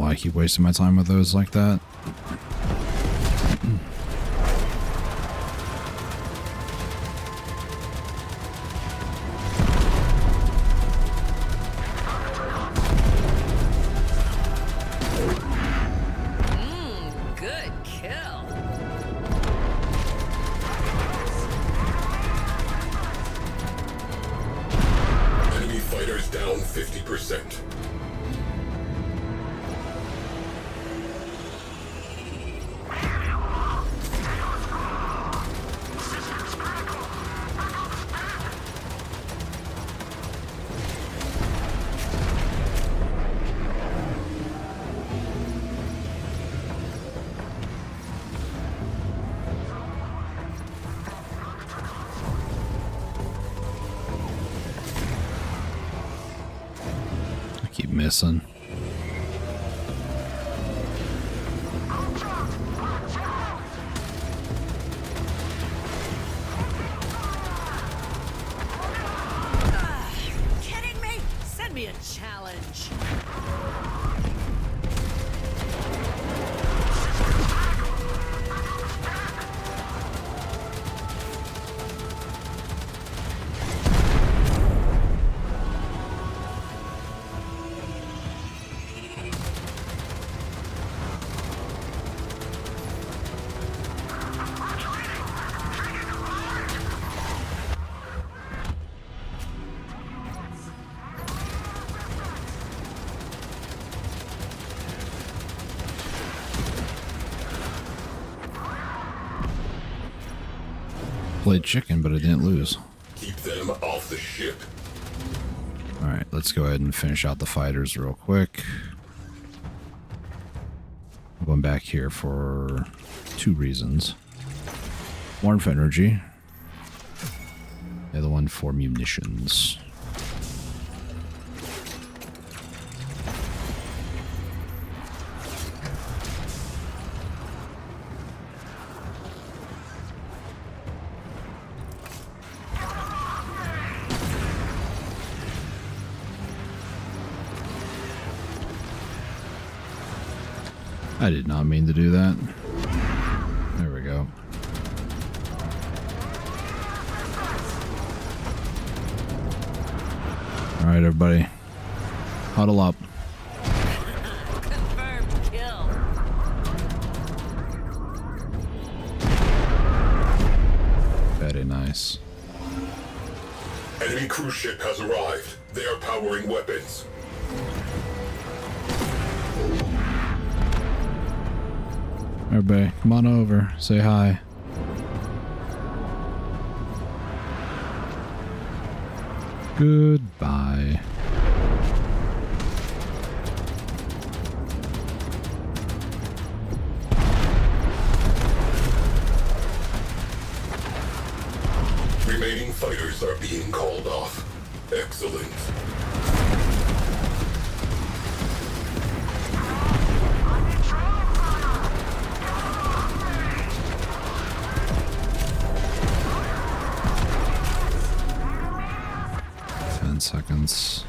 I keep wasting my time with those like that. kill. Enemy fighters down 50%. I keep missing. Kidding me? Send me a challenge. Played chicken, but I didn't lose. Keep them off the ship. Alright, let's go ahead and finish out the fighters real quick. I'm going back here for 2 reasons. One for energy. The other one for munitions. I did not mean to do that. There we go. Alright, everybody. Huddle up. Confirmed kill. Very nice. Enemy cruise ship has arrived. They are powering weapons. Everybody, come on over. Say hi. Goodbye. Remaining fighters are being called off. Excellent. 10 seconds.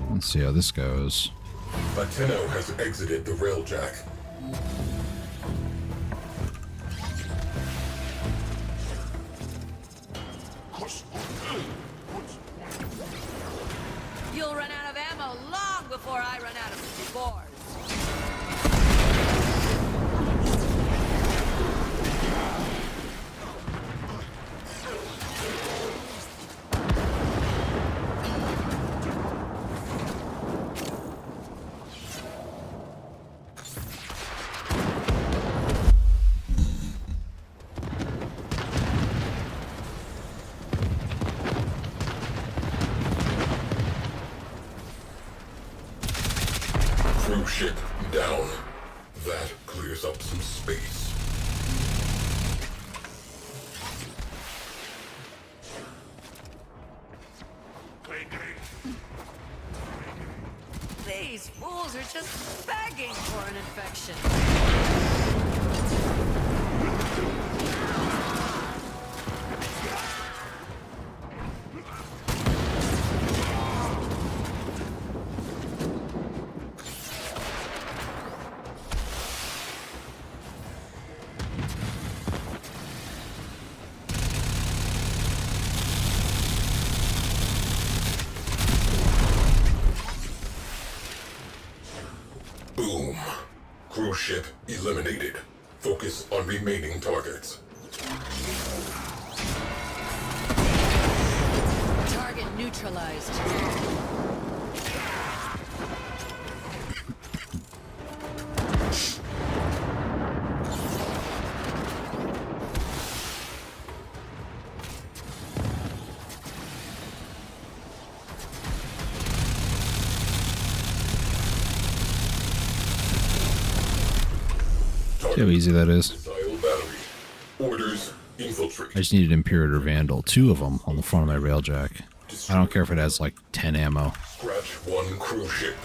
Let's see how this goes. Latino has exited the railjack. You'll run out of ammo long before I run out of spores. Cruise ship down. That clears up some space. These fools are just begging for an infection. ship eliminated. Focus on remaining targets. Target neutralized. See how easy that is. Missile battery. Orders infiltrate. I just needed Imperator Vandal, 2 of them on the front of my railjack. I don't care if it has like 10 ammo. Scratch one crew ship.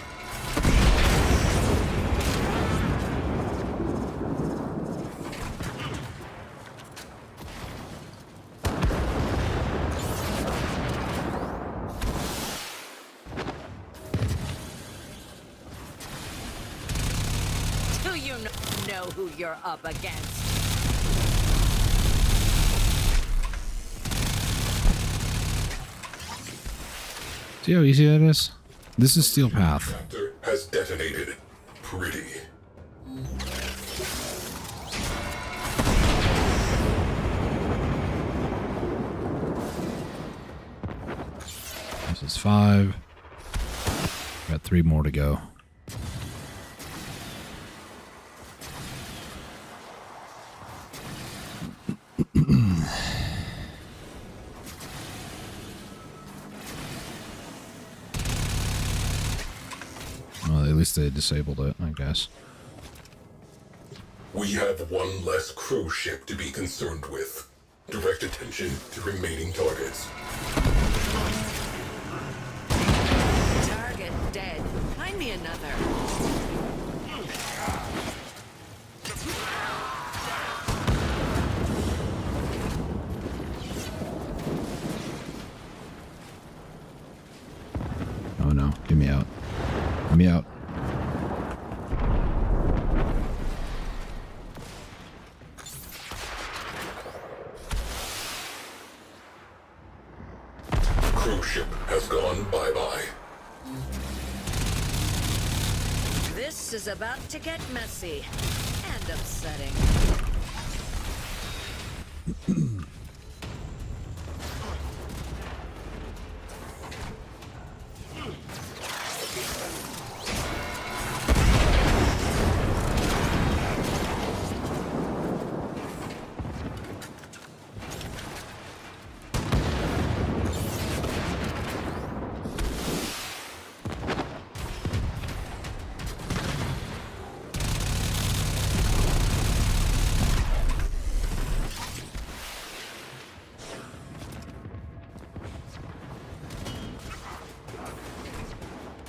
Do you know who you're up against? See how easy that is? This is Steel Path. Reactor has detonated. Pretty. This is 5. Got 3 more to go. Well, at least they disabled it, I guess. We have one less crew ship to be concerned with. Direct attention to remaining targets. Target dead. Find me another. Oh no, get me out. Get me out. Crew ship has gone bye-bye. This is about to get messy and upsetting.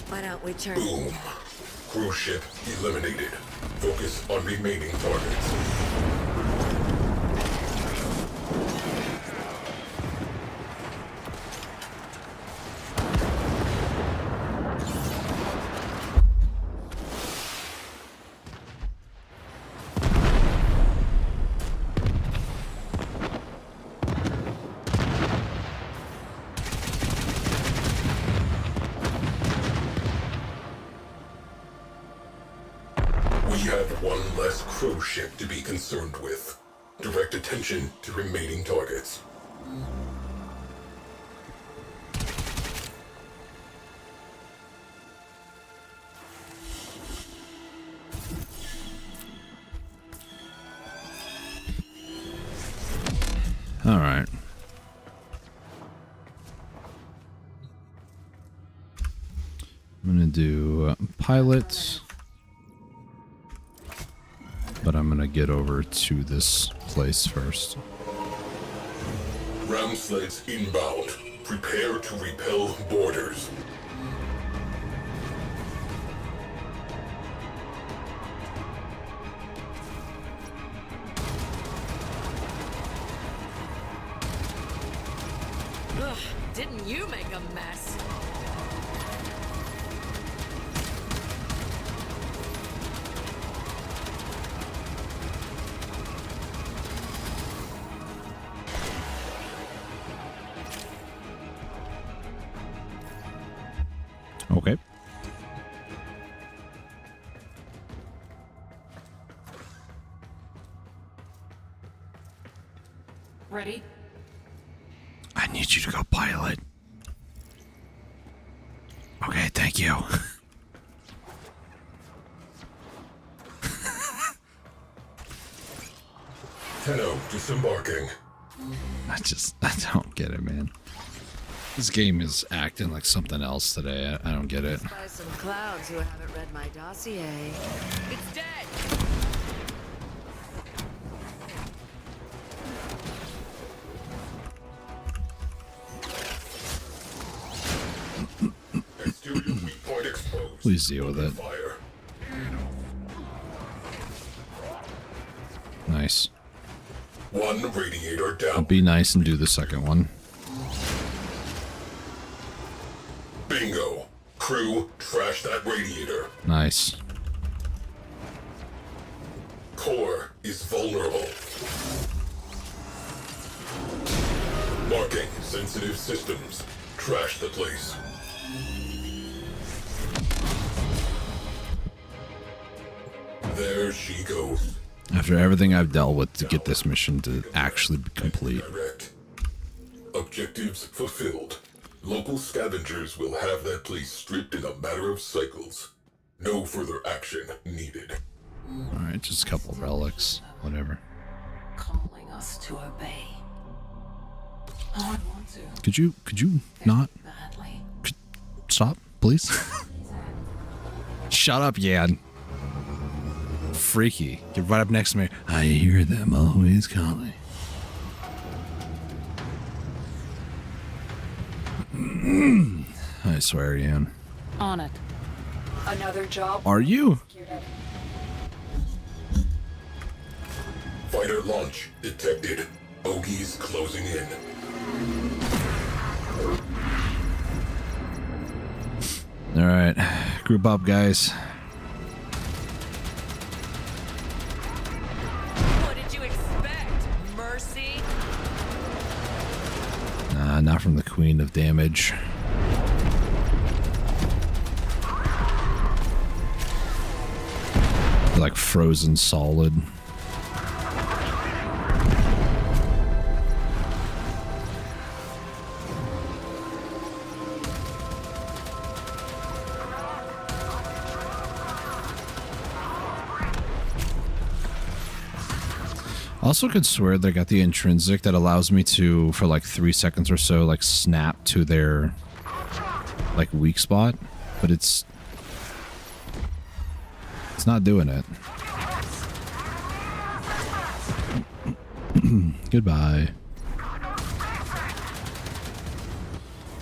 Why don't we turn? Boom. Crew ship eliminated. Focus on remaining targets. We have one less crew ship to be concerned with. Direct attention to remaining targets. All right. I'm gonna do pilots, but I'm gonna get over to this place first. Ram sleds inbound. Prepare to repel boarders. Ugh, didn't you make a mess? Okay. Ready? I need you to go pilot. Okay, thank you. Tenno, disembarking. I don't get it, man. This game is acting like something else today. I don't get it. By some clowns who haven't read my dossier. It's dead! Exterior weak point exposed. Please deal with it. Fire. Nice. One radiator down. Be nice and do the second one. Bingo. Crew, trash that radiator. Nice. Core is vulnerable. Marking sensitive systems. Trash the place. There she goes. After everything I've dealt with to get this mission to actually be complete. Direct. Objectives fulfilled. Local scavengers will have that place stripped in a matter of cycles. No further action needed. Alright, just a couple relics. Whatever. Calling us to obey. I don't want to. Could you not? Badly. Stop, please? Shut up, Yan. Freaky. Get right up next to me. I hear them always calling. I swear, Yan. On it. Another job. Are you? Fighter launch detected. Bogies closing in. Alright. Group up, guys. What did you expect? Mercy? Nah, not from the Queen of Damage. Like frozen solid. Also could swear they got the intrinsic that allows me to, for like 3 seconds or so, like snap to their like weak spot, but it's not doing it. Goodbye.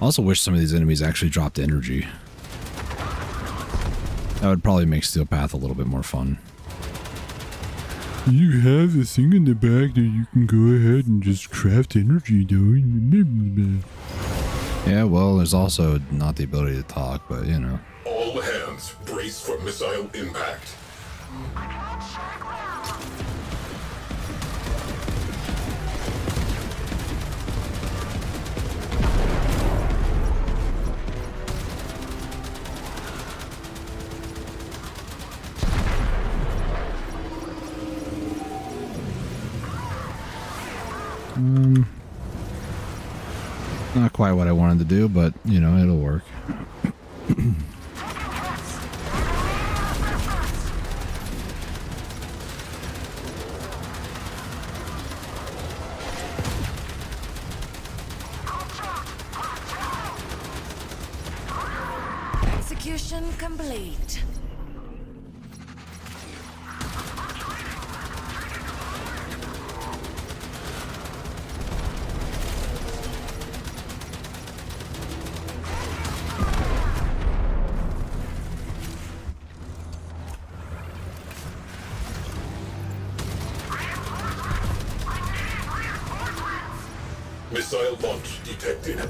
Also wish some of these enemies actually dropped energy. That would probably make Steel Path a little bit more fun. You have the thing in the back that you can go ahead and just craft energy, though. Yeah, well, there's also not the ability to talk, but you know. All hands brace for missile impact. Not quite what I wanted to do, but, you know, it'll work. Execution complete. Missile launch detected.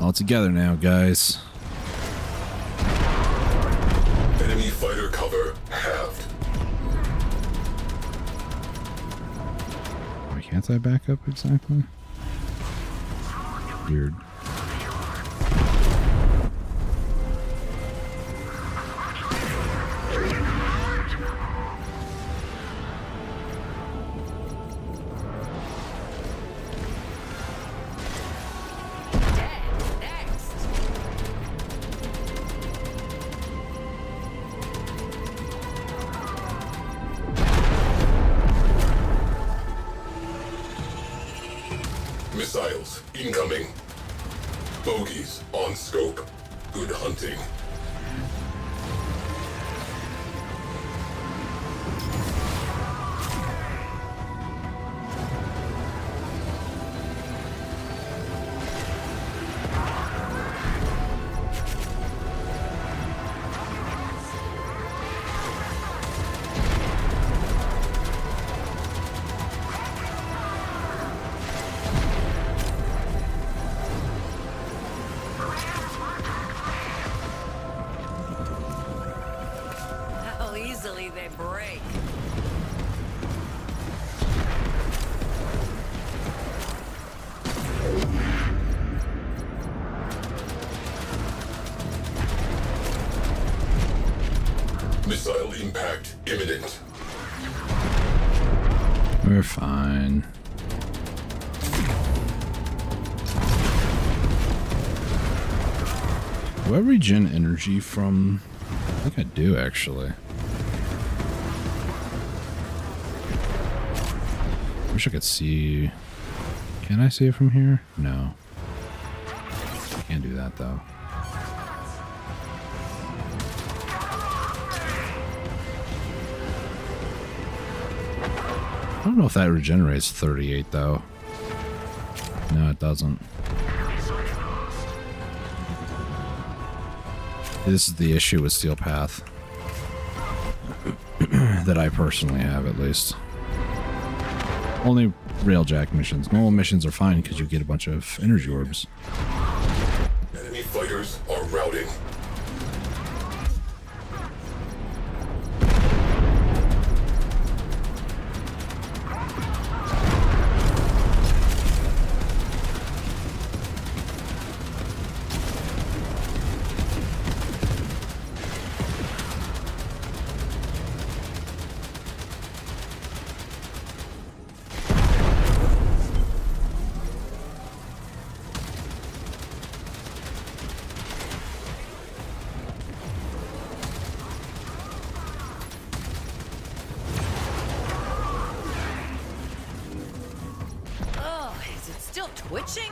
All together now, guys. Enemy fighter cover halved. Why can't I back up exactly? Weird. Missiles incoming. Bogies on scope. Good hunting. How easily they break. Missile impact imminent. We're fine. Do I regen energy from... I think I do, actually. Wish I could see... Can I see it from here? No. Can't do that, though. I don't know if that regenerates 38, though. No, it doesn't. This is the issue with Steel Path. That I personally have, at least. Only railjack missions. Normal missions are fine because you get a bunch of energy orbs. Enemy fighters are routing. Oh, is it still twitching?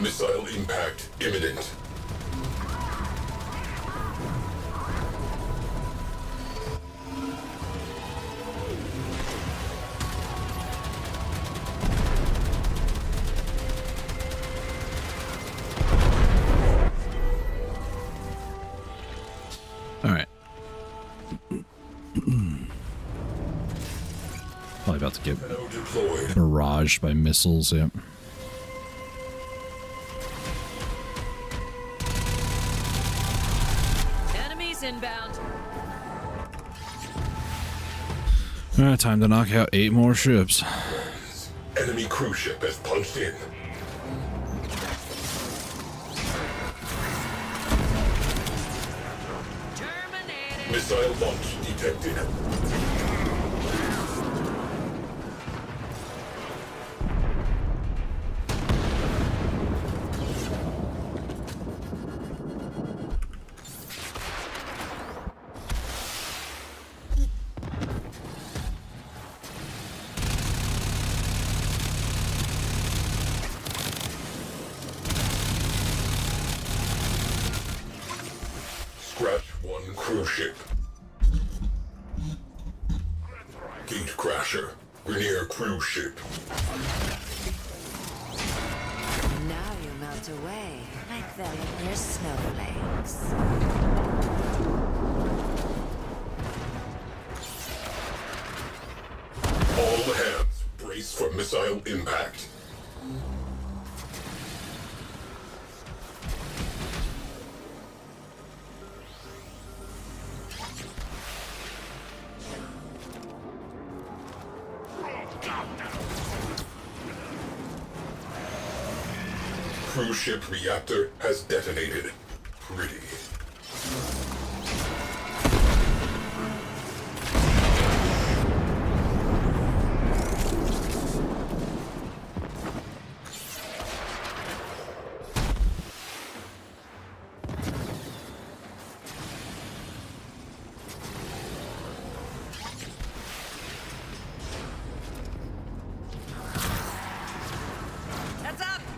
Missile impact imminent. Alright. Probably about to get barraged by missiles, yep. Enemies inbound. Alright, time to knock out 8 more ships. Enemy cruise ship has punched in. Missile launch detected. Scratch one cruise ship. Gate crasher. Grenier cruise ship. Now you melt away like them in your snowflakes. All hands brace for missile impact. Cruise ship reactor has detonated. Pretty.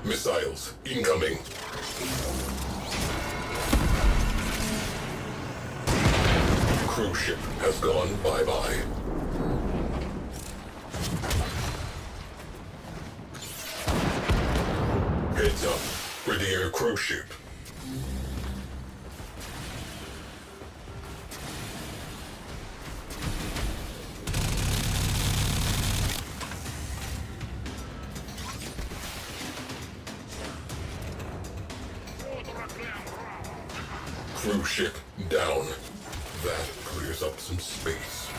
Missiles incoming. Cruise ship has gone bye-bye. Heads up for the air cruise ship. Cruise ship down. That clears up some space.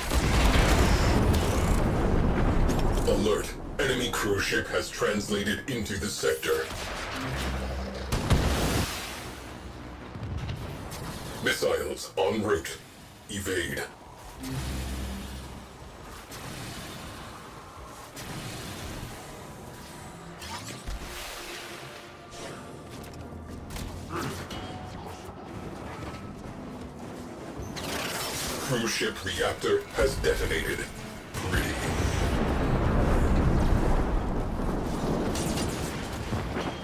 Alert. Enemy cruise ship has translated into the sector. Missiles en route. Evade. Cruise ship reactor has detonated. Pretty.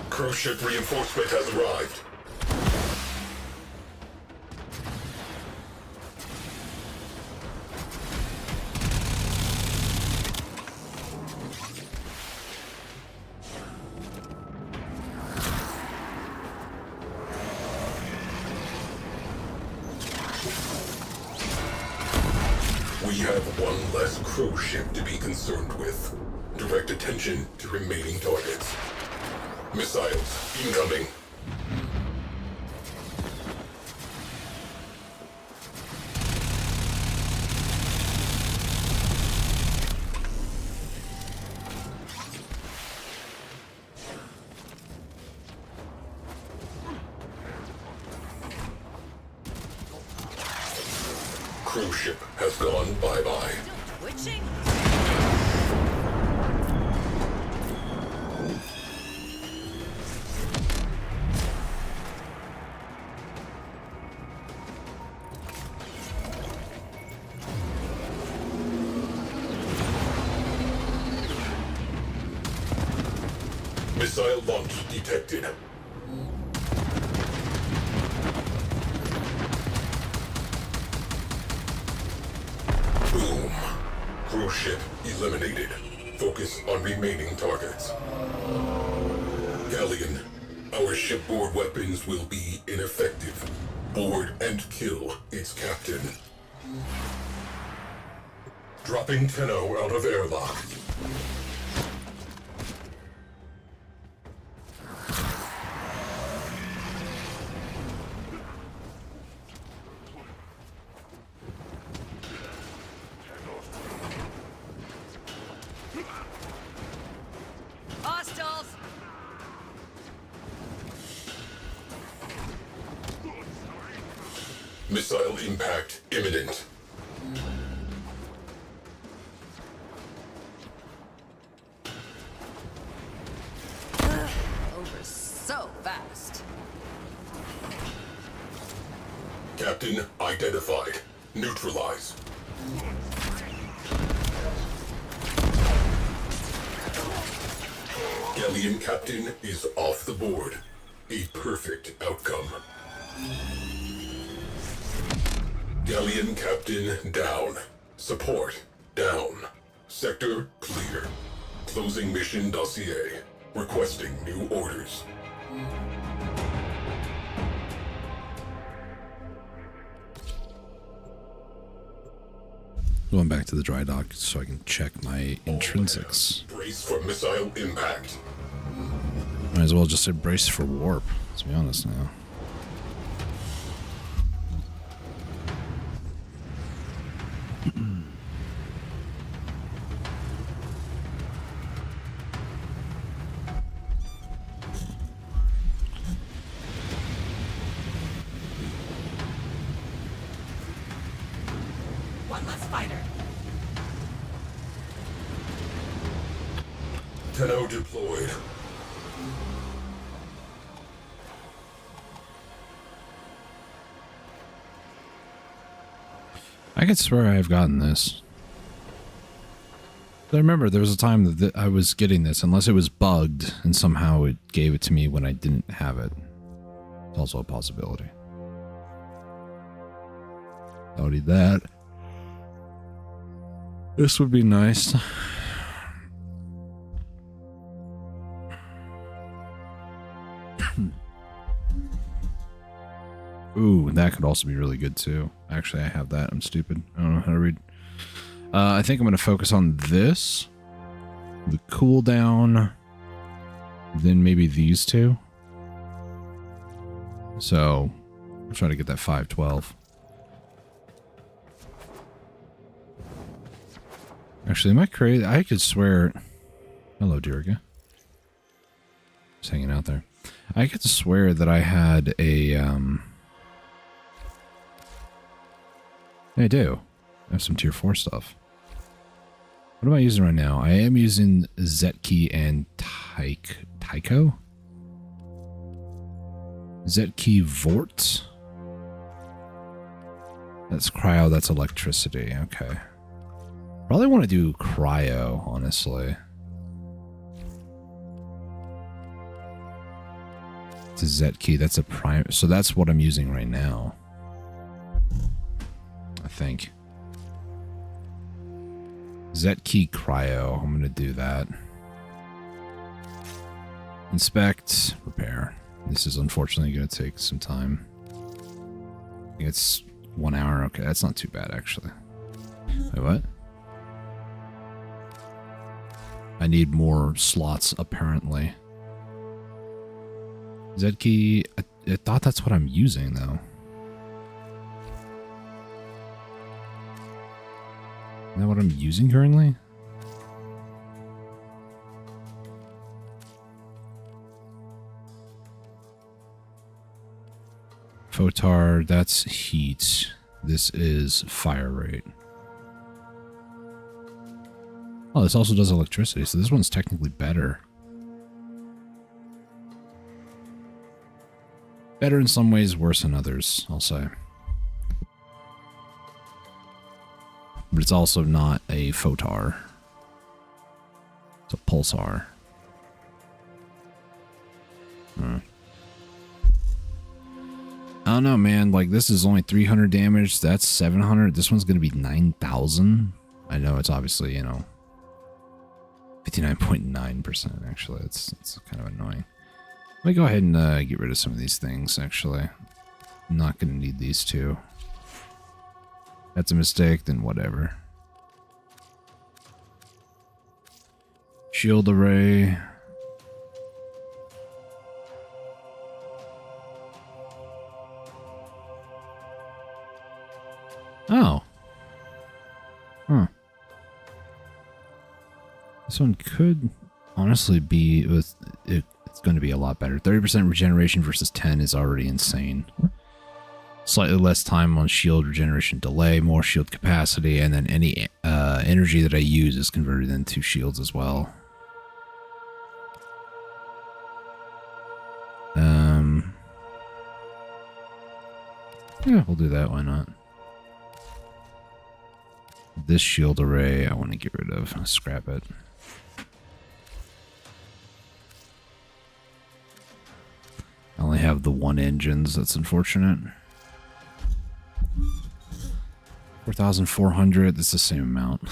Cruise ship reinforcement has arrived. We have one less cruise ship to be concerned with. Direct attention to remaining targets. Missiles incoming. Cruise ship has gone bye-bye. Twitching? Missile launch detected. Boom. Cruise ship eliminated. Focus on remaining targets. Galleon, our shipboard weapons will be ineffective. Board and kill its captain. Dropping Tenno out of airlock. Hostiles! Missile impact imminent. Over so fast. Captain identified. Neutralize. Galleon captain is off the board. A perfect outcome. Galleon captain down. Support down. Sector clear. Closing mission dossier. Requesting new orders. Going back to the dry dock so I can check my intrinsics. Brace for missile impact. Might as well just say brace for warp, to be honest now. One less fighter. Tenno deployed. I could swear I've gotten this. I remember there was a time that I was getting this, unless it was bugged, and somehow it gave it to me when I didn't have it. It's also a possibility. I don't need that. This would be nice. Ooh, that could also be really good too. Actually, I have that. I'm stupid. I don't know how to read. I think I'm going to focus on this. The cooldown. Then maybe these two. So, I'm trying to get that 512. Actually, am I crazy? I could swear... Hello, Diriga. Just hanging out there. I could swear that I had a, I do. I have some tier 4 stuff. What am I using right now? I am using Zetki and Tycho? Zetki Vort? That's cryo, that's electricity. Okay. Probably want to do cryo, honestly. It's a Zetki, that's a prime. So that's what I'm using right now. I think. Zetki cryo. I'm going to do that. Inspect. Repair. This is unfortunately going to take some time. I think it's 1 hour. Okay, that's not too bad, actually. Wait, what? I need more slots, apparently. Zetki. I thought that's what I'm using, though. Is that what I'm using currently? Photar, that's heat. This is fire rate. Oh, this also does electricity, so this one's technically better. Better in some ways, worse in others, I'll say. But it's also not a photar. It's a pulsar. I don't know, man. Like, this is only 300 damage. That's 700. This one's going to be 9,000. I know it's obviously, you know, 59.9% actually. It's kind of annoying. Let me go ahead and get rid of some of these things, actually. I'm not going to need these two. That's a mistake, then whatever. Shield array. Oh. Huh. This one could honestly be with it. It's going to be a lot better. 30% regeneration versus 10 is already insane. Slightly less time on shield regeneration delay, more shield capacity, and then any energy that I use is converted into shields as well. Yeah, we'll do that. Why not? This shield array, I want to get rid of. Scrap it. I only have the 1 engines. That's unfortunate. 4,400. That's the same amount.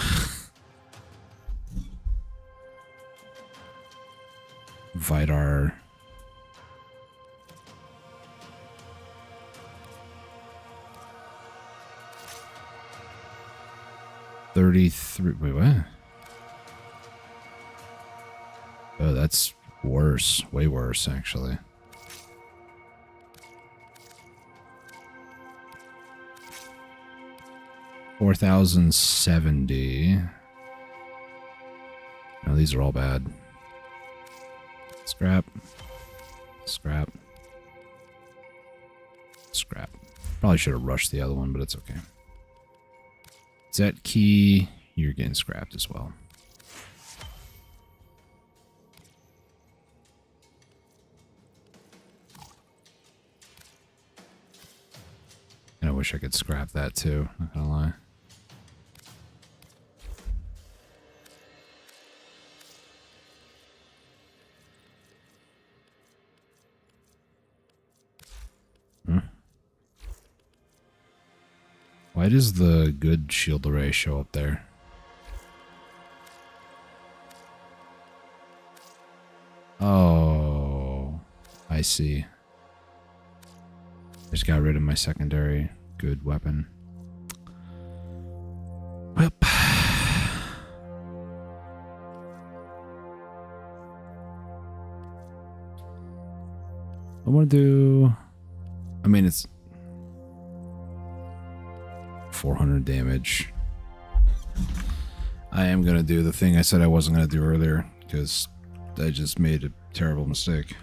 Vidar. $33. Wait, what? Oh, that's worse. Way worse, actually. $4,070. No, these are all bad. Scrap. Scrap. Scrap. Probably should have rushed the other one, but it's okay. Zetki, you're getting scrapped as well. And I wish I could scrap that too, not gonna lie. Why does the good shield array show up there? Oh, I see. Just got rid of my secondary good weapon. Well, I want to do... I mean, it's 400 damage. I am going to do the thing I said I wasn't going to do earlier, because I just made a terrible mistake.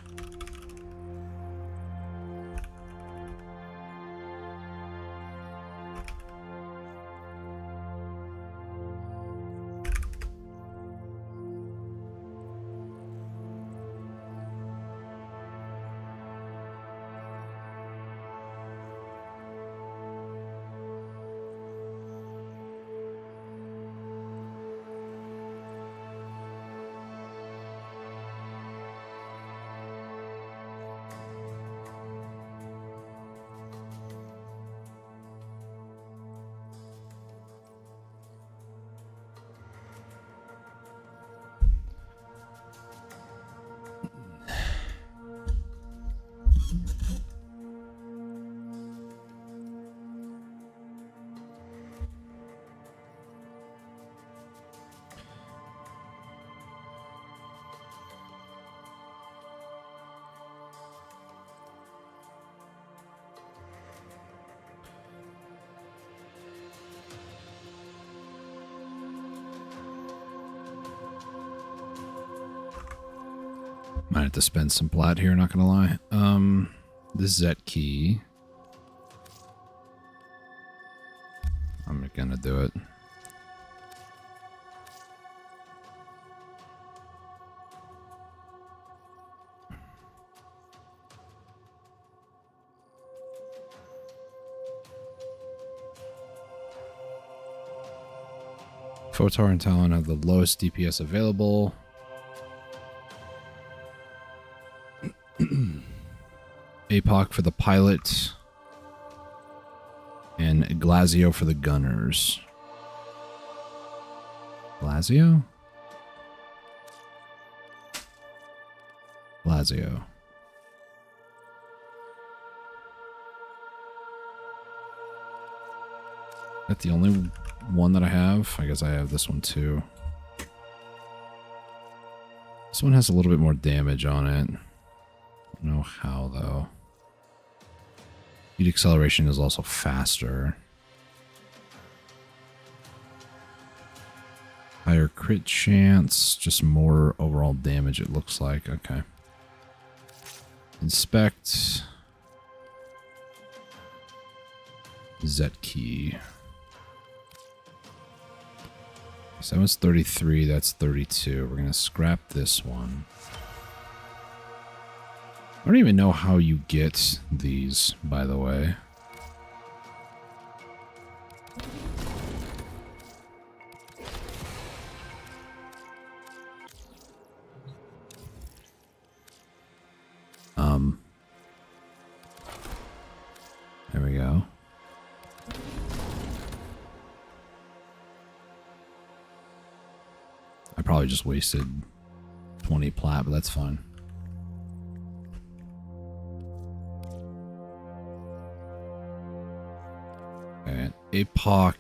Might have to spend some plat here, not gonna lie. The Zet key. I'm gonna do it. Photar and Talon have the lowest DPS available. APOC for the pilot. And Glazio for the gunners. Glazio? Glazio. That's the only one that I have. I guess I have this one too. This one has a little bit more damage on it. I don't know how though. Speed acceleration is also faster. Higher crit chance, just more overall damage it looks like. Okay. Inspect. Zet key. So that was 33, that's 32. We're gonna scrap this one. I don't even know how you get these, by the way. There we go. I probably just wasted 20 plat, but that's fine. Okay, APOC.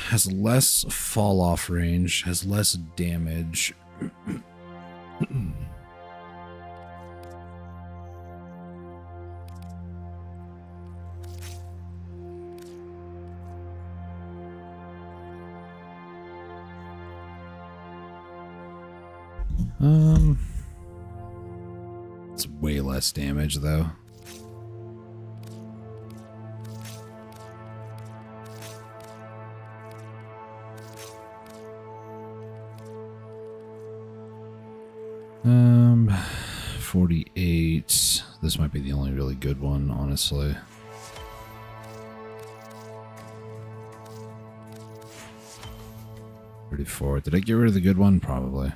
Has less fall off range, has less damage. It's way less damage though. Um, 48. This might be the only really good one, honestly. $34. Did I get rid of the good one? Probably.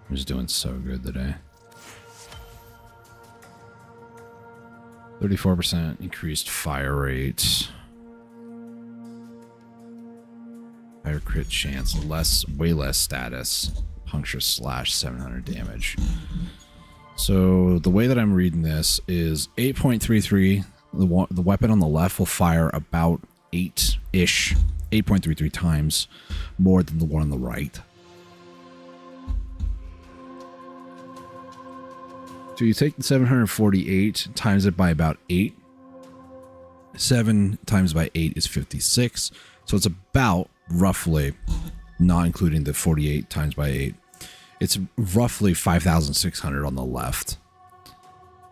I'm just doing so good today. 34% increased fire rate. Higher crit chance, way less status. Puncture slash 700 damage. So the way that I'm reading this is 8.33. The weapon on the left will fire about 8.33 times more than the one on the right. So you take the 748, times it by about 8. 7 times by 8 is 56. So it's about roughly, not including the 48 times by 8, it's roughly 5,600 on the left.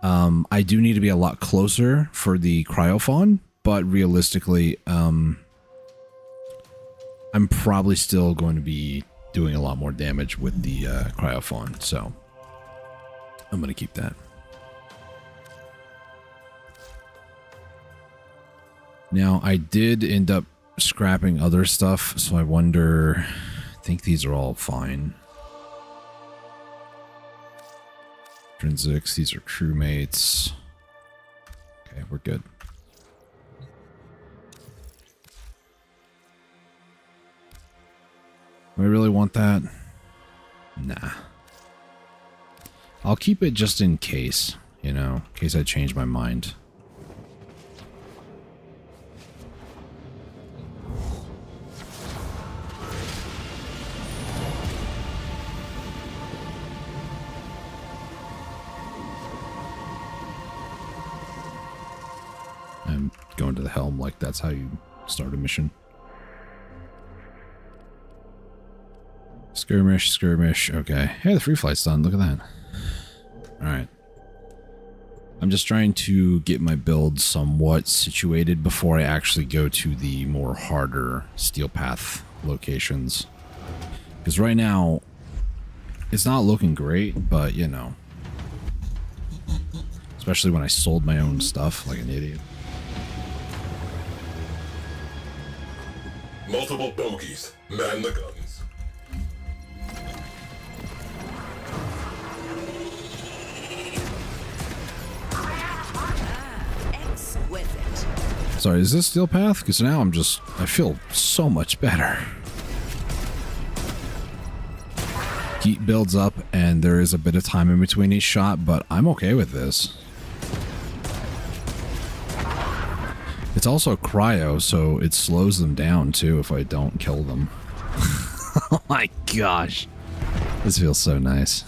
I do need to be a lot closer for the cryophon, but realistically, I'm probably still going to be doing a lot more damage with the cryophon, so I'm going to keep that. Now, I did end up scrapping other stuff, so I wonder, I think these are all fine. Intrinsics, these are crewmates. Okay, we're good. Do I really want that? Nah. I'll keep it just in case, you know, in case I change my mind. I'm going to the helm like that's how you start a mission. Skirmish, skirmish. Okay. Hey, the free flight's done. Look at that. Alright. I'm just trying to get my build somewhat situated before I actually go to the more harder steel path locations. Because right now, it's not looking great, but you know. Especially when I sold my own stuff like an idiot. Multiple bogies. Man the guns. Sorry, is this steel path? Because now I feel so much better. Heat builds up and there is a bit of time in between each shot, but I'm okay with this. It's also cryo, so it slows them down too if I don't kill them. Oh my gosh. This feels so nice.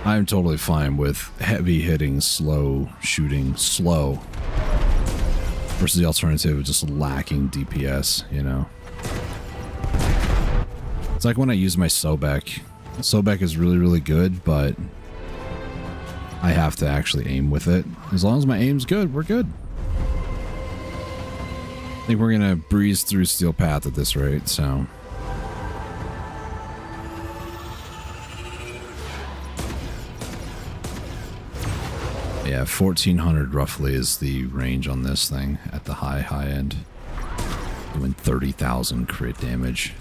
I'm totally fine with heavy hitting, slow shooting, slow. Versus the alternative of just lacking DPS, you know. It's like when I use my Sobek. Sobek is really, really good, but I have to actually aim with it. As long as my aim's good, we're good. I think we're gonna breeze through Steel Path at this rate, so. Yeah, 1400 roughly is the range on this thing at the high end. Doing 30,000 crit damage.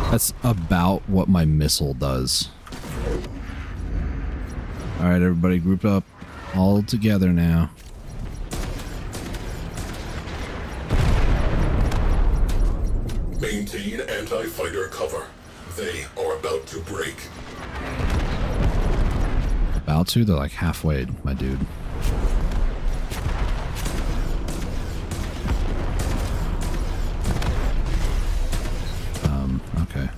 That's about what my missile does. Alright, everybody group up all together now. Maintain anti-fighter cover. They are about to break. About to? They're like halfway, my dude. Okay.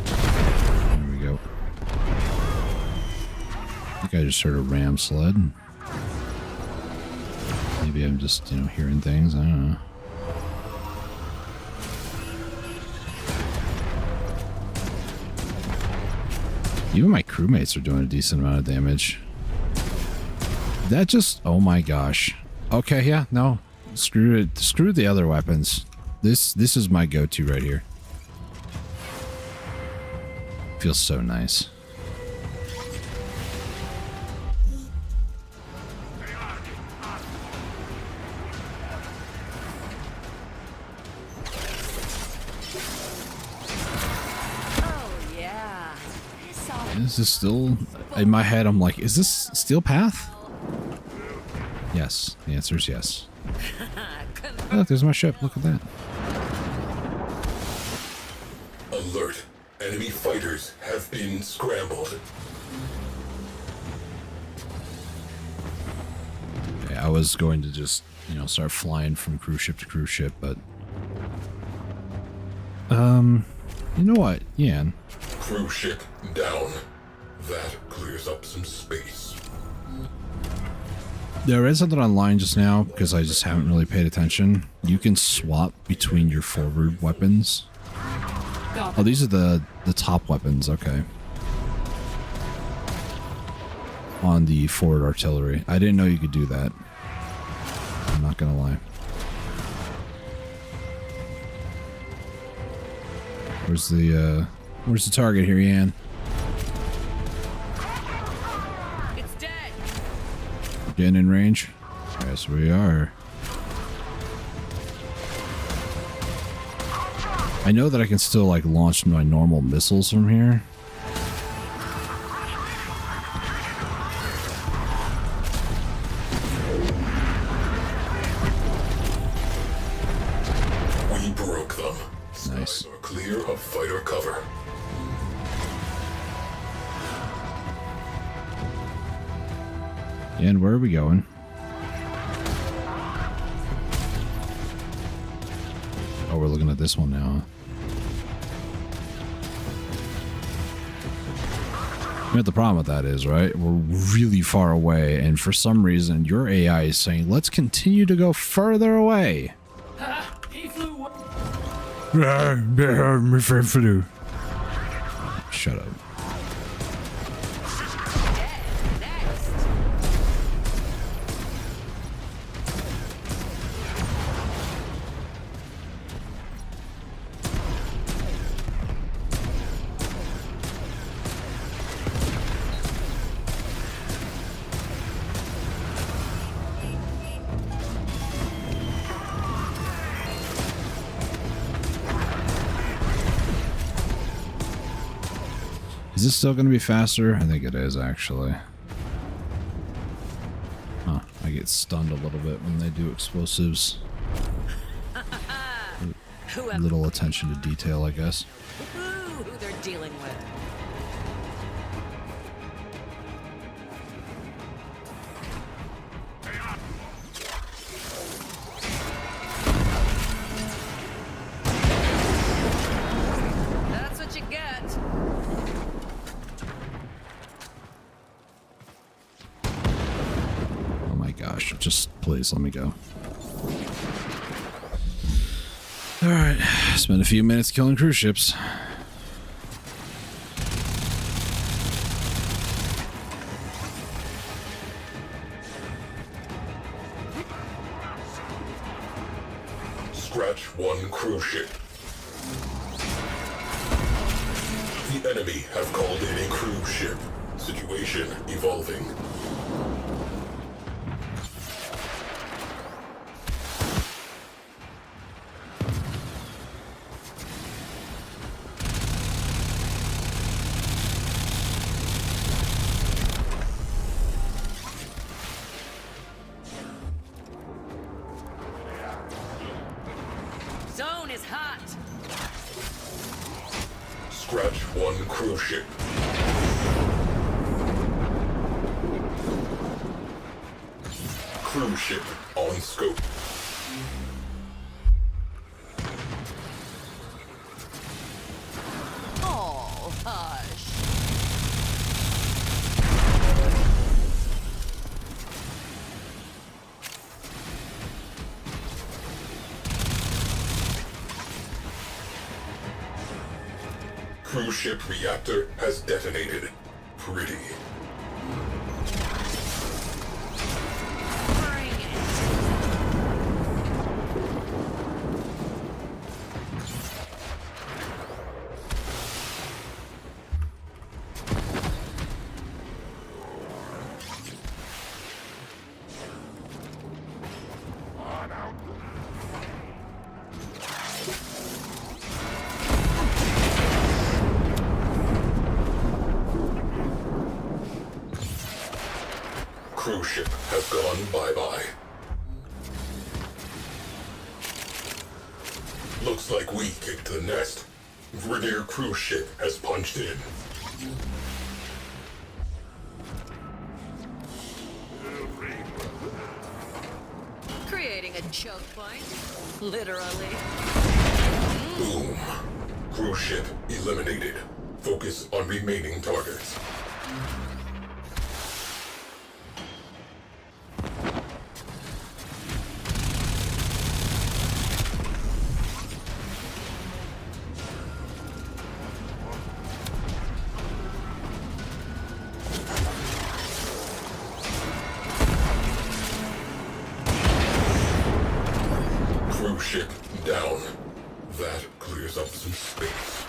There we go. I think I just heard a ram sled. Maybe I'm just, you know, hearing things. I don't know. Even my crewmates are doing a decent amount of damage. That just... oh my gosh. Okay, yeah, no. Screw it. Screw the other weapons. This is my go-to right here. Feels so nice. Is this still... In my head, I'm like, is this Steel Path? Yes. The answer is yes. Oh, look, there's my ship. Look at that. Alert. Enemy fighters have been scrambled. Okay, I was going to just, you know, start flying from cruise ship to cruise ship, but... You know what, Yan? Cruise ship down. That clears up some space. Yeah, I read something online just now, because I just haven't really paid attention. You can swap between your forward weapons. Oh, these are the top weapons, okay. On the forward artillery. I didn't know you could do that. I'm not gonna lie. Where's the target here, Yan? It's dead. Getting in range? Yes, we are. I know that I can still, like, launch my normal missiles from here. We broke them. Nice. Skies are clear of fighter cover. And where are we going? Oh, we're looking at this one now. You know what the problem with that is, right? We're really far away, and for some reason, your AI is saying, let's continue to go further away. He flew away. Shut up. Is this still going to be faster? I think it is, actually. Huh. I get stunned a little bit when they do explosives. Little attention to detail, I guess. Who they're dealing with. That's what you get. Oh my gosh. Just please let me go. Alright. Spend a few minutes killing cruise ships. Scratch one cruise ship. The enemy have called in a cruise ship. Situation evolving. Zone is hot. Scratch one cruise ship. Cruise ship on scope. Oh, hush. Cruise ship reactor has detonated. Pretty. cruise ship has gone bye-bye. Looks like we kicked the nest. Vernier cruise ship has punched in. Creating a choke point. Literally. Boom. Cruise ship eliminated. Focus on remaining targets. Cruise ship down. That clears up some space.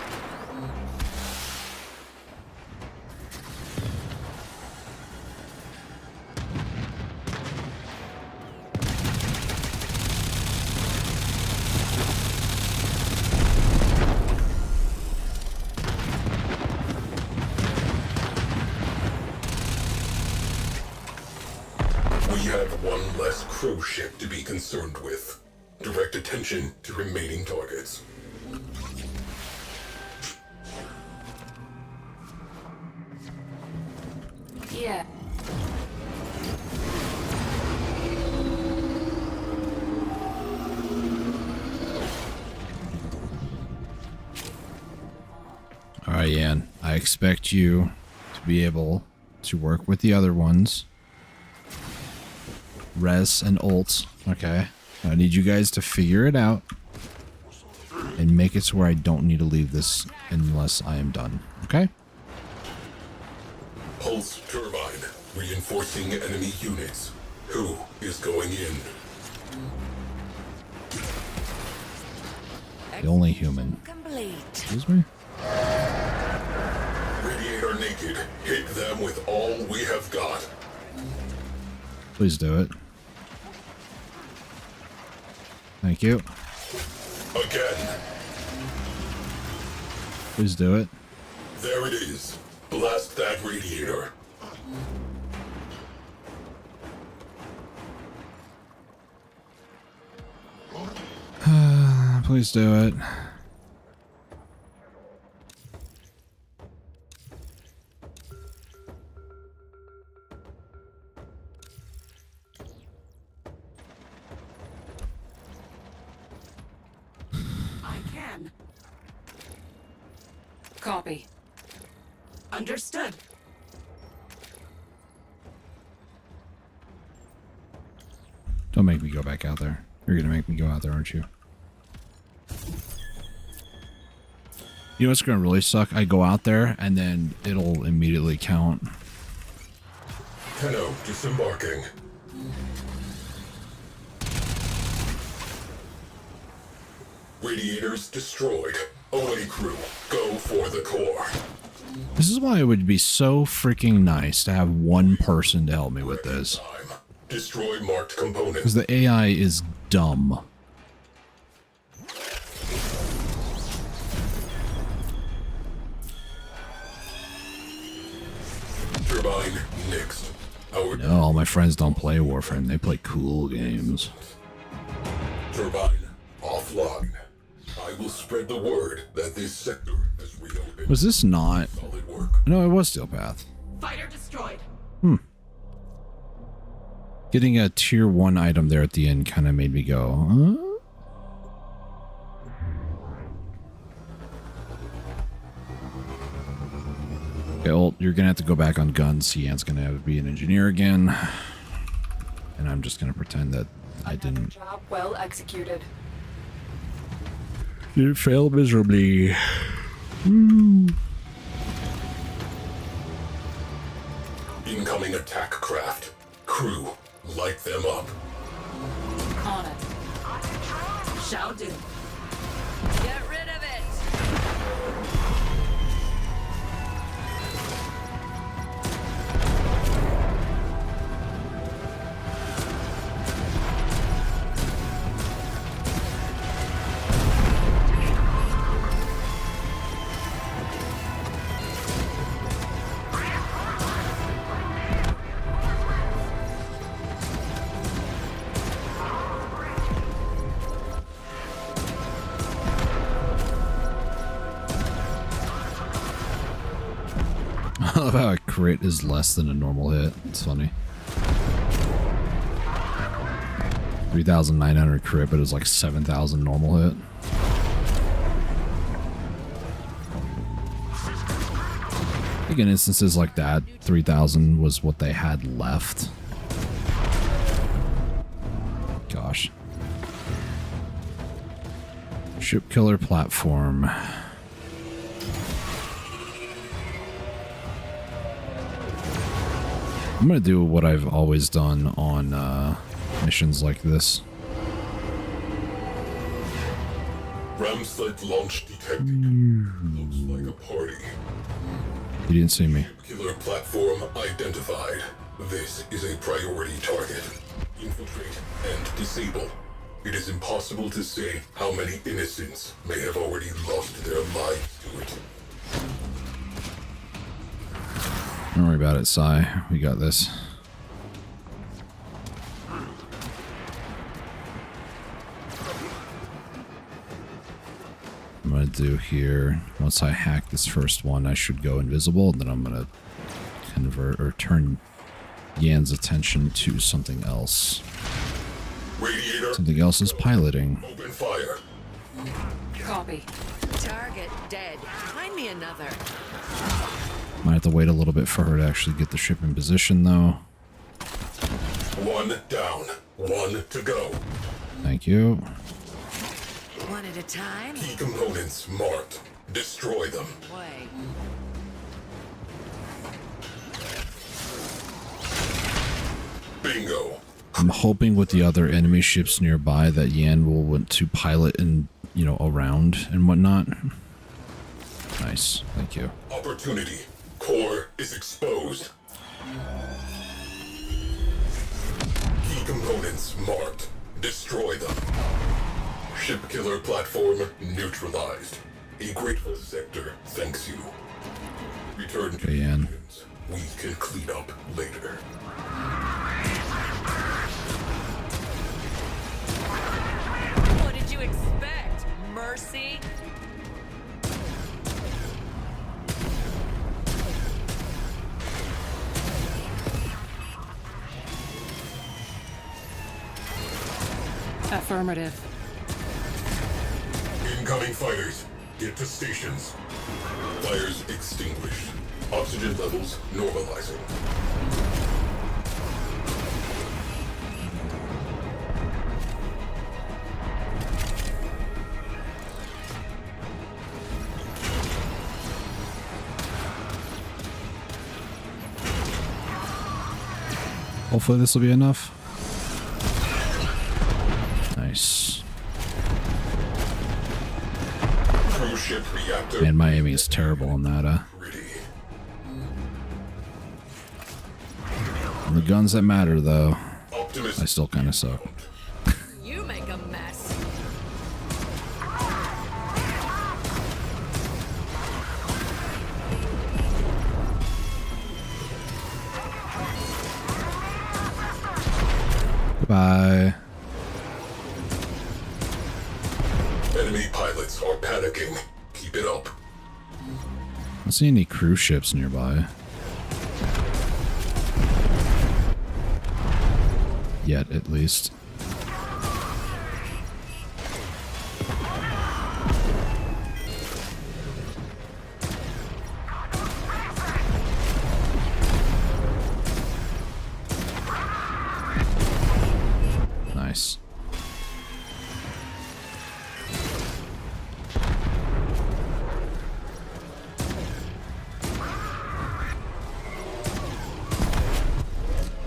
We have one less cruise ship to be concerned with. Direct attention to remaining targets. Yeah. All right, Yan. I expect you to be able to work with the other ones. Res and ult. Okay. I need you guys to figure it out and make it so where I don't need to leave this unless I am done. Okay? Pulse turbine reinforcing enemy units. Who is going in? The only human. Complete. Excuse me? Radiator naked. Hit them with all we have got. Please do it. Thank you. Again. Please do it. There it is. Blast that radiator. Please do it. I can. Copy. Understood. Don't make me go back out there. You're gonna make me go out there, aren't you? You know what's gonna really suck? I go out there and then it'll immediately count. Tenno disembarking. Radiators destroyed. Away crew, go for the core. This is why it would be so freaking nice to have one person to help me with this. Destroy marked components. Because the AI is dumb. Turbine next. No, all my friends don't play Warframe. They play cool games. Turbine offline. I will spread the word that this sector has reopened. Was this not? Solid work. No, it was Steel Path. Fighter destroyed. Getting a tier 1 item there at the end kind of made me go, huh? Okay, well, you're gonna have to go back on guns. Cian's gonna have to be an engineer again. And I'm just gonna pretend that I didn't. Job well executed. You failed miserably. Incoming attack craft. Crew, light them up. On it. Shall do. Get rid of it. love how a crit is less than a normal hit. It's funny. 3,900 crit, but it was like 7,000 normal hit. I think in instances like that, 3,000 was what they had left. Gosh. Ship killer platform. I'm gonna do what I've always done on missions like this. Ramslite launch detected. Looks like a party. You didn't see me. Killer platform identified. This is a priority target. Infiltrate and disable. It is impossible to say how many innocents may have already lost their lives to it. Don't worry about it, Sai. We got this. I'm gonna do here, once I hack this first one, I should go invisible, and then I'm gonna convert or turn Yan's attention to something else. Radiator. Something else is piloting. Open fire. Copy. Target dead. Find me another. Might have to wait a little bit for her to actually get the ship in position, though. One down. One to go. Thank you. One at a time. Key components marked. Destroy them. Wait. Bingo. I'm hoping with the other enemy ships nearby that Yan will want to pilot and, you know, around and whatnot. Nice. Thank you. Opportunity. Core is exposed. Key components marked. Destroy them. Ship killer platform neutralized. A grateful sector thanks you. Return to Yan. we can clean up later. What did you expect? Mercy? Affirmative. Incoming fighters. Get to stations. Fires extinguished. Oxygen levels normalizing. Hopefully this will be enough. Nice. Cruise ship reactor. Man, my aiming is terrible on that, On the guns that matter, though, I still kind of suck. You make a mess. Goodbye. Enemy pilots are panicking. Keep it up. I don't see any cruise ships nearby. Yet, at least. Nice.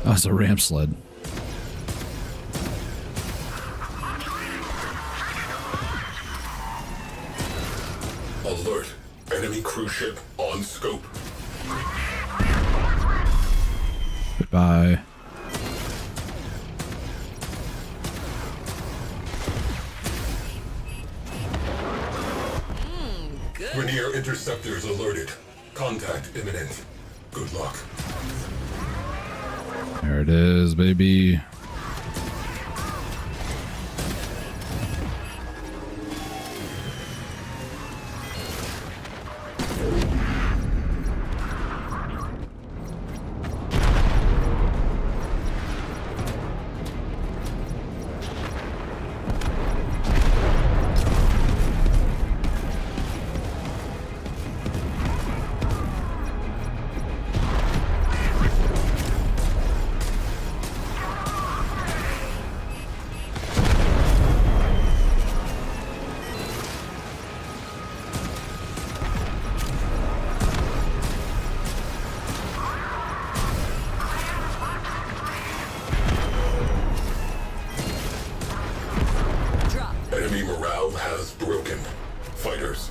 Oh, it's a ramp sled. Alert. Enemy cruise ship on scope. Goodbye. Rainier interceptors alerted. Contact imminent. Good luck. There it is, baby.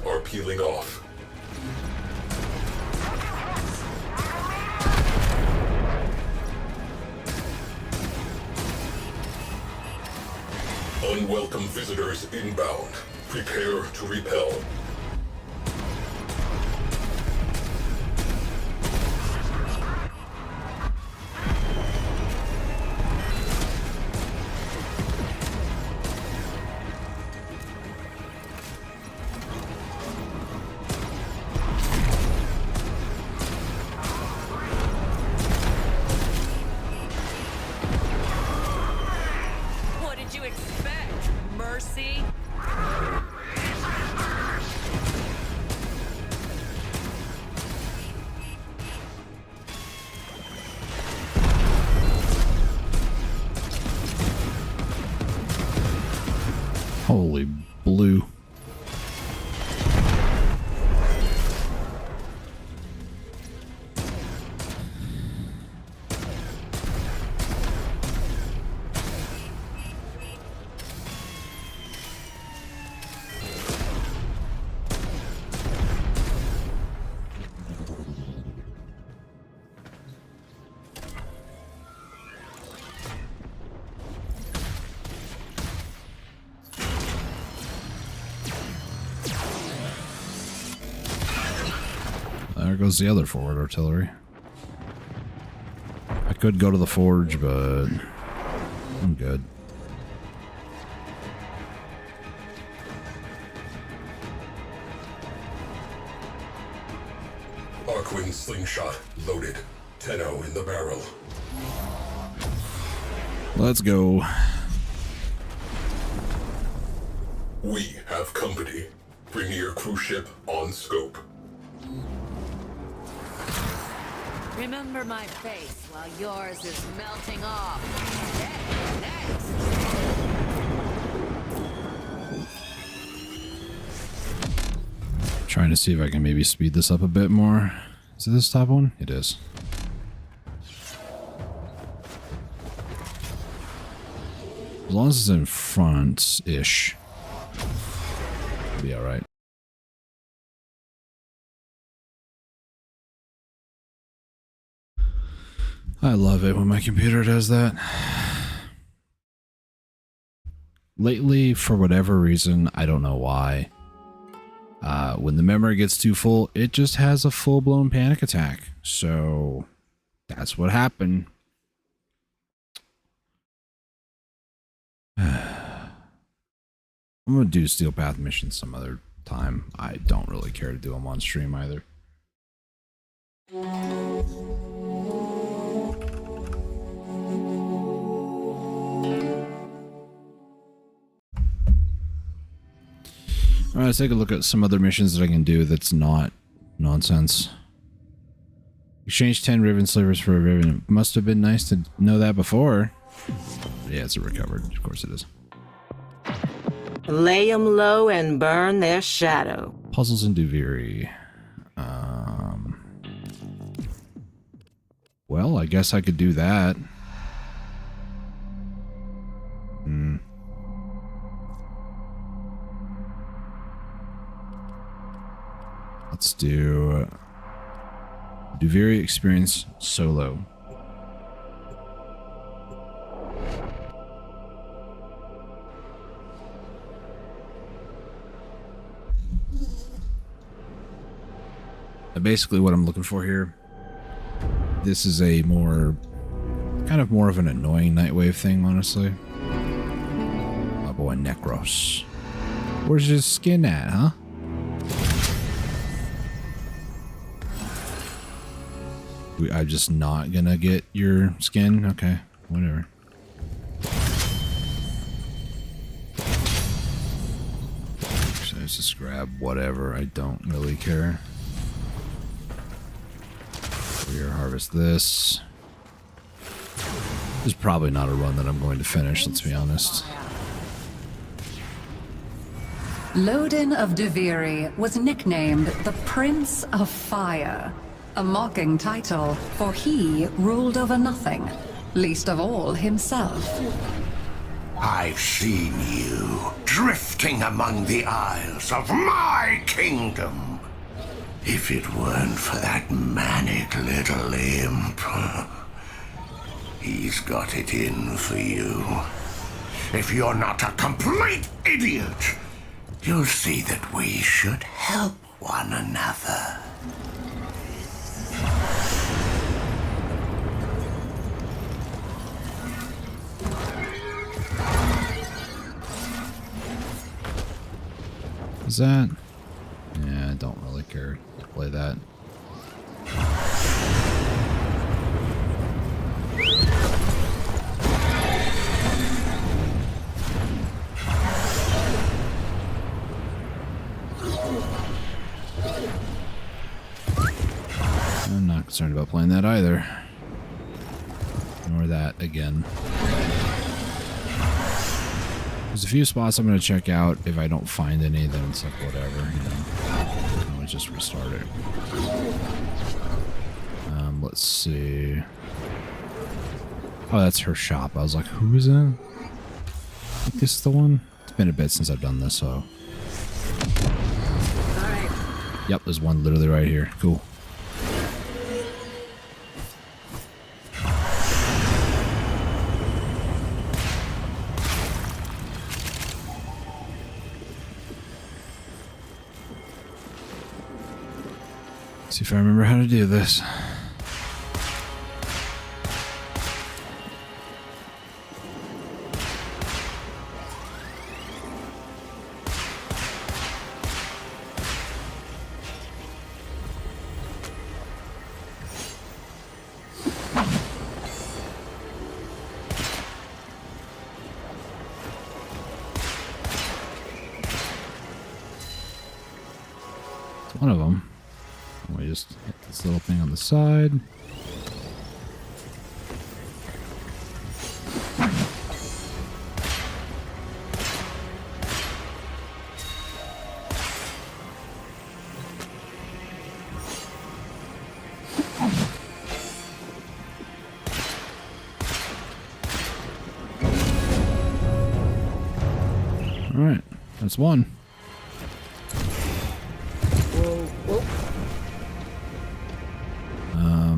are peeling off. Unwelcome visitors inbound. Prepare to repel. What did you expect? Mercy? Holy blue. There goes the other forward artillery. I could go to the forge, but I'm good. Arquin slingshot loaded. 10-0 in the barrel. Let's go. We have company. Premier cruise ship on scope. Remember my face while yours is melting off. Next. Trying to see if I can maybe speed this up a bit more. Is it this top one? It is. As long as it's in front-ish, it'll be alright. I love it when my computer does that. Lately, for whatever reason, I don't know why, when the memory gets too full, it just has a full-blown panic attack. So, that's what happened. I'm going to do Steel Path missions some other time. I don't really care to do them on stream either. Alright, let's take a look at some other missions that I can do that's not nonsense. Exchange 10 Riven Slivers for a Riven. Must have been nice to know that before. Yeah, it's a recovered. Of course it is. Lay 'em low and burn their shadow. Puzzles in Duviri. Well, I guess I could do that. Let's do Duviri Experience Solo. Basically what I'm looking for here, this is a more of an annoying Nightwave thing, honestly. My boy Necros. Where's his skin at, huh? I'm just not gonna get your skin? Okay, whatever. Actually, let's just grab whatever. I don't really care. Here, harvest this. This is probably not a run that I'm going to finish, let's be honest. Lodin of Duviri was nicknamed the Prince of Fire, a mocking title, for he ruled over nothing, least of all himself. I've seen you drifting among the isles of my kingdom. If it weren't for that manic little imp, he's got it in for you. If you're not a complete idiot, you'll see that we should help one another. Is that? Yeah, I don't really care to play that. I'm not concerned about playing that either. Nor that again. There's a few spots I'm going to check out. If I don't find any, then it's like whatever, you know. I'll just restart it. Let's see. Oh, that's her shop. I was like, who is that? I think this is the one. It's been a bit since I've done this, so. Alright. Yep, there's one literally right here. Cool. See if I remember how to do this. It's one of them. We just hit this little thing on the side. All right, that's one.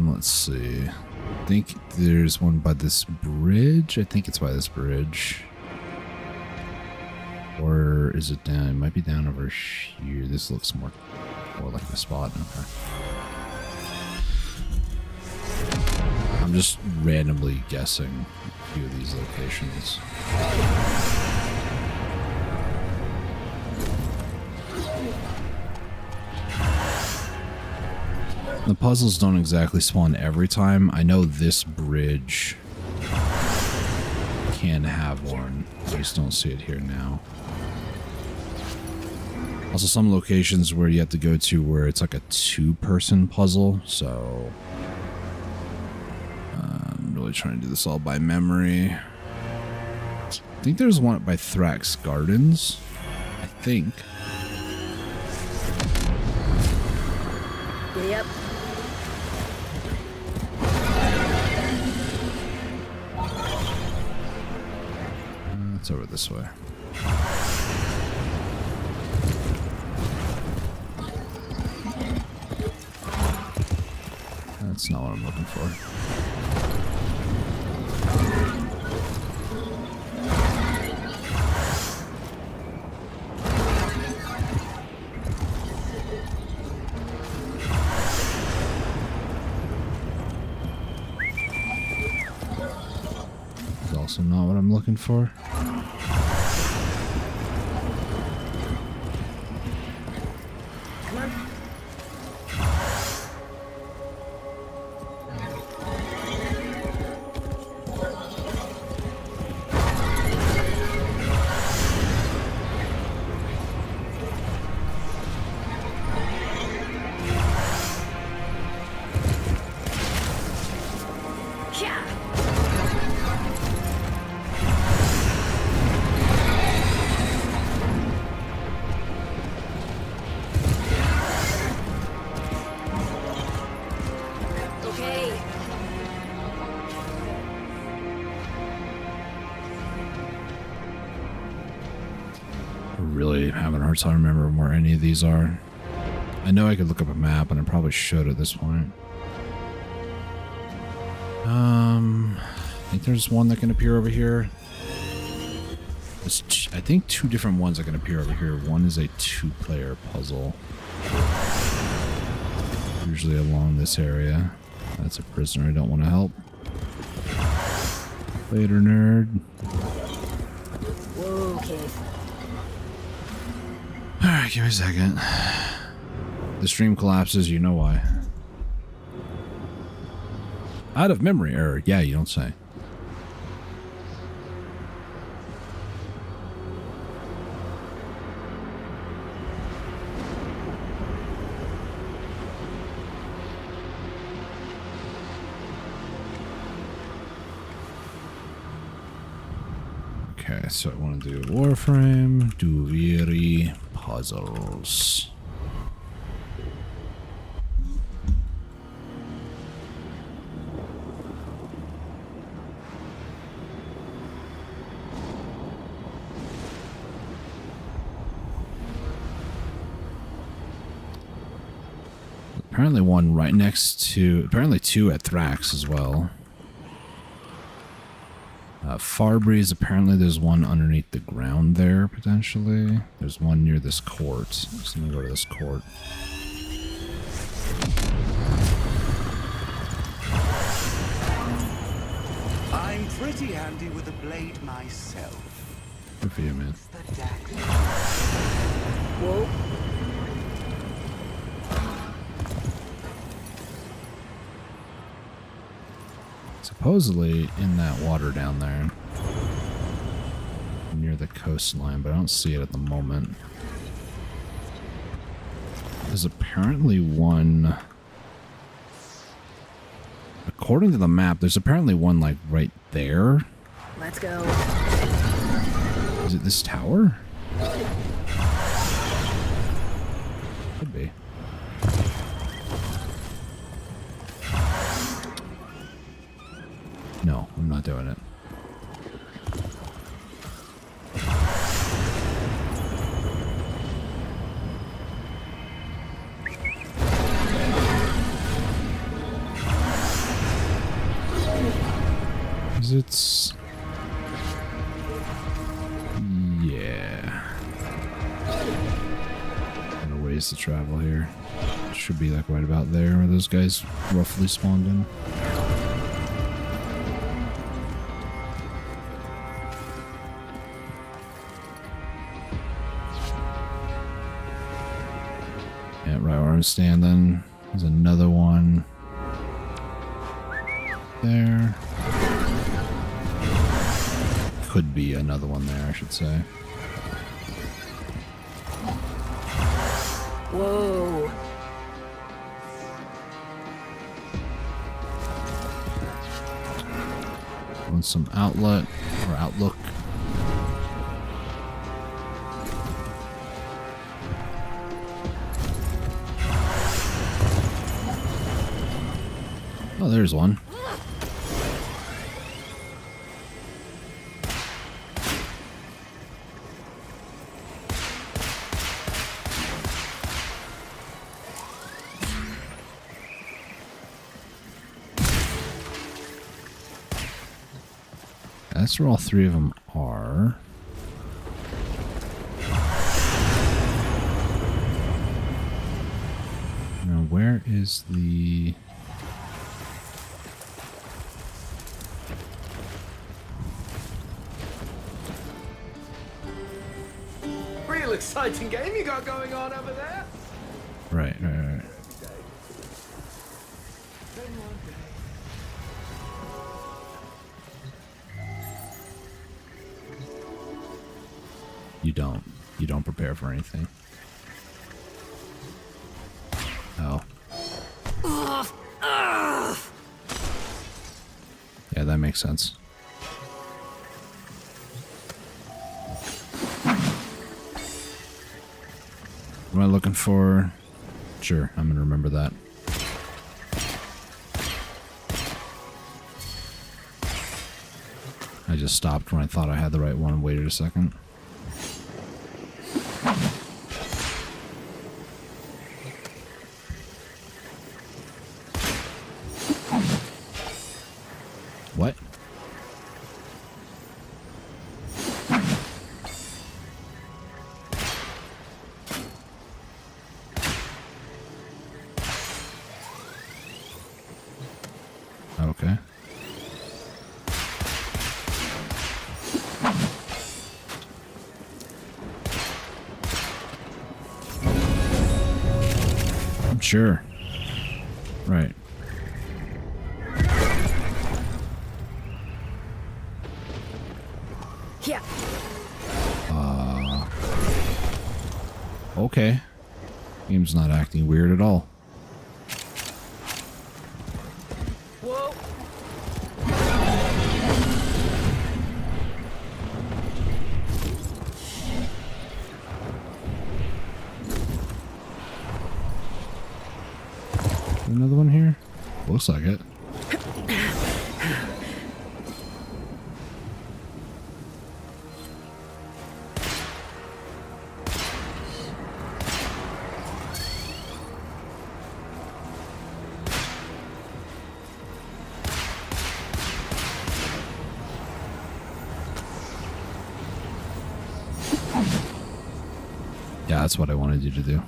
Let's see. I think there's one by this bridge. I think it's by this bridge. Or is it down? It might be down over here. This looks more like the spot. Okay. I'm just randomly guessing a few of these locations. The puzzles don't exactly spawn every time. I know this bridge can have one. I just don't see it here now. Also, some locations where you have to go to where it's like a two-person puzzle, so I'm really trying to do this all by memory. I think there's one by Thrax Gardens. I think. Yep. It's over this way. That's not what I'm looking for. It's also not what I'm looking for. really having a hard time remembering where any of these are. I know I could look up a map, and I probably should at this point. I think there's one that can appear over here. I think 2 different ones that can appear over here. One is a 2-player puzzle. Usually along this area. That's a prisoner I don't want to help. Later, nerd. Whoa, kid. Alright, give me a second. The stream collapses, you know why. Out of memory error. Yeah, you don't say. Okay, so I want to do Warframe, do weary puzzles. Apparently one right next to, apparently 2 at Thrax as well. Farbreeze, apparently there's one underneath the ground there, potentially. There's one near this court. So I'm gonna go to this court. I'm pretty handy with a blade myself. Good for you, man. Whoa. Supposedly in that water down there. Near the coastline, but I don't see it at the moment. There's apparently one... According to the map, there's apparently one, like, right there. Let's go. Is it this tower? Could be. No, I'm not doing it. It's... Yeah. Got a ways to travel here. Should be like right about there where those guys roughly spawned in. Yeah, right where I'm standing. There's another one. There. Could be another one there, I should say. Whoa. Want some outlet or outlook. Oh, there's one. That's where all 3 of them are. Now, where is the... Real exciting game you got going on over there. Right. You don't prepare for anything. Oh. Yeah, that makes sense. What am I looking for? Sure, I'm gonna remember that. I just stopped when I thought I had the right one and waited a second. Sure. Right. Yeah. Okay. Game's not acting weird at all. Whoa. Another one here? Looks like it. Yeah, that's what I wanted you to do.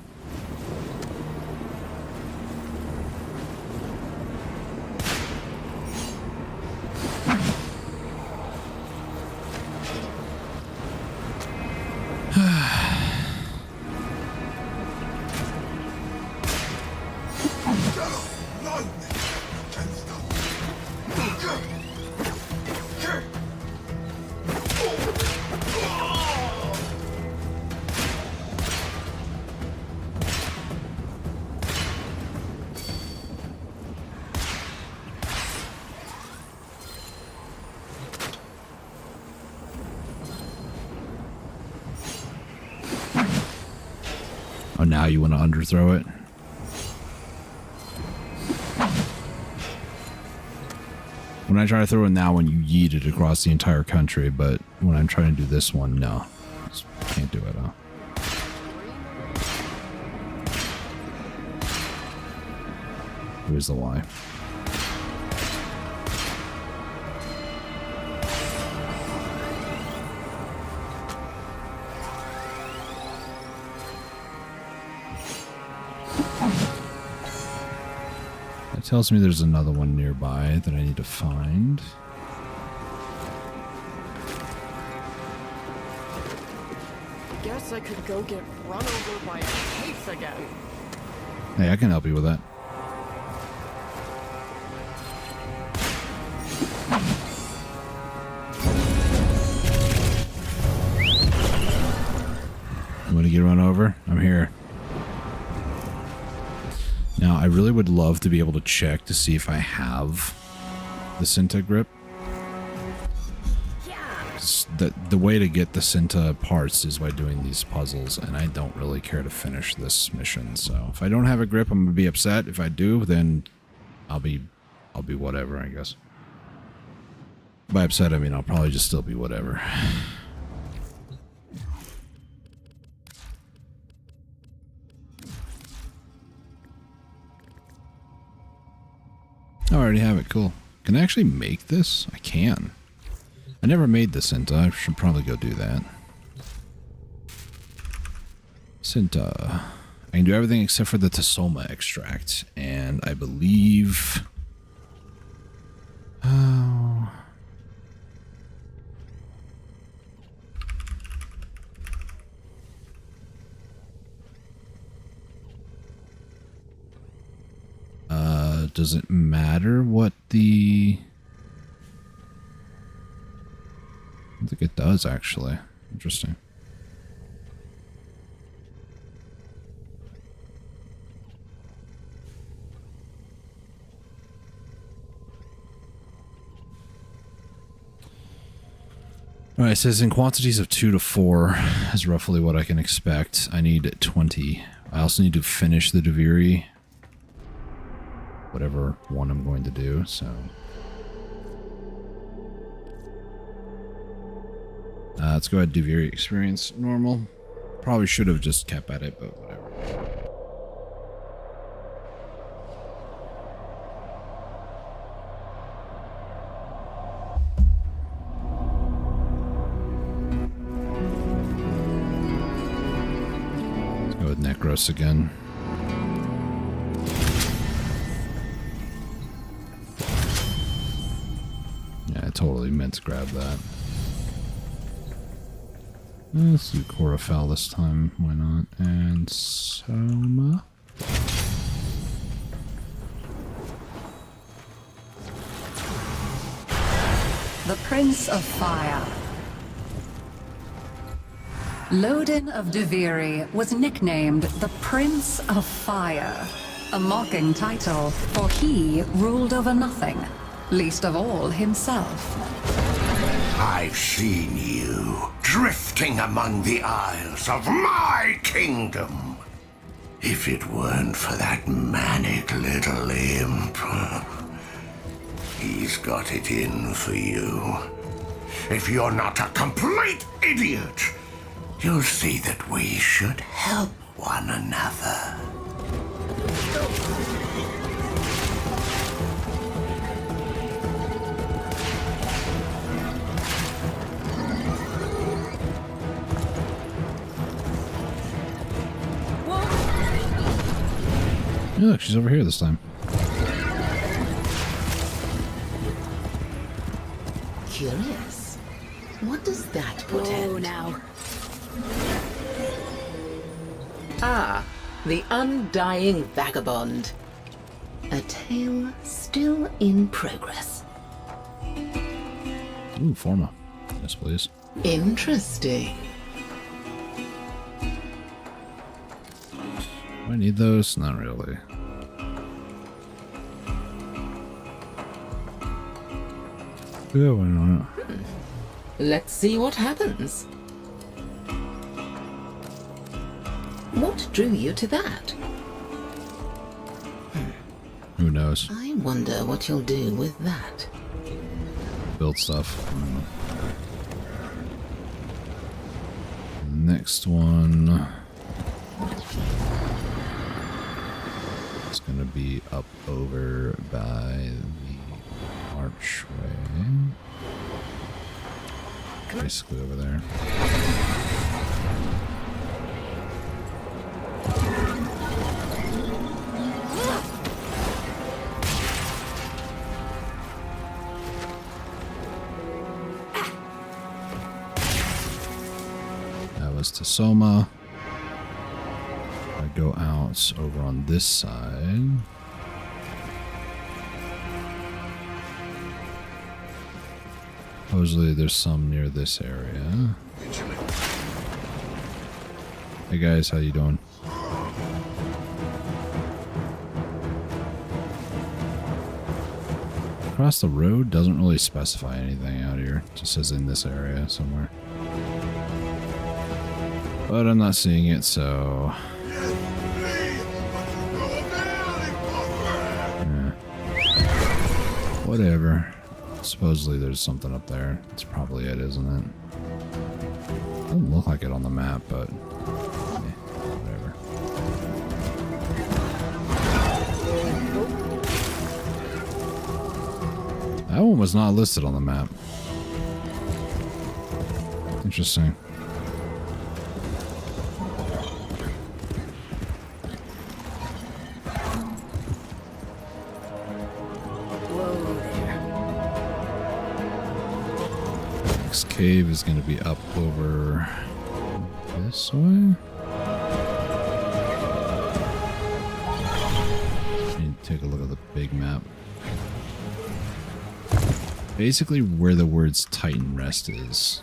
Oh, now you want to underthrow it? When I try to throw it now, when you yeet it across the entire country, but when I'm trying to do this one, no. Just can't do it, huh? Here's the why. It tells me there's another one nearby that I need to find. Guess I could go get run over by a case again. Hey, I can help you with that. You want to get run over? I'm here. Now, I really would love to be able to check to see if I have the Cinta grip. The way to get the Cinta parts is by doing these puzzles, and I don't really care to finish this mission. So if I don't have a grip, I'm gonna be upset. If I do, then I'll be whatever, I guess. By upset, I mean I'll probably just still be whatever. I already have it. Cool. Can I actually make this? I can. I never made the Cinta. I should probably go do that. Cinta. I can do everything except for the Tasoma extract. And I believe... Oh... does it matter what the... I don't think it does, actually. Interesting. Alright, it says in quantities of 2 to 4 is roughly what I can expect. I need 20. I also need to finish the Deviri. Whatever one I'm going to do, so... let's go ahead and do Deviri experience normal. Probably should have just kept at it, but whatever. Let's go with Necros again. Yeah, I totally meant to grab that. Let's do Chlorophyll this time. Why not? And Soma. The Prince of Fire. Lodin of Deviri was nicknamed the Prince of Fire, a mocking title, for he ruled over nothing, least of all himself. I've seen you drifting among the isles of my kingdom. If it weren't for that manic little imp, he's got it in for you. If you're not a complete idiot, you'll see that we should help one another. Hey, look, she's over here this time. Curious. What does that portend? Now. Ah, the undying vagabond. A tale still in progress. Ooh, Forma. Yes, please. Interesting. Do I need those? Not really. Yeah, why not? Let's see what happens. What drew you to that? Who knows? I wonder what you'll do with that. Build stuff. Next one. It's gonna be up over by the archway. Basically over there. That was to Soma. I go out over on this side. Supposedly there's some near this area. Hey guys, how you doing? Across the road doesn't really specify anything out here. It just says in this area somewhere. But I'm not seeing it, so... yeah. Whatever. Supposedly there's something up there. That's probably it, isn't it? Doesn't look like it on the map, but... whatever. That one was not listed on the map. Interesting. Next cave is going to be up over this way. Need to take a look at the big map. Basically where the words Titan Rest is.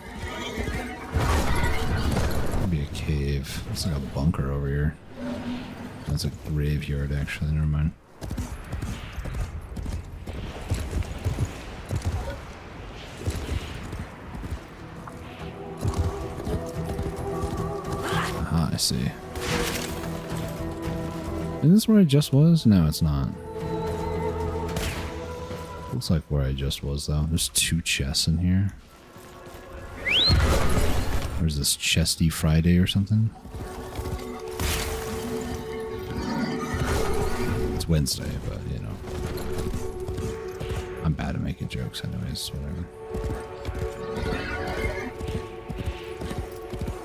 Could be a cave. It's like a bunker over here. That's a graveyard actually, never mind. Aha, I see. Isn't this where I just was? No, it's not. Looks like where I just was, though. There's 2 chests in here. There's this Chesty Friday or something. It's Wednesday, but, you know. I'm bad at making jokes anyways, whatever.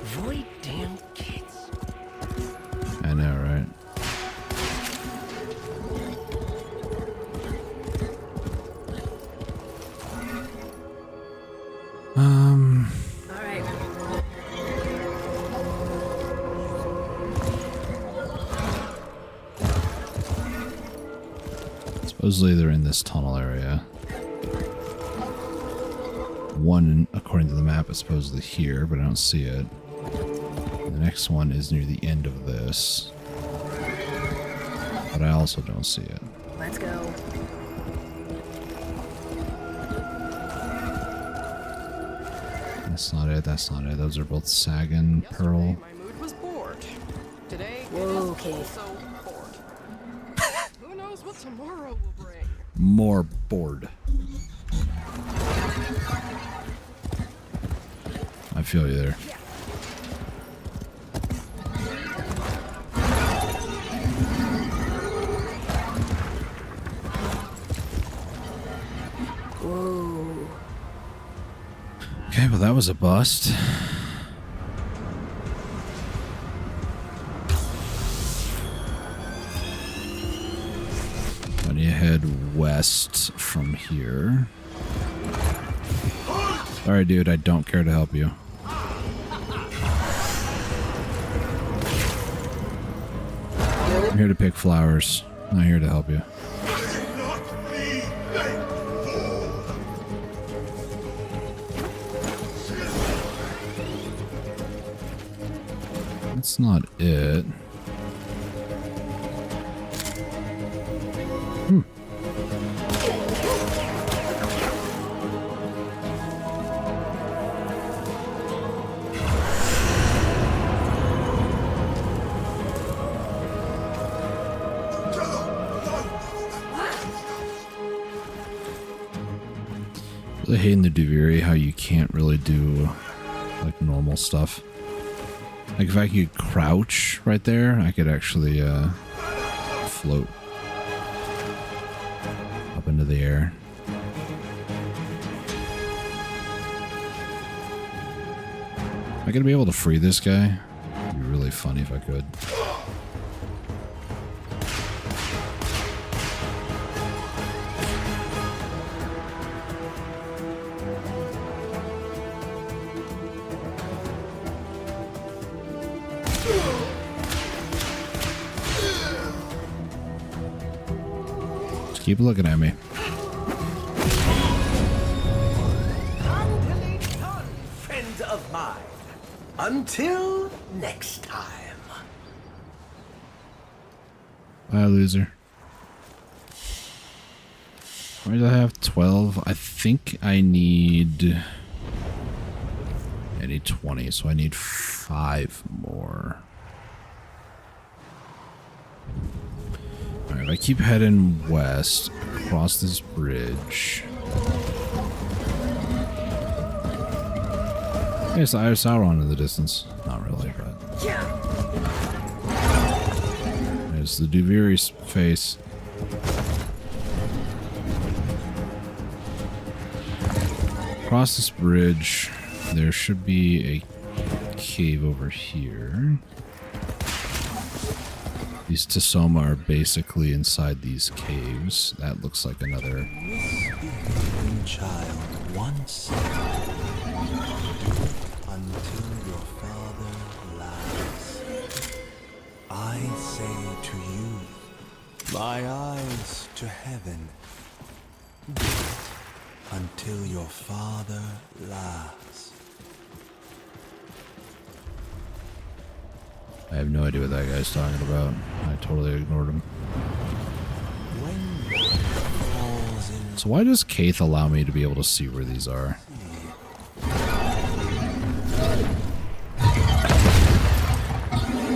Void damn kids. I know, right? Supposedly they're in this tunnel area. One, according to the map, is supposedly here, but I don't see it. The next one is near the end of this. But I also don't see it. Let's go. That's not it, that's not it. Those are both Sagan, Pearl. My mood was bored. Today, whoa, it is also bored. Who knows what tomorrow will bring? More bored. I feel you there. Whoa. Okay, well that was a bust. When you head west from here. Sorry, dude, I don't care to help you. I'm here to pick flowers, not here to help you. That's not it. I hate in the Duviri how you can't really do like normal stuff. Like if I could crouch right there, I could actually float up into the air. Am I gonna be able to free this guy? It'd be really funny if I could. Keep looking at me. Friend of mine. Until next time. Bye, loser. Why do I have 12? I think I need 20, so I need 5 more. Alright, if I keep heading west, across this bridge. Yes, I saw Sauron in the distance. Not really, but... There's the Duviri's face. Across this bridge, there should be a cave over here. These Tisoma are basically inside these caves. That looks like another... Child, once until your father lies. I say to you, my eyes to heaven, until your father lies. I have no idea what that guy's talking about. I totally ignored him. So why does Kaith allow me to be able to see where these are?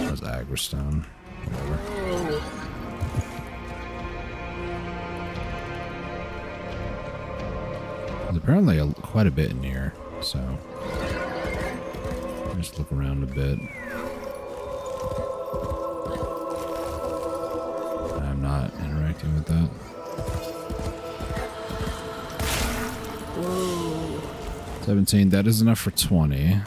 That's Agrestone. Whatever. There's apparently quite a bit in here, so... just look around a bit. I'm not interacting with that. Whoa. 17, that is enough for 20.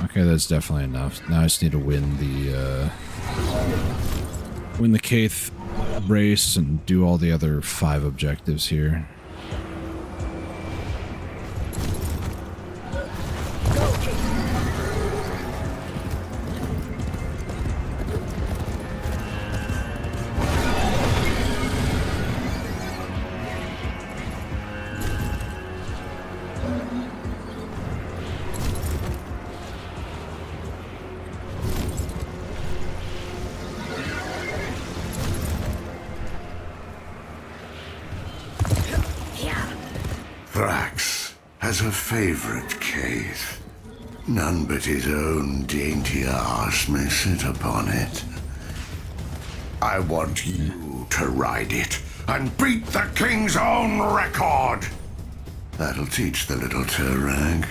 Okay, that's definitely enough. Now I just need to win the Kaith race and do all the other 5 objectives here. has a favorite cave. None but his own dainty arse may sit upon it. I want you to ride it and beat the king's own record. That'll teach the little Turag.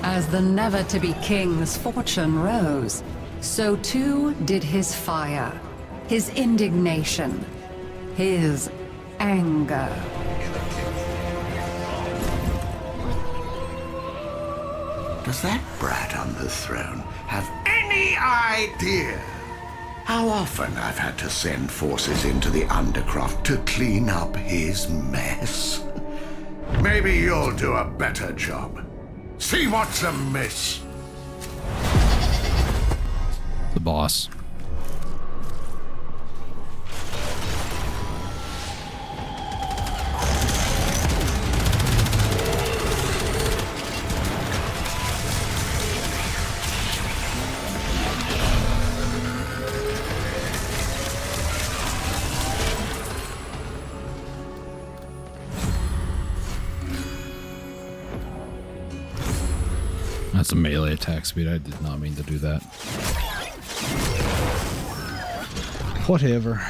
As the never-to-be king's fortune rose, so too did his fire, his indignation, his anger. Does that brat on the throne have any idea how often I've had to send forces into the Undercroft to clean up his mess? Maybe you'll do a better job. See what's amiss. The boss. That's a melee attack speed. I did not mean to do that. Whatever.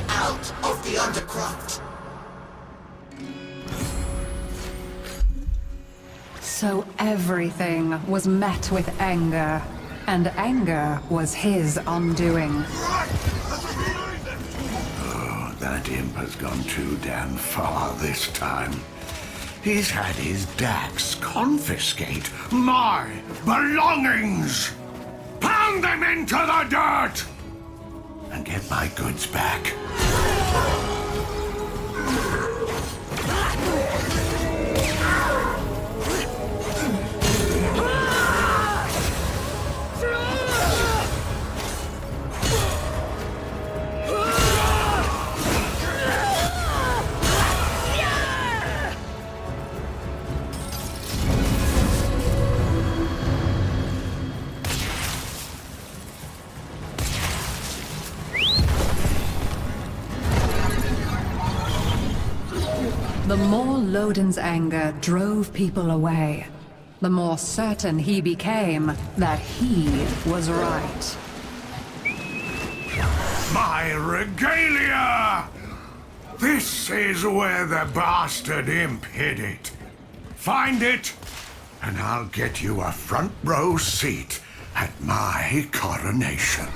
out of the Undercroft. So everything was met with anger, and anger was his undoing. Oh, that imp has gone too damn far this time. He's had his Dax confiscate my belongings! Pound them into the dirt! And get my goods back. The more Loden's anger drove people away, the more certain he became that he was right. My regalia! This is where the bastard imp hid it. Find it, and I'll get you a front row seat at my coronation.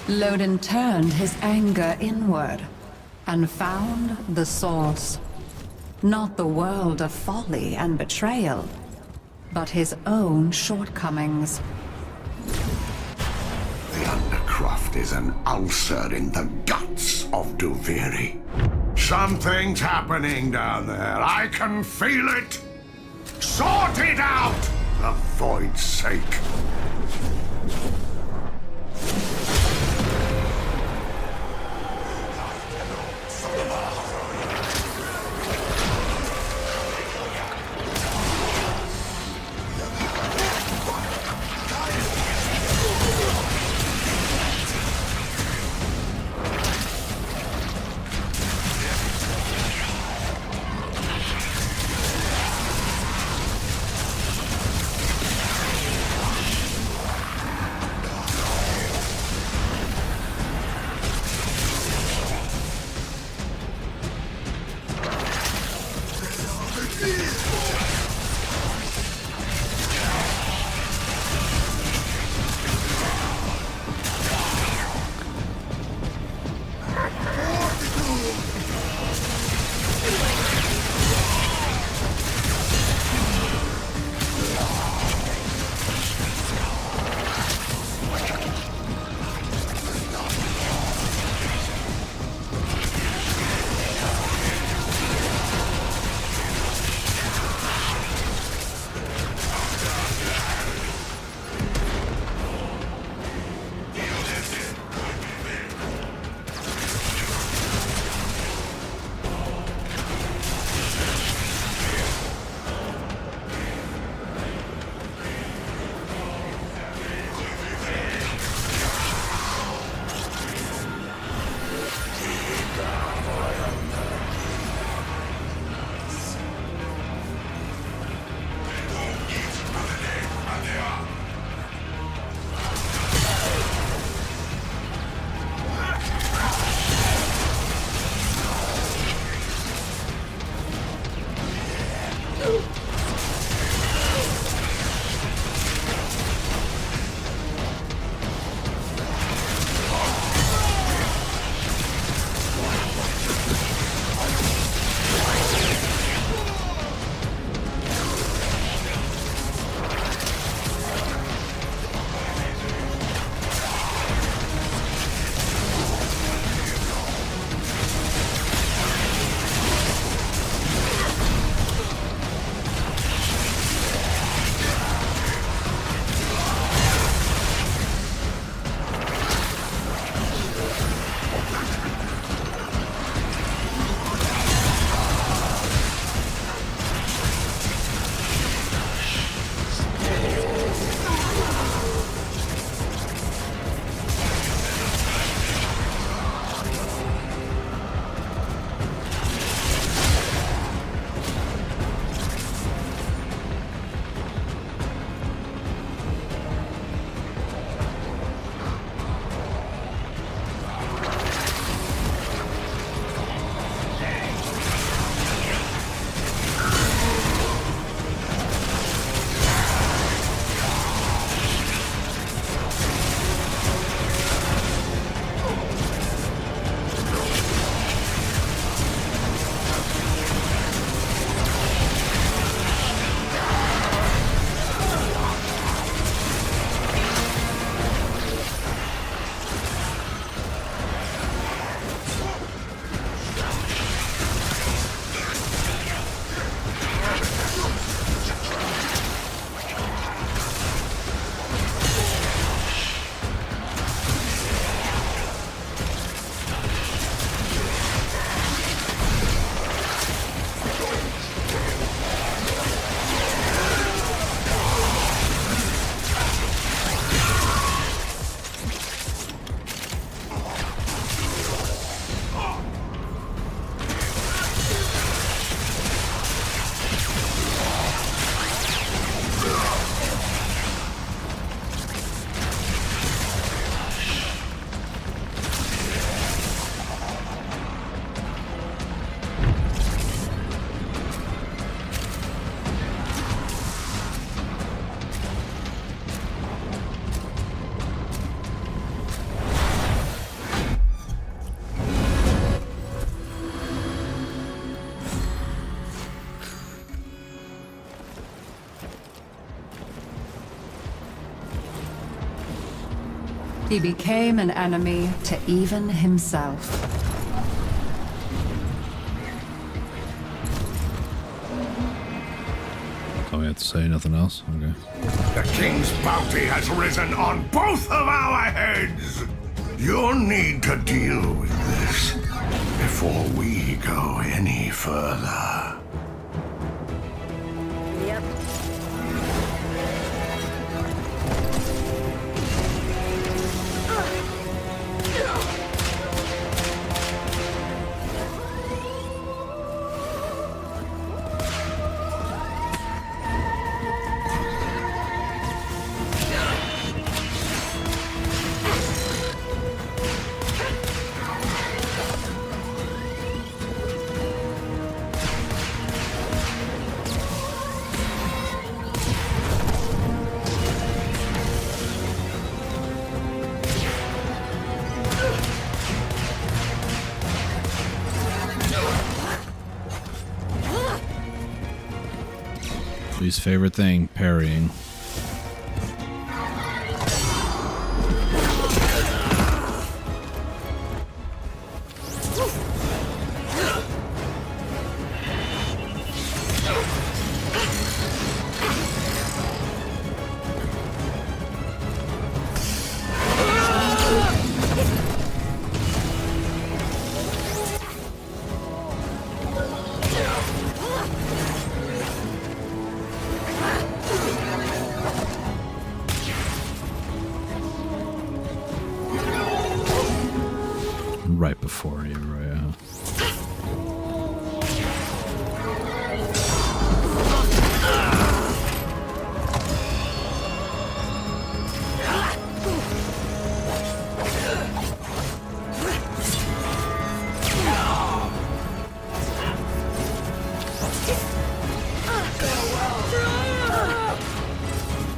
Loden turned his anger inward and found the source. Not the world of folly and betrayal, but his own shortcomings. The Undercroft is an ulcer in the guts of Duviri. Something's happening down there. I can feel it. Sort it out, for Void's sake. He became an enemy to even himself. Oh, we have to say nothing else? Okay. The king's bounty has risen on both of our heads! You'll need to deal with this before we go any further. Yep. Least favorite thing, parrying. Right before you, right?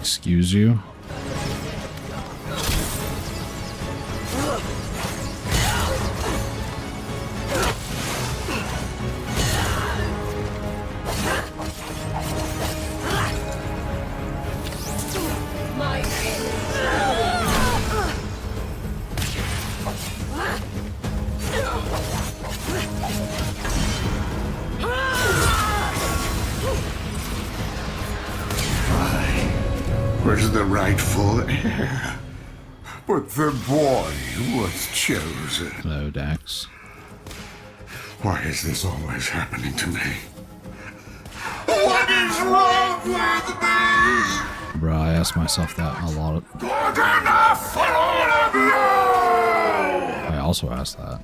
Excuse you? Was the rightful heir. But the boy was chosen. Hello, Dax. Why is this always happening to me? What is wrong with me? Bro, I ask myself that a lot. Good enough for all of you! I also ask that.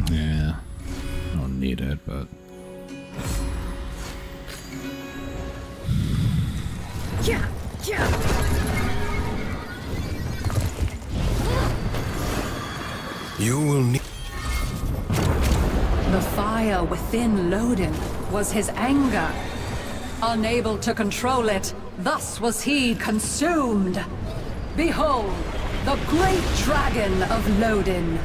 Yeah. I don't need it, but... You will need... The fire within Lodin was his anger. Unable to control it, thus was he consumed. Behold, the great dragon of Lodin.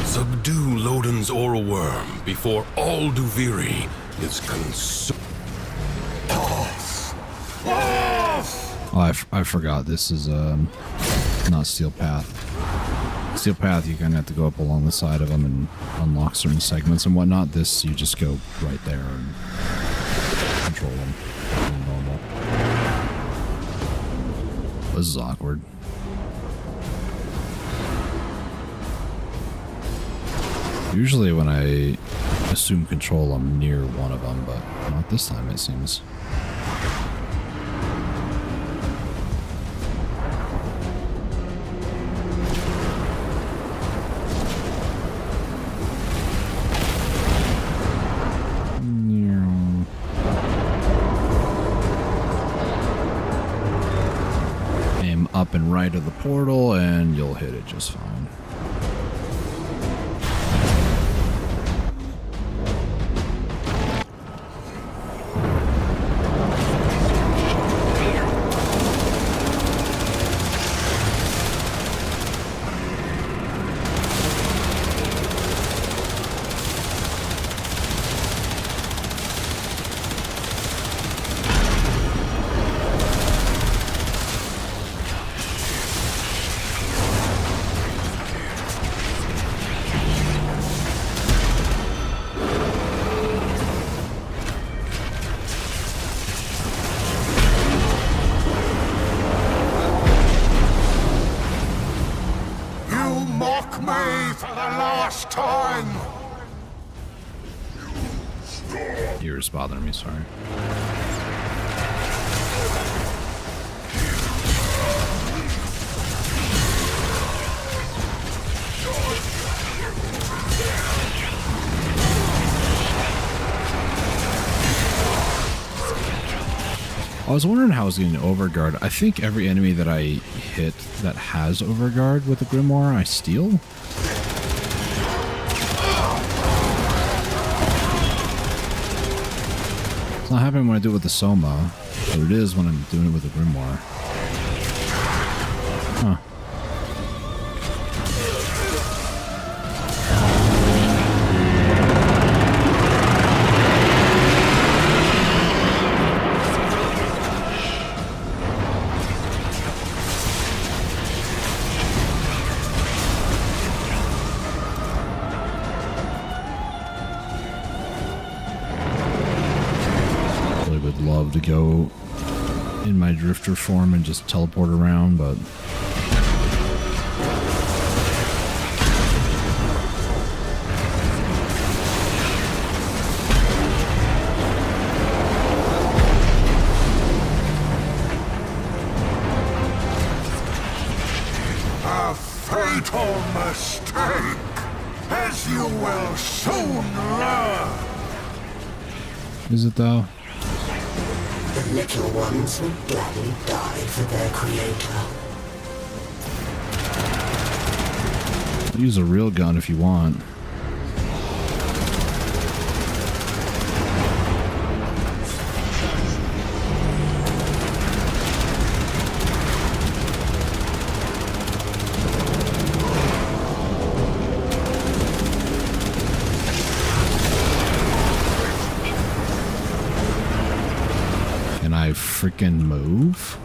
Subdue Lodin's oral worm before all Duviri is consumed. Oh, I forgot. This is not Steel Path. Steel Path, you kind of have to go up along the side of them and unlock certain segments and whatnot. This, you just go right there and control them. Normal. This is awkward. Usually when I assume control, I'm near one of them, but not this time, it seems. top and right of the portal, and you'll hit it just fine. Ears bothering me, sorry. I was wondering how I was getting overguard. I think every enemy that I hit that has overguard with the Grimoire, I steal. It's not happening when I do it with the Soma, but it is when I'm doing it with the Grimoire. Huh. Love to go in my drifter form and just teleport around, but a fatal mistake, as you will soon learn. Is it though? The little ones would gladly die for their creator. Use a real gun if you want. Freaking move.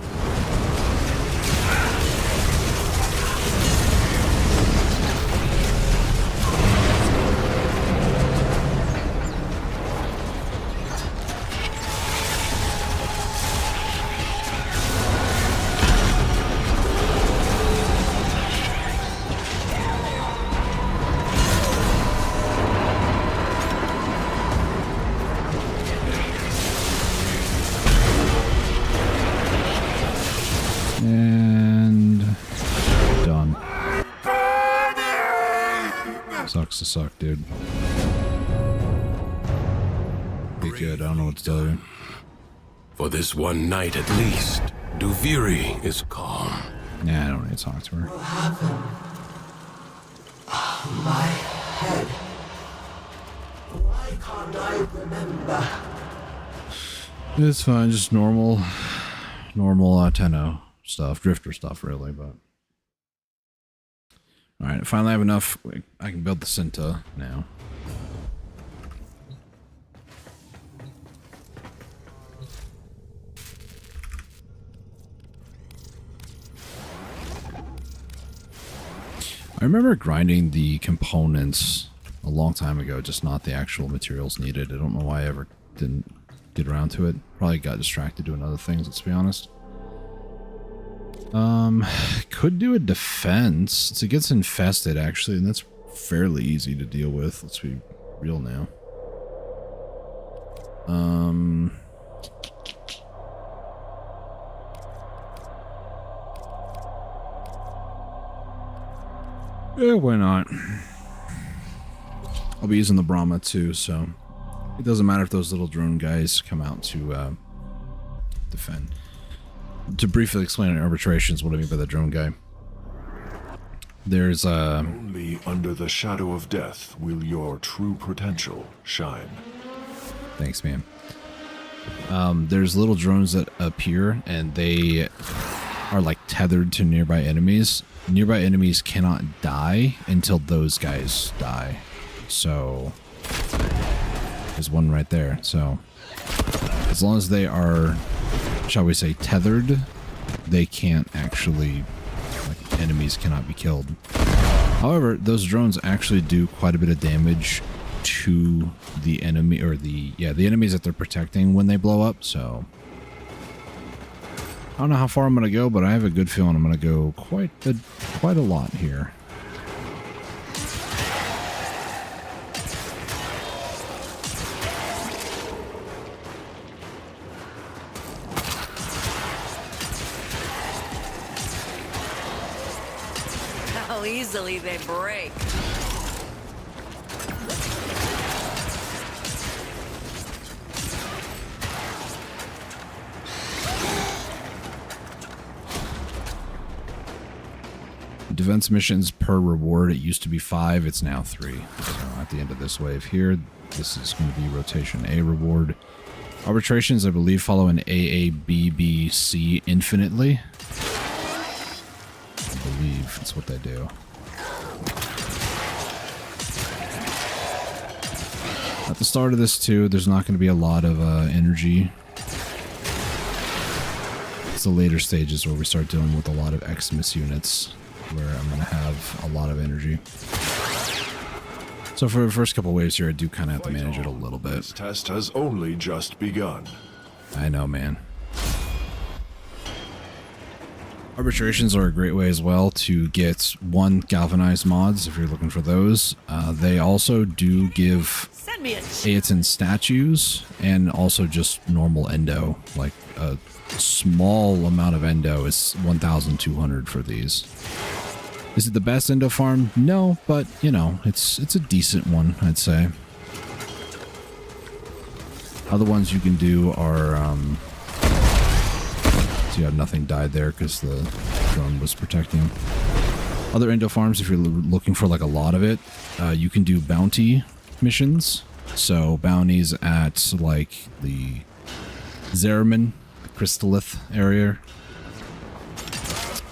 Sucks to suck, dude. Be good, I don't know what to tell you. For this one night at least, Duviri is calm. Nah, I don't need to talk to her. What happened? Oh, my head. Why can't I remember? It's fine, just normal Tenno stuff, drifter stuff really, but alright, finally I have enough. I can build the Cinta now. I remember grinding the components a long time ago, just not the actual materials needed. I don't know why I ever didn't get around to it. Probably got distracted doing other things, let's be honest. Could do a defense. It gets infested actually, and that's fairly easy to deal with. Let's be real now. Yeah, why not? I'll be using the Brahma too, so it doesn't matter if those little drone guys come out to defend. to briefly explain arbitrations, what I mean by the drone guy. There's Only under the shadow of death will your true potential shine. Thanks, man. There's little drones that appear, and they are like tethered to nearby enemies. Nearby enemies cannot die until those guys die. So there's one right there. So as long as they are, shall we say, tethered, they can't actually, like, enemies cannot be killed. However, those drones actually do quite a bit of damage to the enemy, or the enemies that they're protecting when they blow up. So I don't know how far I'm gonna go, but I have a good feeling I'm gonna go quite a lot here. How easily they break. Defense missions per reward, it used to be 5, it's now 3. So at the end of this wave here, this is going to be rotation A reward. Arbitrations, I believe, follow an AABBC infinitely. I believe that's what they do. At the start of this too, there's not going to be a lot of energy. It's the later stages where we start dealing with a lot of Xmas units, where I'm going to have a lot of energy. So for the first couple waves here, I do kind of have to manage it a little bit. This test has only just begun. I know, man. Arbitrations are a great way as well to get galvanized mods if you're looking for those. They also do give Aeton statues and also just normal endo. Like a small amount of endo is 1,200 for these. Is it the best endo farm? No, but you know, it's a decent one, I'd say. Other ones you can do are so yeah, nothing died there because the drone was protecting. Other endo farms, if you're looking for like a lot of it, you can do bounty missions. So bounties at like the Zeraman, Crystallith area.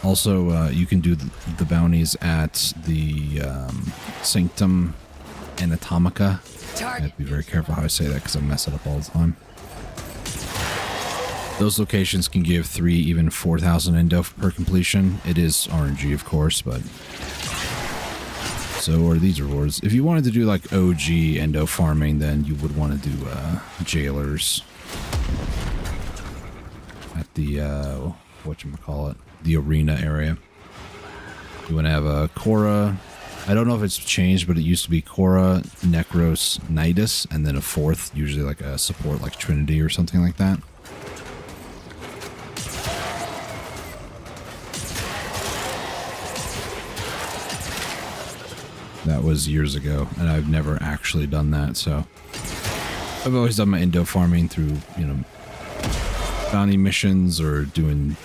Also, you can do the bounties at the Sanctum Anatomica. I have to be very careful how I say that because I mess it up all the time. Those locations can give 3, even 4,000 endo per completion. It is RNG, of course, but so are these rewards. If you wanted to do like OG endo farming, then you would want to do jailers at the whatchamacallit, the arena area. You want to have a Korra. I don't know if it's changed, but it used to be Korra, Necros, Nidus, and then a 4th, usually like a support like Trinity or something like that. That was years ago, and I've never actually done that, so I've always done my endo farming through, you know, bounty missions or doing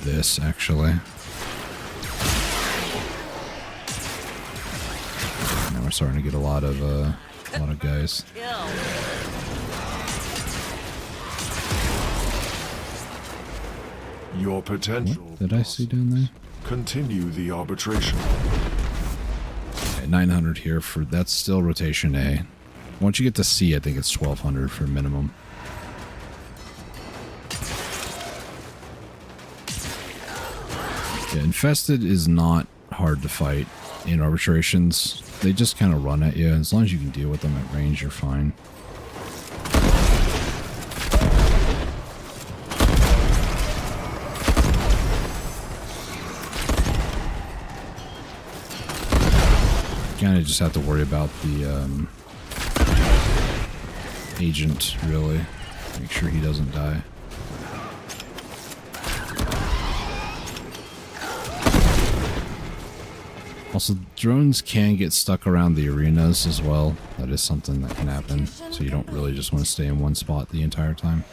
this, actually. Now we're starting to get a lot of guys. Your potential. What did I see down there? Continue the arbitration. 900 here for that's still rotation A. Once you get to C, I think it's 1,200 for minimum. Yeah, Infested is not hard to fight in arbitrations. They just kind of run at you. As long as you can deal with them at range, you're fine. Kind of just have to worry about the agent, really. Make sure he doesn't die. Also, drones can get stuck around the arenas as well. That is something that can happen. So you don't really just want to stay in one spot the entire time.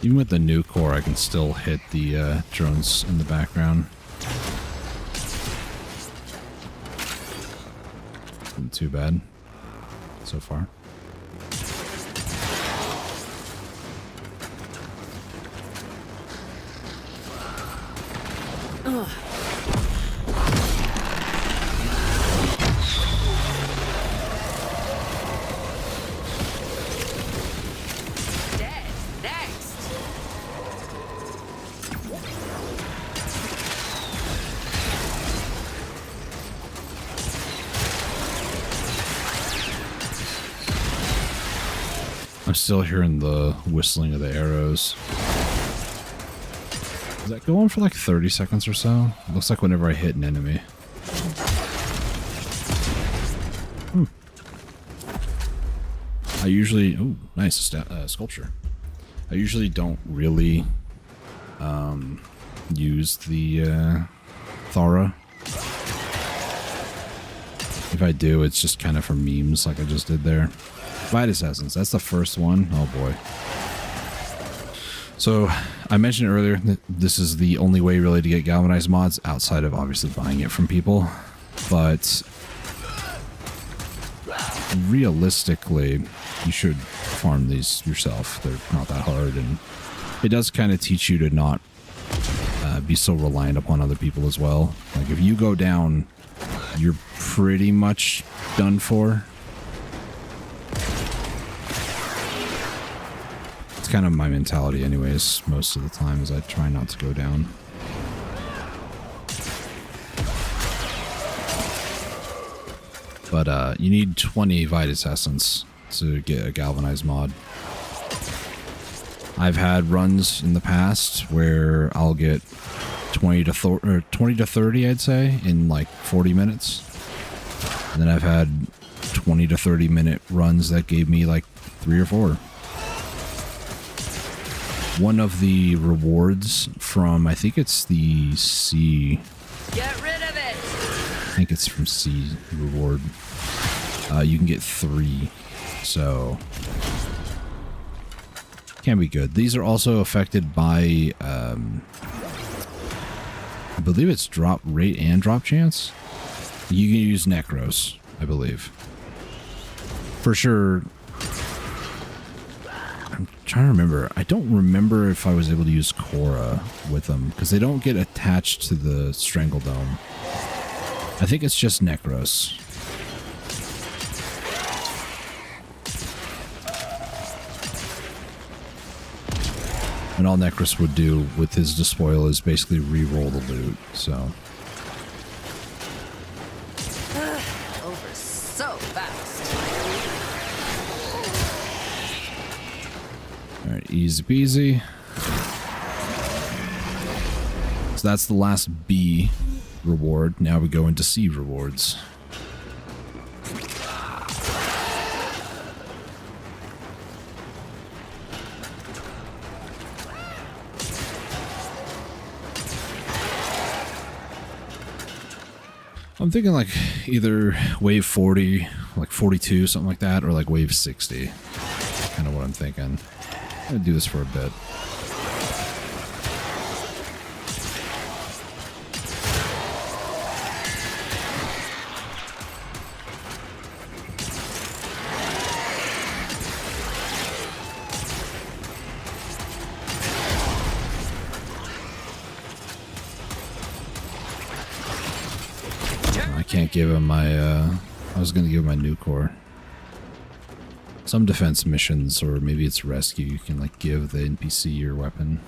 Even with the new core, I can still hit the drones in the background. Not too bad so far. Ugh. I'm still hearing the whistling of the arrows. Does that go on for like 30 seconds or so? It looks like whenever I hit an enemy. I usually... Ooh, nice sculpture. I usually don't really use the Thara. If I do, it's just kind of for memes like I just did there. Vitus Essence, that's the first one. Oh boy. So, I mentioned earlier that this is the only way really to get galvanized mods outside of obviously buying it from people. But realistically, you should farm these yourself. They're not that hard, and it does kind of teach you to not be so reliant upon other people as well. Like if you go down, you're pretty much done for. It's kind of my mentality anyways, most of the time, is I try not to go down. But you need 20 Vitus Essence to get a galvanized mod. I've had runs in the past where I'll get 20 to 30, I'd say, in like 40 minutes. And then I've had 20 to 30 minute runs that gave me like 3 or 4. One of the rewards from, I think it's the C. Get rid of it. I think it's from C reward. You can get 3. So can be good. These are also affected by, I believe it's drop rate and drop chance. You can use Necros, I believe. For sure. I'm trying to remember. I don't remember if I was able to use Korra with them, because they don't get attached to the Strangle Dome. I think it's just Necros. And all Necros would do with his despoil is basically re-roll the loot, so. Over so fast. Alright, easy peasy. So that's the last B reward. Now we go into C rewards. I'm thinking like either wave 40, like 42, something like that, or like wave 60. Kind of what I'm thinking. I'm gonna do this for a bit. I can't give him my, I was gonna give him my new core. Some defense missions, or maybe it's rescue, you can like give the NPC your weapon.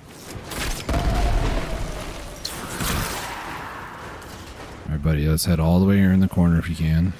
Alright buddy, let's head all the way here in the corner if you can.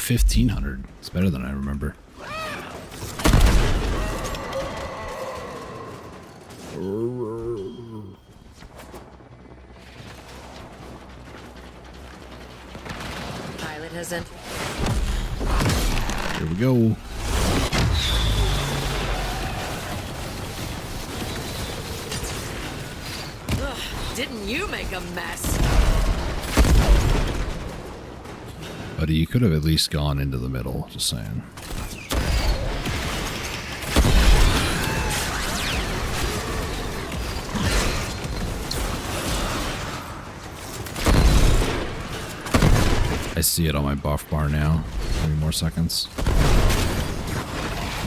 1,500. It's better than I remember. Pilot has entered. Here we go. Ugh, didn't you make a mess? Buddy, you could have at least gone into the middle, just saying. I see it on my buff bar now. 3 more seconds.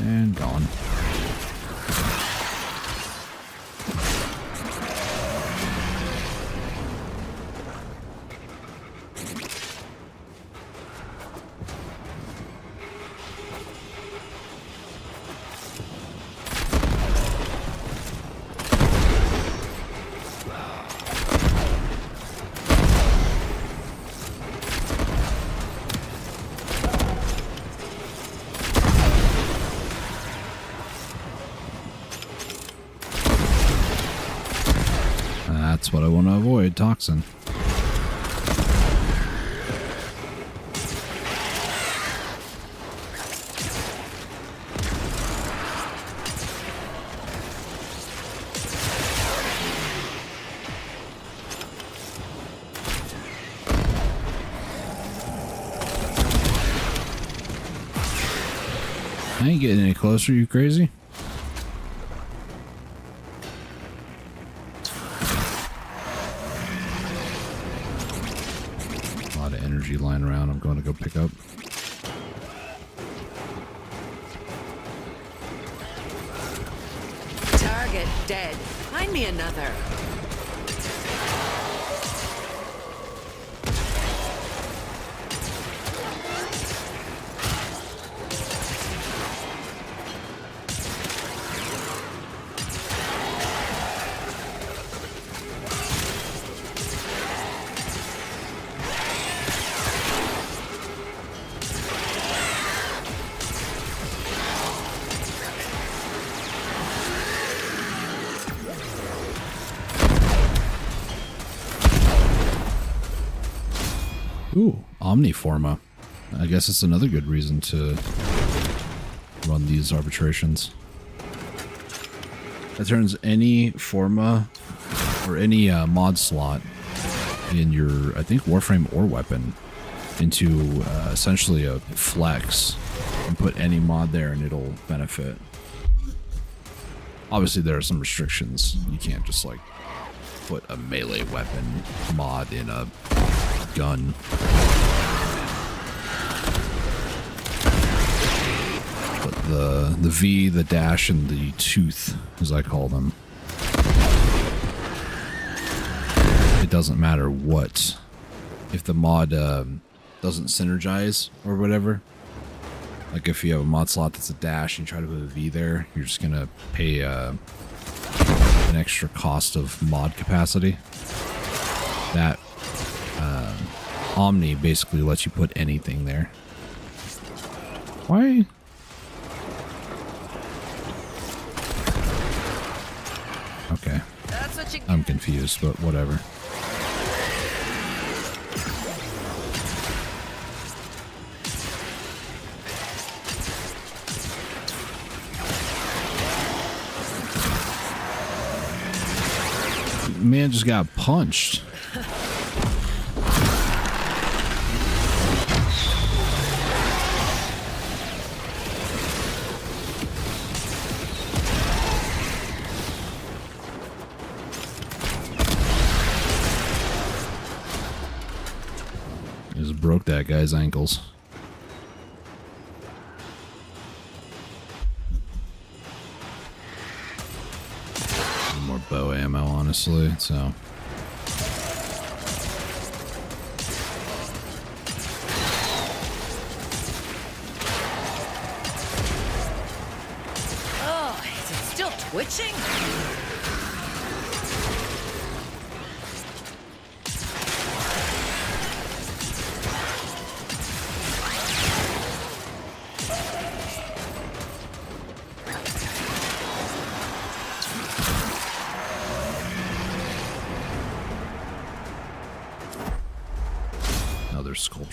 And gone. That's what I want to avoid, toxin. I ain't getting any closer, you crazy? Lying around, I'm going to go pick up. Target dead. Find me another. Ooh, Omniforma. I guess it's another good reason to run these arbitrations. That turns any Forma or any mod slot in your, I think, Warframe or weapon into essentially a flex. And put any mod there and it'll benefit. Obviously there are some restrictions. You can't just like put a melee weapon mod in a gun. But the V, the dash, and the tooth, as I call them, it doesn't matter what. If the mod doesn't synergize or whatever, like if you have a mod slot that's a dash and you try to put a V there, you're just gonna pay an extra cost of mod capacity. That Omni basically lets you put anything there. Why? Okay. I'm confused, but whatever. Man just got punched. Just broke that guy's ankles. More bow ammo, honestly, so. Oh, is it still twitching?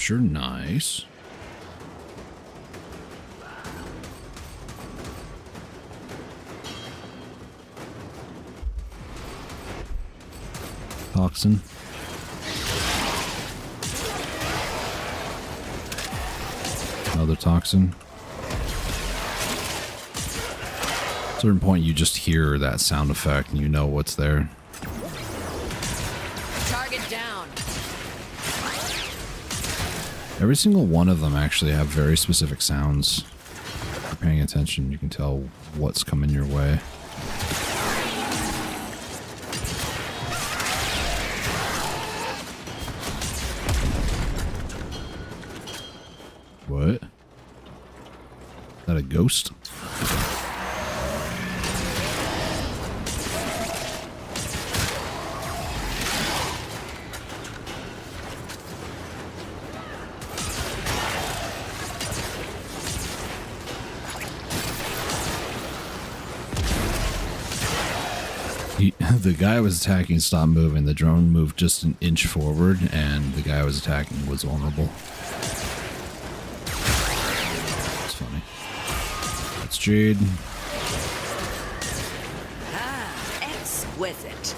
capture. Nice. Toxin. Another toxin. At a certain point, you just hear that sound effect and you know what's there. Target down. Every single one of them actually have very specific sounds. If you're paying attention, you can tell what's coming your way. What? Is that a ghost? The guy I was attacking stopped moving. The drone moved just an inch forward, and the guy I was attacking was vulnerable. It's funny. That's Jade. Ah, exquisite.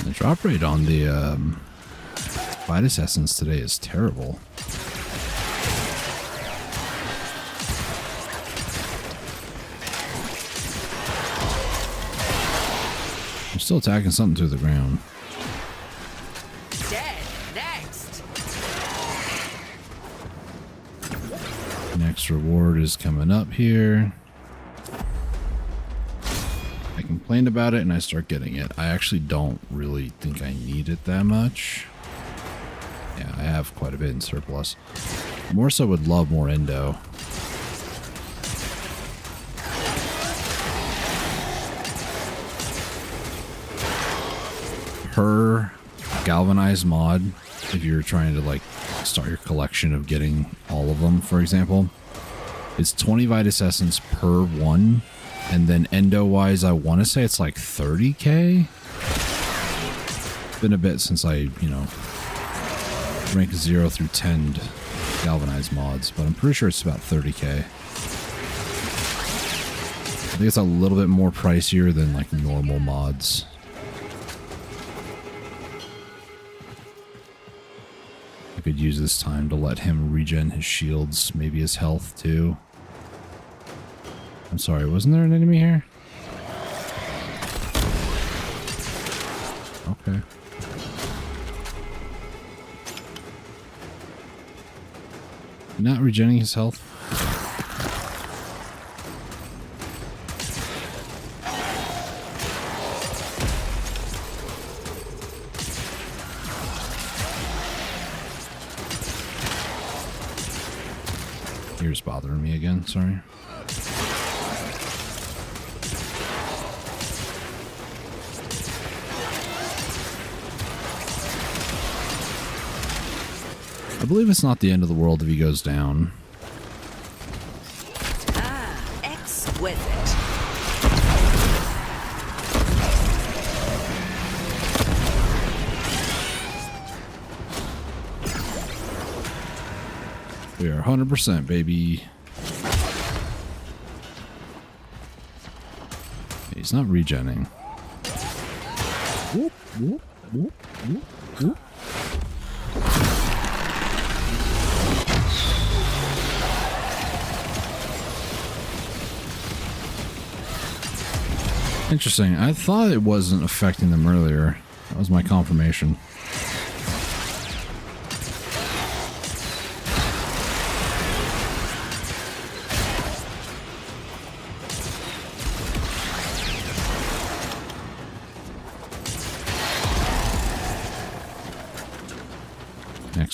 The drop rate on the Vitus Essence today is terrible. I'm still attacking something through the ground. Dead. Next. Next reward is coming up here. I complained about it and I start getting it. I actually don't really think I need it that much. Yeah, I have quite a bit in surplus. More so would love more endo. Per galvanized mod, if you're trying to like start your collection of getting all of them, for example, it's 20 Vitus Essence per one. And then endo wise, I want to say it's like 30k. It's been a bit since I, rank 0 through 10 galvanized mods, but I'm pretty sure it's about 30k. I think it's a little bit more pricier than like normal mods. I could use this time to let him regen his shields, maybe his health too. I'm sorry, wasn't there an enemy here? Okay. Not regenerating his health? Ears bothering me again, sorry. I believe it's not the end of the world if he goes down. Ah, exquisite. We are 100%, baby. He's not regenning. Whoop, whoop, whoop, whoop, whoop. Interesting. I thought it wasn't affecting them earlier. That was my confirmation.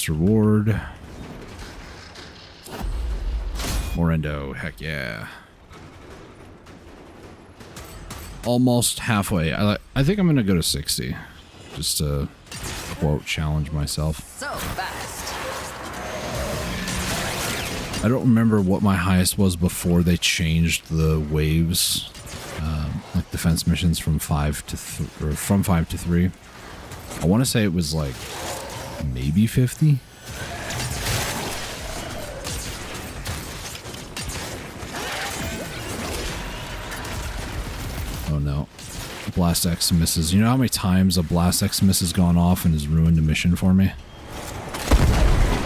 6 reward. Morendo, heck yeah. Almost halfway. I think I'm gonna go to 60. Just to, quote, challenge myself. So fast. I don't remember what my highest was before they changed the waves, like defense missions from 5 to 3. I want to say it was like maybe 50. Oh no, Blast X misses. You know how many times a Blast X miss has gone off and has ruined a mission for me?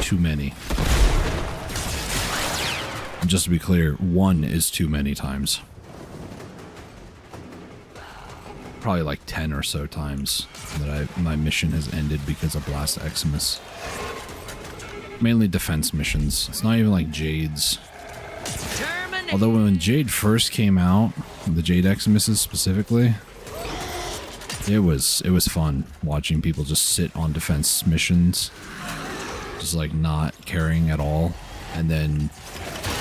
Too many. And just to be clear, 1 is too many times. Probably like 10 or so times that my mission has ended because of Blast Xmas. Mainly defense missions. It's not even like Jade's. Although when Jade first came out, the Jade Xmas specifically, it was fun watching people just sit on defense missions, just like not caring at all, and then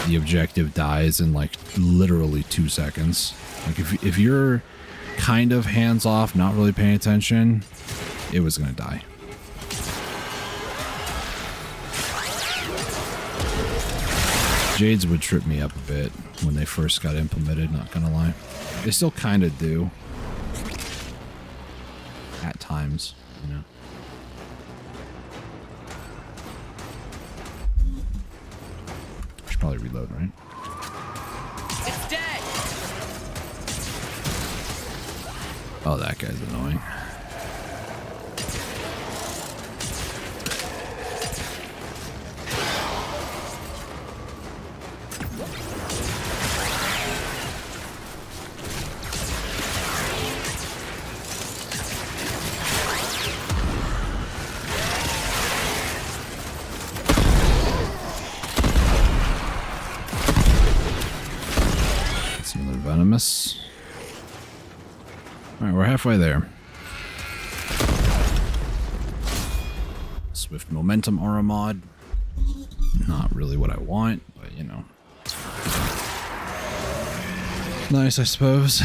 the objective dies in like literally 2 seconds. Like if you're kind of hands off, not really paying attention, it was gonna die. Jades would trip me up a bit when they first got implemented, not gonna lie. They still kind of do. At times, you know. Should probably reload, right? It's dead. Oh, that guy's annoying. That's another venomous. Alright, we're halfway there. Swift momentum aura mod. Not really what I want, but you know. Nice, I suppose.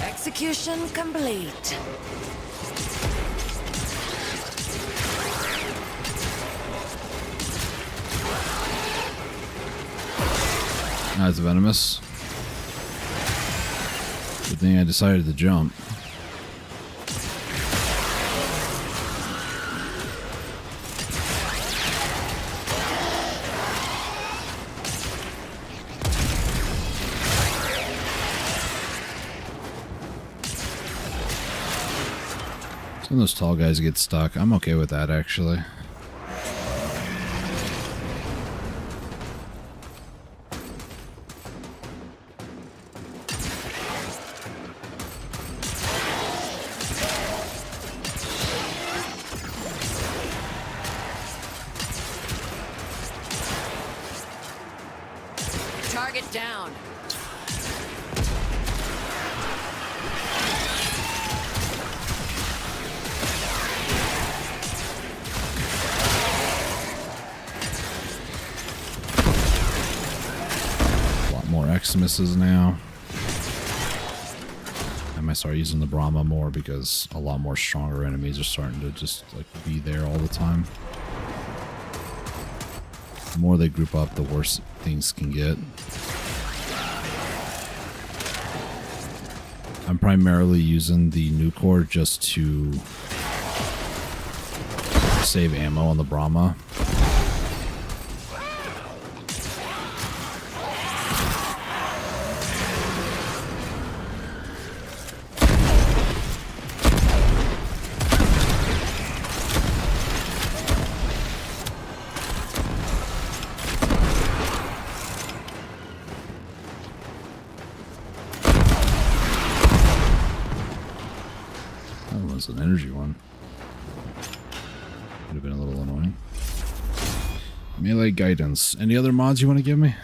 Execution complete. That's venomous. Good thing I decided to jump. Some of those tall guys get stuck. I'm okay with that, actually. Target down. A lot more Xmas now. I might start using the Brahma more because a lot more stronger enemies are starting to just like be there all the time. The more they group up, the worse things can get. I'm primarily using the Nucor just to save ammo on the Brahma. An energy one. Would have been a little annoying. Melee guidance. Any other mods you want to give me?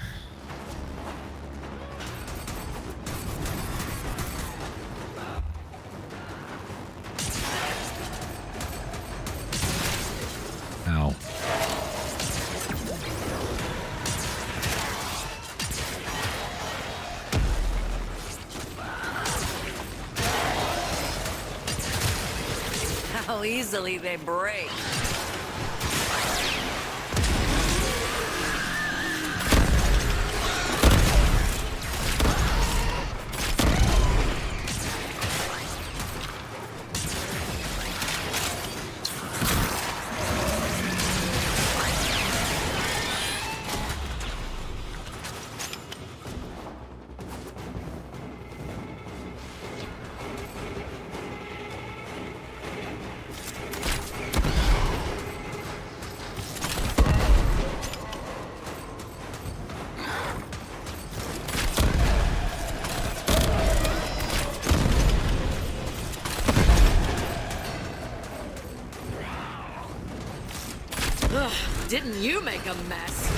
how easily they break. Ugh, didn't you make a mess?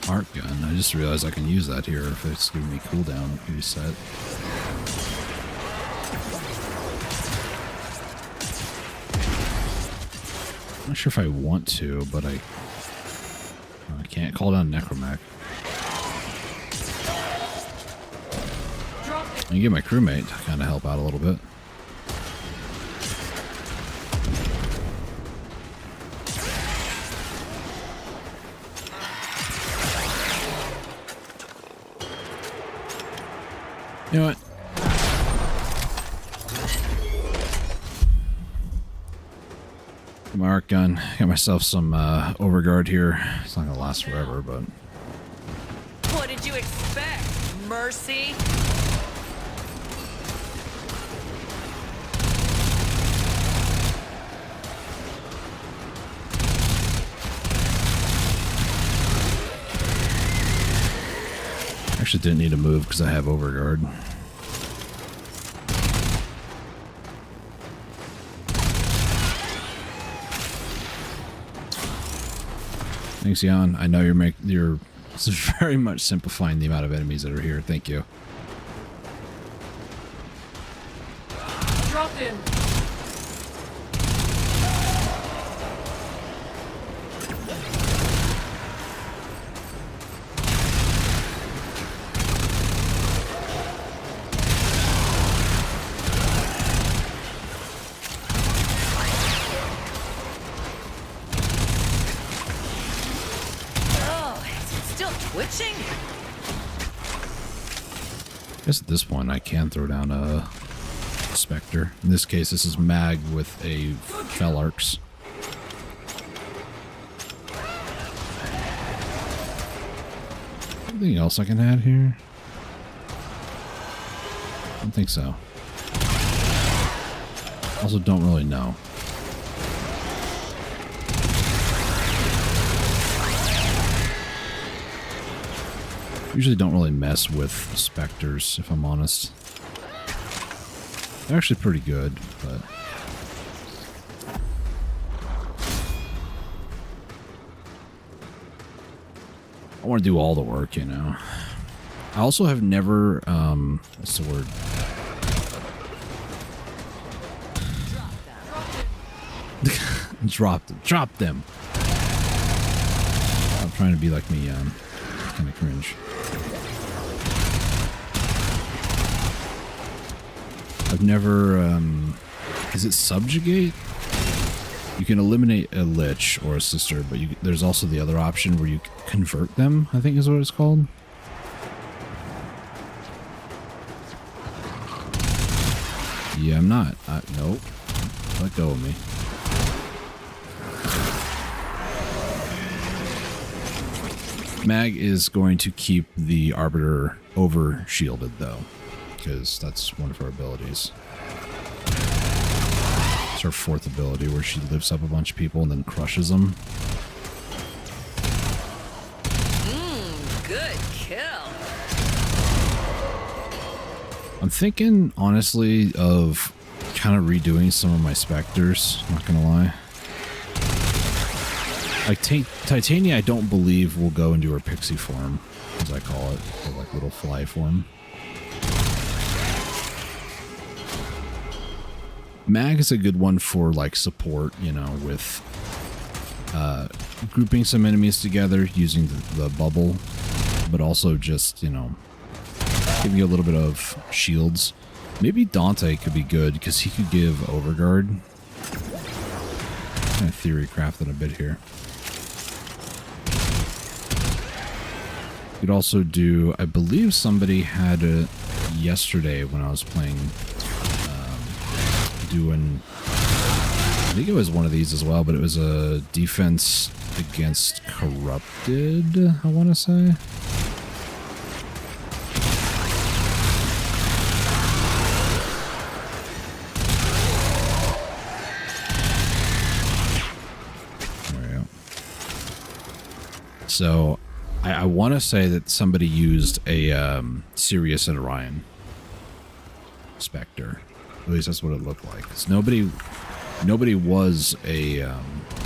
Arc gun. I just realized I can use that here if it's giving me cooldown reset. I'm not sure if I want to, but I can't call down Necromech. I can get my crewmate to kind of help out a little bit. You know what? My arc gun. Got myself some overguard here. It's not gonna last forever, but What did you expect? Mercy? actually didn't need to move because I have overguard. Thanks, Jan. I know you're very much simplifying the amount of enemies that are here. Thank you. Dropped in. Twitching? I guess at this point I can throw down a Spectre. In this case, this is Mag with a Fellarx. Anything else I can add here? I don't think so. Also, don't really know. Usually don't really mess with Spectres, if I'm honest. They're actually pretty good, but... I want to do all the work, you know. I also have never, what's the word? Drop them. I'm trying to be like me, kind of cringe. I've never, is it subjugate? You can eliminate a lich or a sister, but there's also the other option where you convert them, I think is what it's called. Yeah, I'm not. Nope. Let go of me. Mag is going to keep the Arbiter over shielded though, because that's one of her abilities. It's her fourth ability where she lifts up a bunch of people and then crushes them. Good kill. I'm thinking, honestly, of kind of redoing some of my Spectres, not gonna lie. Like, Titania, I don't believe will go into her pixie form, as I call it, or like little fly form. Mag is a good one for like support, you know, with grouping some enemies together using the bubble, but also just, you know, giving you a little bit of shields. Maybe Dante could be good because he could give overguard. Kind of theory crafting a bit here. You'd also do, I believe somebody had it yesterday when I was playing, doing, I think it was one of these as well, but it was a defense against corrupted, I want to say. There we go. So I want to say that somebody used a Sirius and Orion Spectre. At least that's what it looked like. 'Cause nobody was a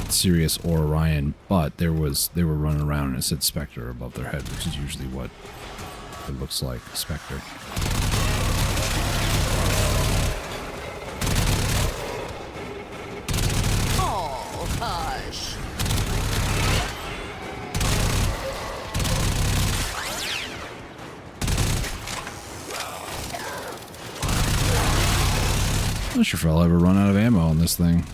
Sirius or Orion, but they were running around and it said Spectre above their head, which is usually what it looks like, Spectre. Oh, hush. Not sure if I'll ever run out of ammo on this thing.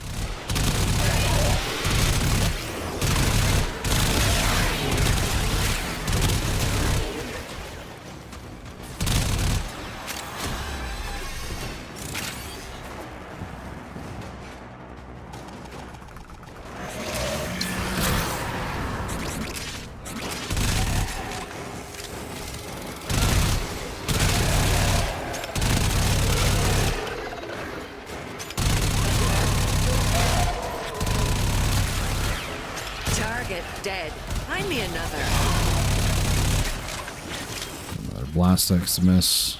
Dead. Find me another. Another blast X miss.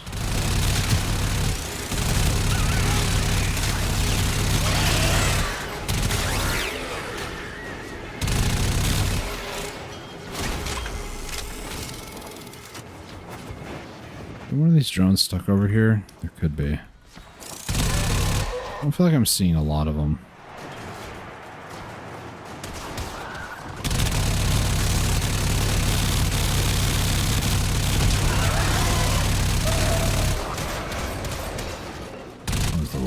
One of these drones stuck over here? There could be. I feel like I'm seeing a lot of them.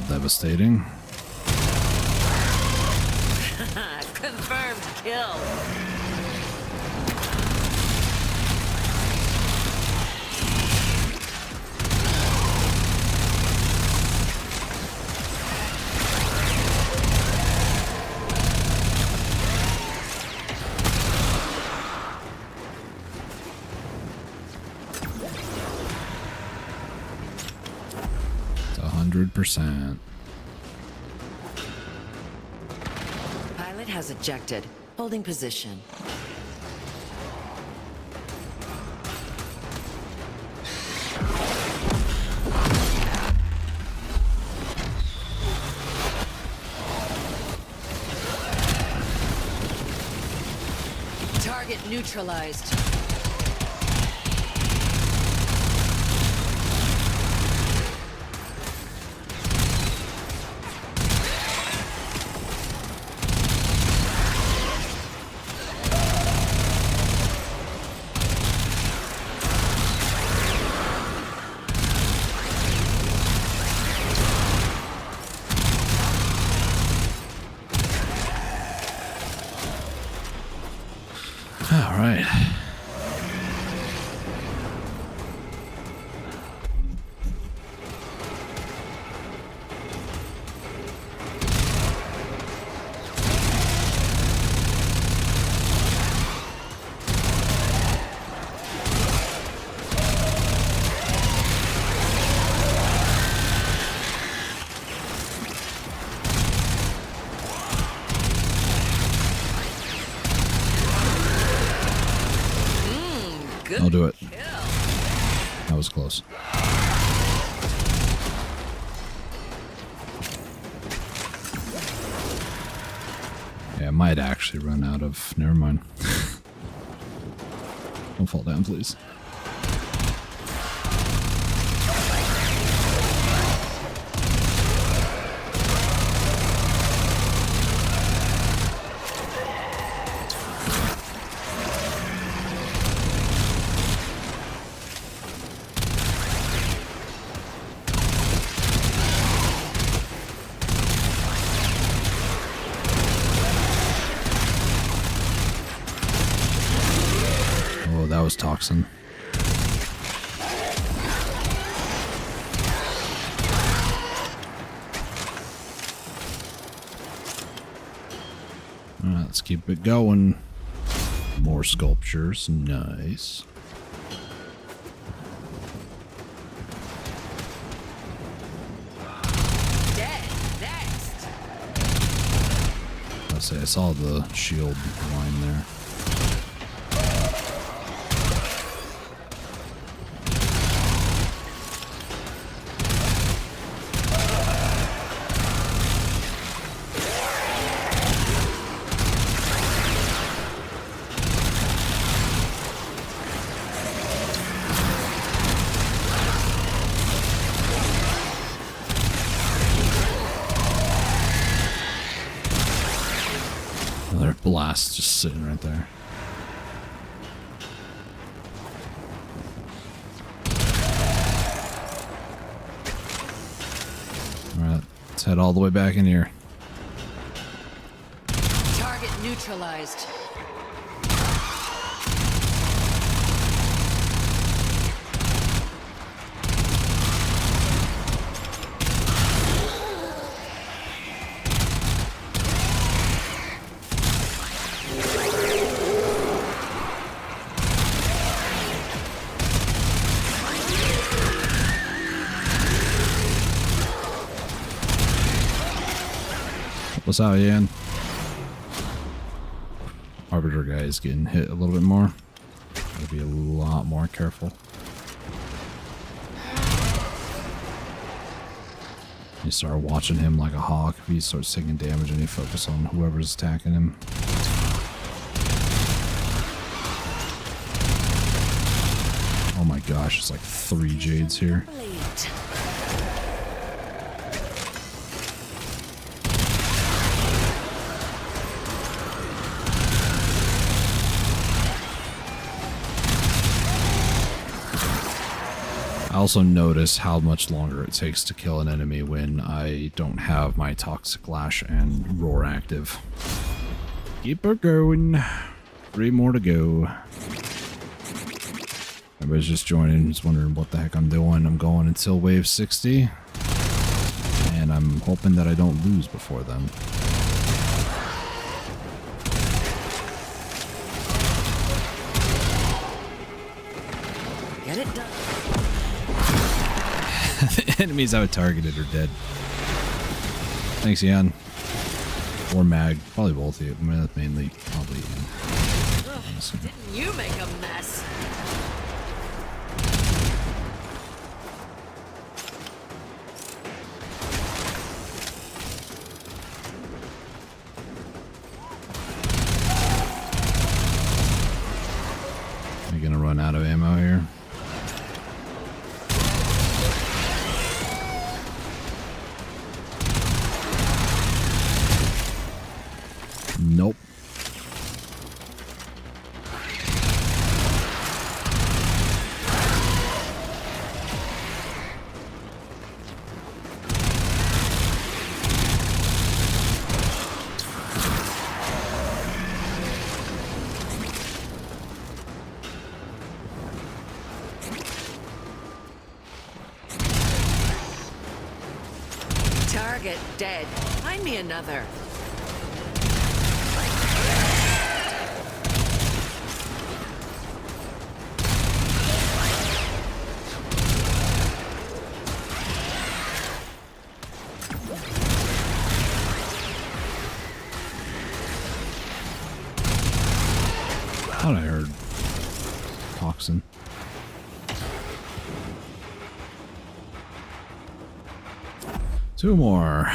Devastating. Confirmed kill. It's 100%. Has ejected. Holding position. Target neutralized. All right. I'll do it. That was close. Yeah, I might actually run out of... Never mind. Don't fall down, please. toxin. Alright, let's keep it going. More sculptures. Nice. I saw the shield line there. Another blast just sitting right there. Alright, let's head all the way back in here. Target neutralized. What's up, Ian? Arbiter guy is getting hit a little bit more. Gotta be a lot more careful. You start watching him like a hawk. If he starts taking damage and you focus on whoever's attacking him. Oh my gosh, it's like 3 Jades here. I also notice how much longer it takes to kill an enemy when I don't have my Toxic Lash and Roar active. Keep her going. 3 more to go. Everybody's just joining, just wondering what the heck I'm doing. I'm going until wave 60. And I'm hoping that I don't lose before then. Get it done. The enemies I targeted are dead. Thanks, Ian. Or Mag. Probably both of you. I mean, that's mainly probably Ian. Didn't you make a mess? Are you gonna run out of ammo here? Nope. Target dead. Find me another. I thought I heard toxin. Two more.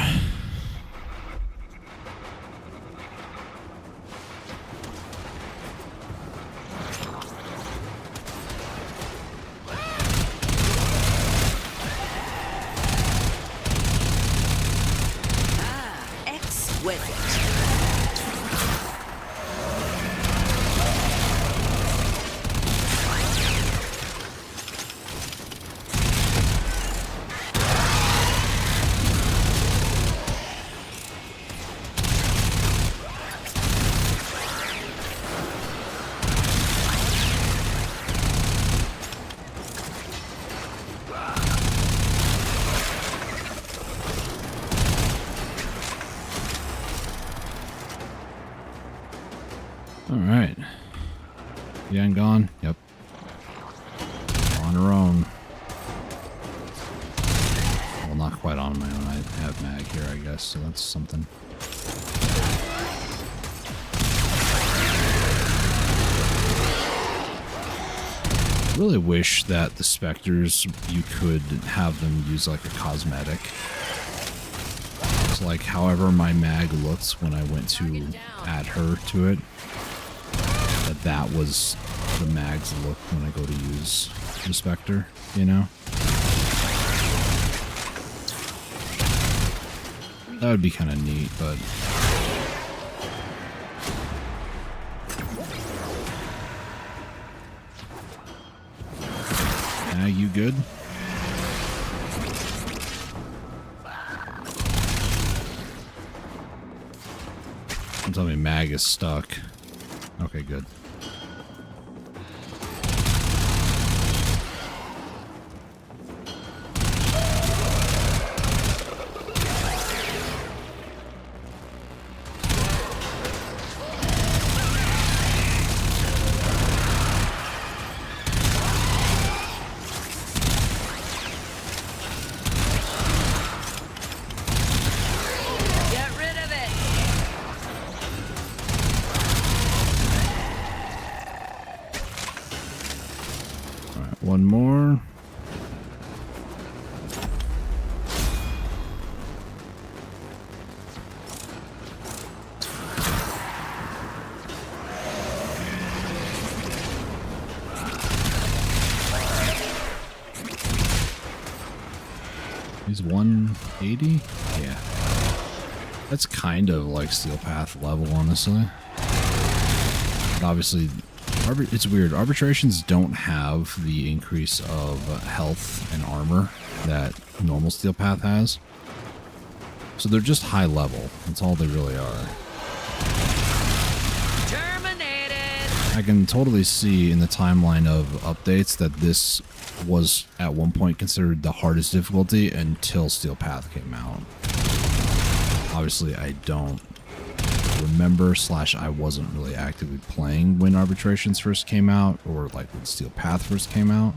Exquisite. Yan gone? Yep. On her own. Well, not quite on my own. I have mag here, I guess, so that's something. I really wish that the Spectres, you could have them use like a cosmetic. So like however my mag looked when I went to add her to it, that was the mag's look when I go to use the Spectre, you know? That would be kind of neat, but... Mag, you good? Don't tell me mag is stuck. Okay, good. One more. He's 180? Yeah. That's kind of like Steel Path level, honestly. But obviously, it's weird. Arbitrations don't have the increase of health and armor that normal Steel Path has. So they're just high level. That's all they really are. Terminated! I can totally see in the timeline of updates that this was at one point considered the hardest difficulty until Steel Path came out. Obviously, I don't remember / I wasn't really actively playing when Arbitrations first came out, or like when Steel Path first came out.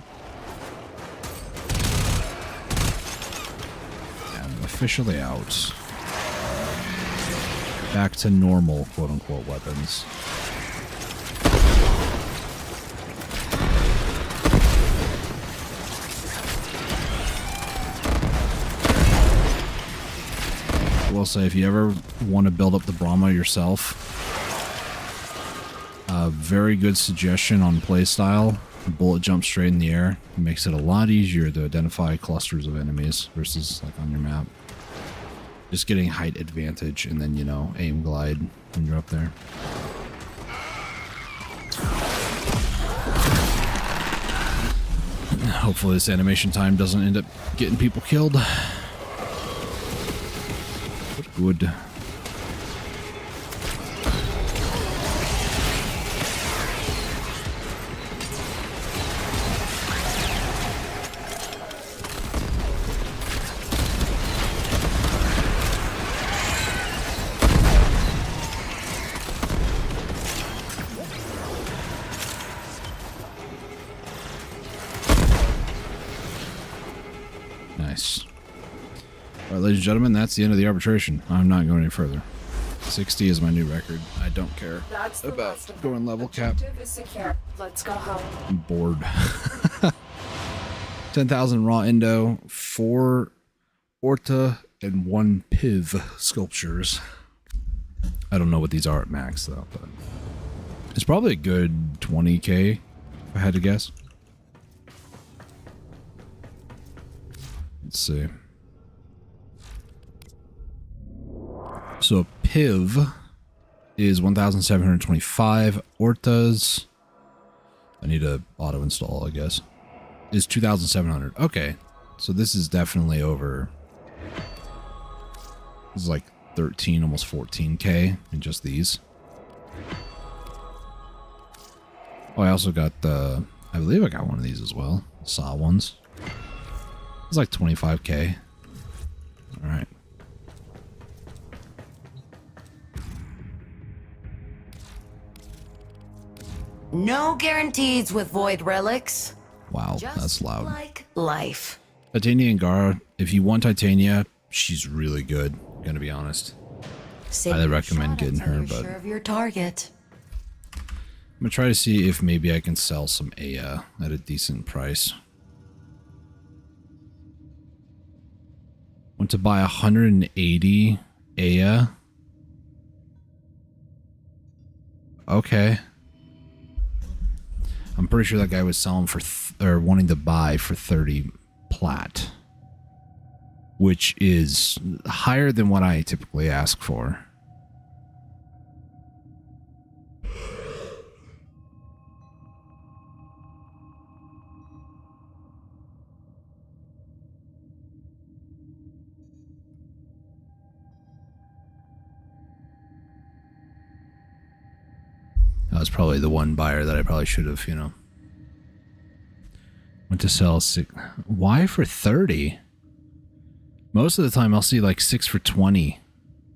I'm officially out. Back to normal, quote-unquote, weapons. I will say, if you ever want to build up the Brahma yourself, a very good suggestion on playstyle: bullet jump straight in the air. It makes it a lot easier to identify clusters of enemies versus like on your map. Just getting height advantage and then, you know, aim glide when you're up there. Hopefully this animation time doesn't end up getting people killed. Good. Nice. Alright, ladies and gentlemen, that's the end of the arbitration. I'm not going any further. 60 is my new record. I don't care about going level cap. Let's go home. I'm bored. 10,000 raw Indo, 4 Orta, and 1 Piv sculptures. I don't know what these are at max, though, but it's probably a good 20k, if I had to guess. Let's see. So Piv is 1,725. Ortas, I need to auto install, I guess, is 2,700. Okay, so this is definitely over. This is like 13, almost 14k in just these. Oh, I also got the, I believe I got one of these as well. Saw ones. It's like 25k. All right. No guarantees with void relics. Wow, that's loud. Like life. Titania and Gara, if you want Titania, she's really good, gonna be honest. Highly recommend getting her, but Sure of your target. I'm gonna try to see if maybe I can sell some Aya at a decent price. Want to buy 180 Aya. Okay. I'm pretty sure that guy was selling for, or wanting to buy for 30 plat. Which is higher than what I typically ask for. That was probably the one buyer that I probably should have, you know. Went to sell 6. Why for 30? Most of the time I'll see like 6 for 20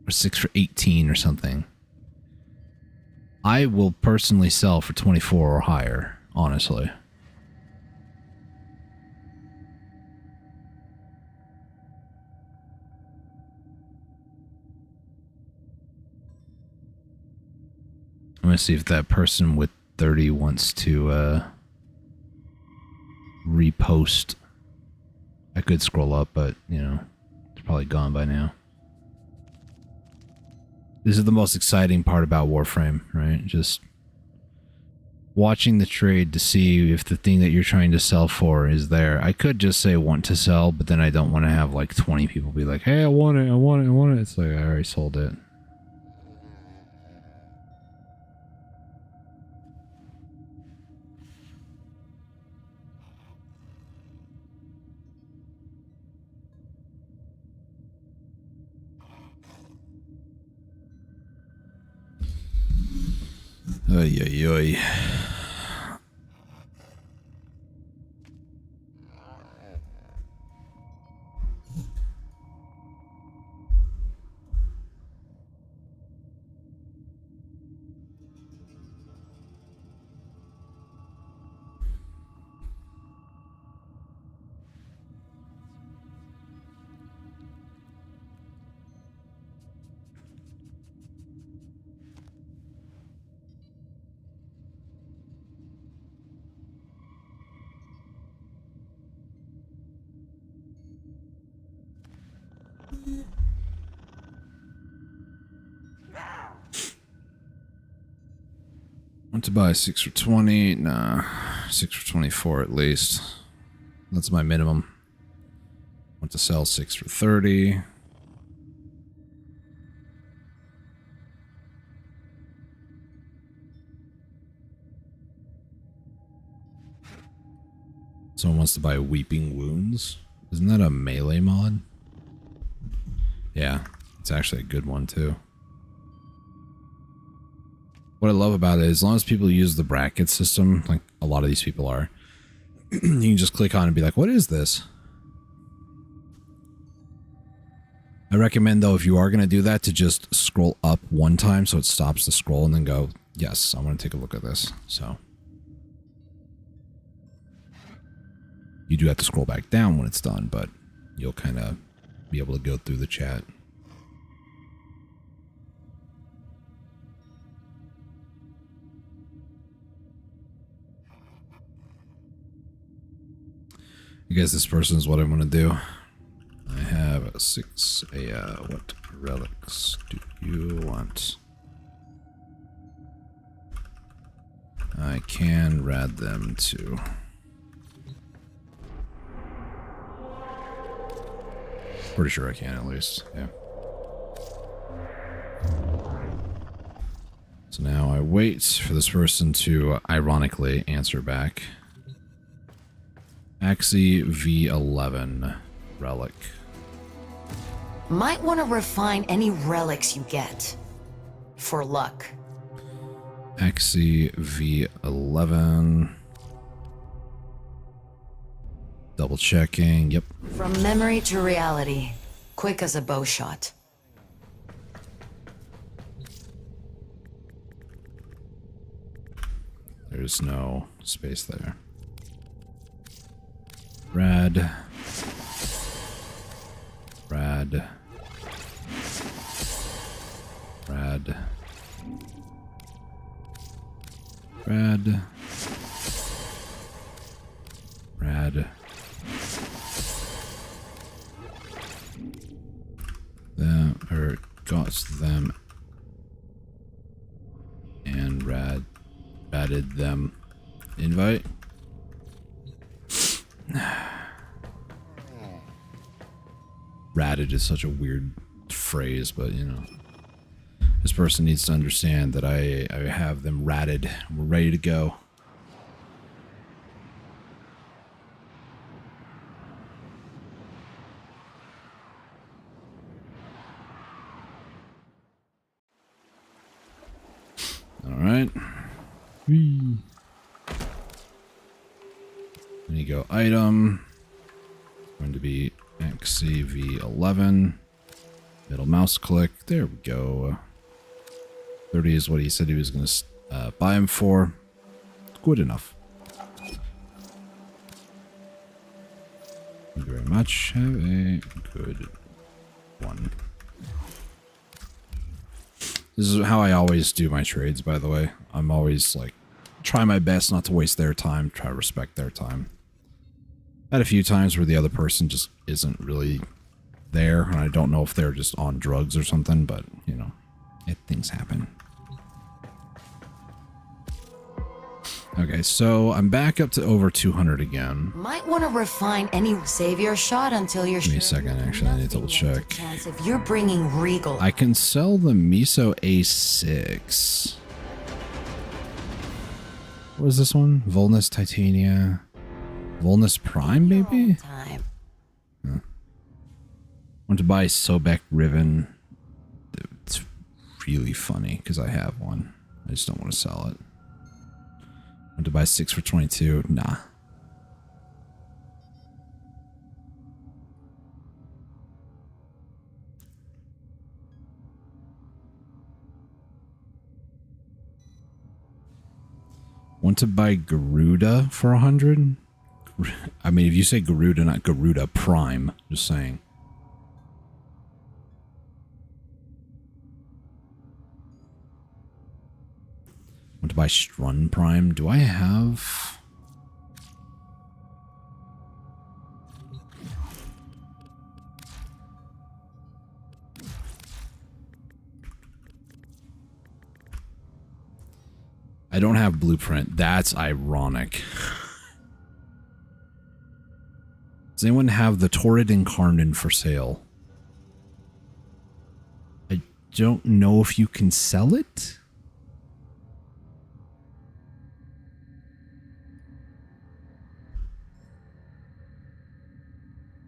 or 6 for 18 or something. I will personally sell for 24 or higher, honestly. I'm gonna see if that person with 30 wants to repost. I could scroll up, but you know, it's probably gone by now. This is the most exciting part about Warframe, right? Just watching the trade to see if the thing that you're trying to sell for is there. I could just say want to sell, but then I don't want to have like 20 people be like, hey, I want it, I want it, I want it. It's like, I already sold it. Oy, oy, oy. Want to buy 6 for 20? Nah, 6 for 24 at least. That's my minimum. Want to sell 6 for 30. Someone wants to buy Weeping Wounds. Isn't that a melee mod? Yeah, it's actually a good one too. What I love about it is as long as people use the bracket system, like a lot of these people are, you can just click on it and be like, what is this? I recommend though, if you are going to do that, to just scroll up one time so it stops the scroll and then go, yes, I want to take a look at this. So you do have to scroll back down when it's done, but you'll kind of be able to go through the chat. I guess this person is what I'm going to do. I have 6 what relics do you want? I can rad them too. Pretty sure I can at least, yeah. So now I wait for this person to ironically answer back. Axie V11 relic. Might want to refine any relics you get. For luck. Axie V11. Double checking, yep. From memory to reality. Quick as a bow shot. there's no space there. Rad. Rad. Rad. Rad. Rad. Them, or got them. And ratted them. Invite. Ratted is such a weird phrase, but you know. This person needs to understand that I have them ratted. We're ready to go. Alright. Then you go item. Going to be XCV11. Middle mouse click. There we go. 30 is what he said he was going to buy him for. Good enough. Thank you very much. Have a good one. This is how I always do my trades, by the way. I'm always like, try my best not to waste their time, try to respect their time. Had a few times where the other person just isn't really there, and I don't know if they're just on drugs or something, but, you know, things happen. Okay, so I'm back up to over 200 again. Might want to refine any savior shot until you're Give me a second, actually, I need to double check. If you're bringing regal. I can sell the Miso A6. What is this one? Volnus Titania. Volnus Prime, maybe? Huh. Want to buy Sobek Riven. It's really funny because I have one. I just don't want to sell it. Want to buy 6 for 22? Nah. Want to buy Garuda for 100? I mean, if you say Garuda, not Garuda Prime, just saying. Want to buy Strun Prime? Do I have... I don't have Blueprint. That's ironic. Does anyone have the Torrid Incarnate for sale? I don't know if you can sell it.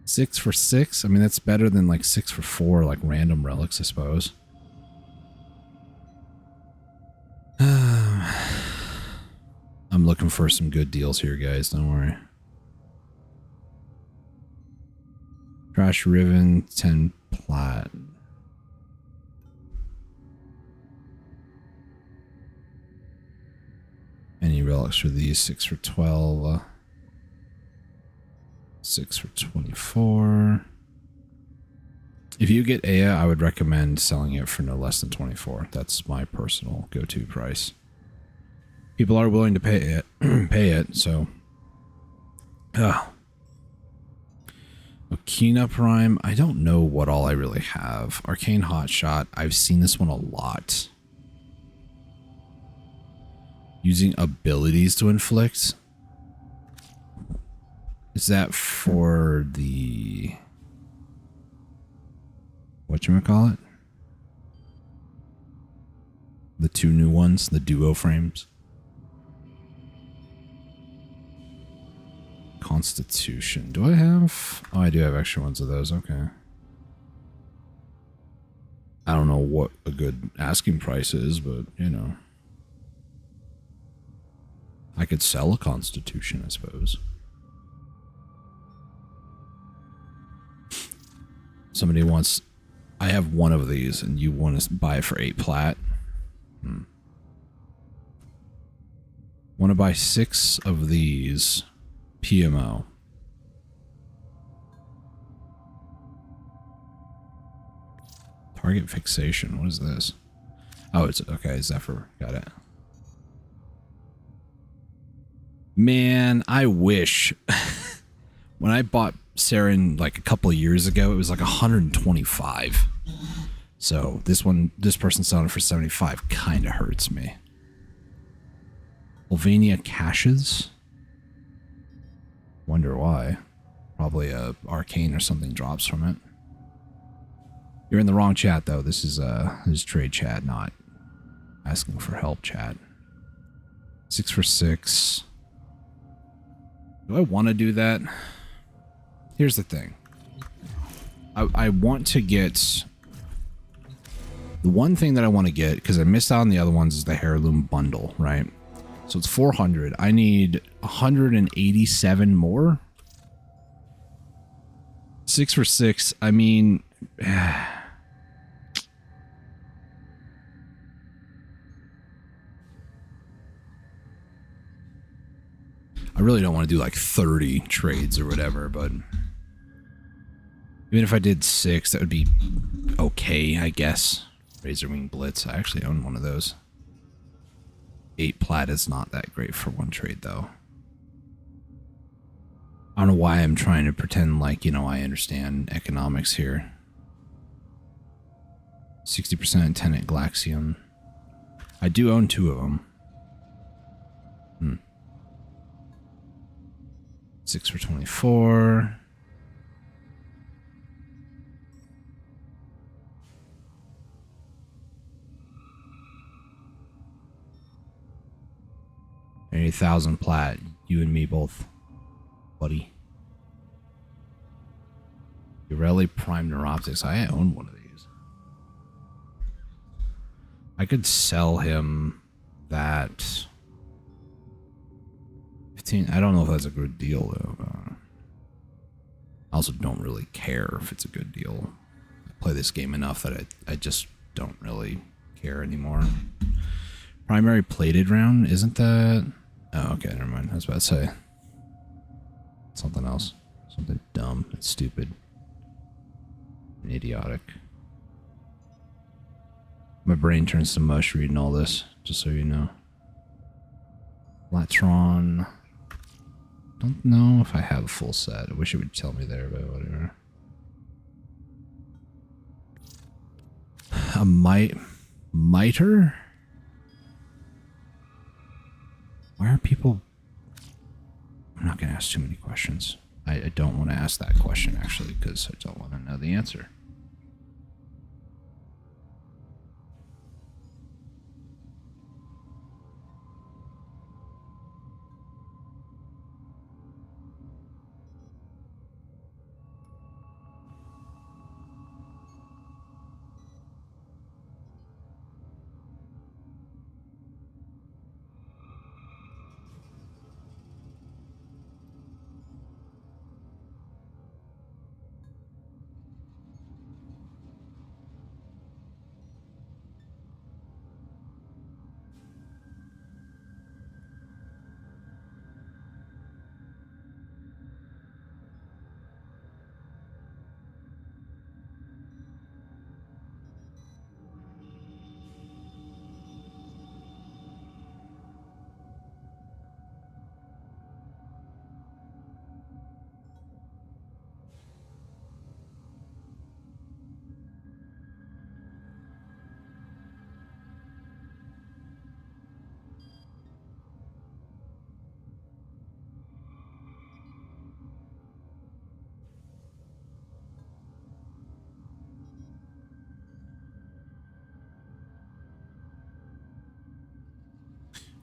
$6 for 6? I mean, that's better than like 6 for 4, like random relics, I suppose. I'm looking for some good deals here, guys. Don't worry. Trash Riven, 10 plat. Any relics for these? 6 for 12. 6 for 24. If you get Aya, I would recommend selling it for no less than 24. That's my personal go-to price. People are willing to pay it, so. Okina Prime, I don't know what all I really have. Arcane Hotshot, I've seen this one a lot. Using abilities to inflict. Is that for the... whatchamacallit? The 2 new ones, the duo frames. Constitution. Do I have... oh, I do have extra ones of those. Okay. I don't know what a good asking price is, but, you know. I could sell a Constitution, I suppose. Somebody wants... I have one of these, and you want to buy it for 8 plat? 1 Want to buy 6 of these PMO. Target fixation. What is this? Oh, it's okay. Zephyr. Got it. Man, I wish when I bought Saren like a couple of years ago, it was like 125. So this person selling it for 75 kind of hurts me. Sylvania caches. Wonder why. Probably a arcane or something drops from it. You're in the wrong chat though. This is trade chat, not asking for help chat. 6 for 6. Do I want to do that? Here's the thing. I want to get... The one thing that I want to get, because I missed out on the other ones, is the Heirloom Bundle, right? So it's 400. I need 187 more. 6 for 6. I mean... I really don't want to do like 30 trades or whatever, but even if I did 6, that would be okay, I guess. Razorwing Blitz. I actually own one of those. 8 plat is not that great for one trade, though. I don't know why I'm trying to pretend like, you know, I understand economics here. 60% Tenet Glaxium. I do own 2 of them. 6 for 24. Any 1,000 plat. You and me both, buddy. Urelli Prime Neuroptics. I own one of these. I could sell him that... 15. I don't know if that's a good deal, though. I also don't really care if it's a good deal. I play this game enough that I just don't really care anymore. Primary plated round, isn't that... Oh, okay, never mind. I was about to say something else. Something dumb and stupid and idiotic. My brain turns to mush reading all this, just so you know. Latron... Don't know if I have a full set. I wish it would tell me there, but whatever. A miter? Why are people... I'm not going to ask too many questions. I don't want to ask that question, actually, because I don't want to know the answer.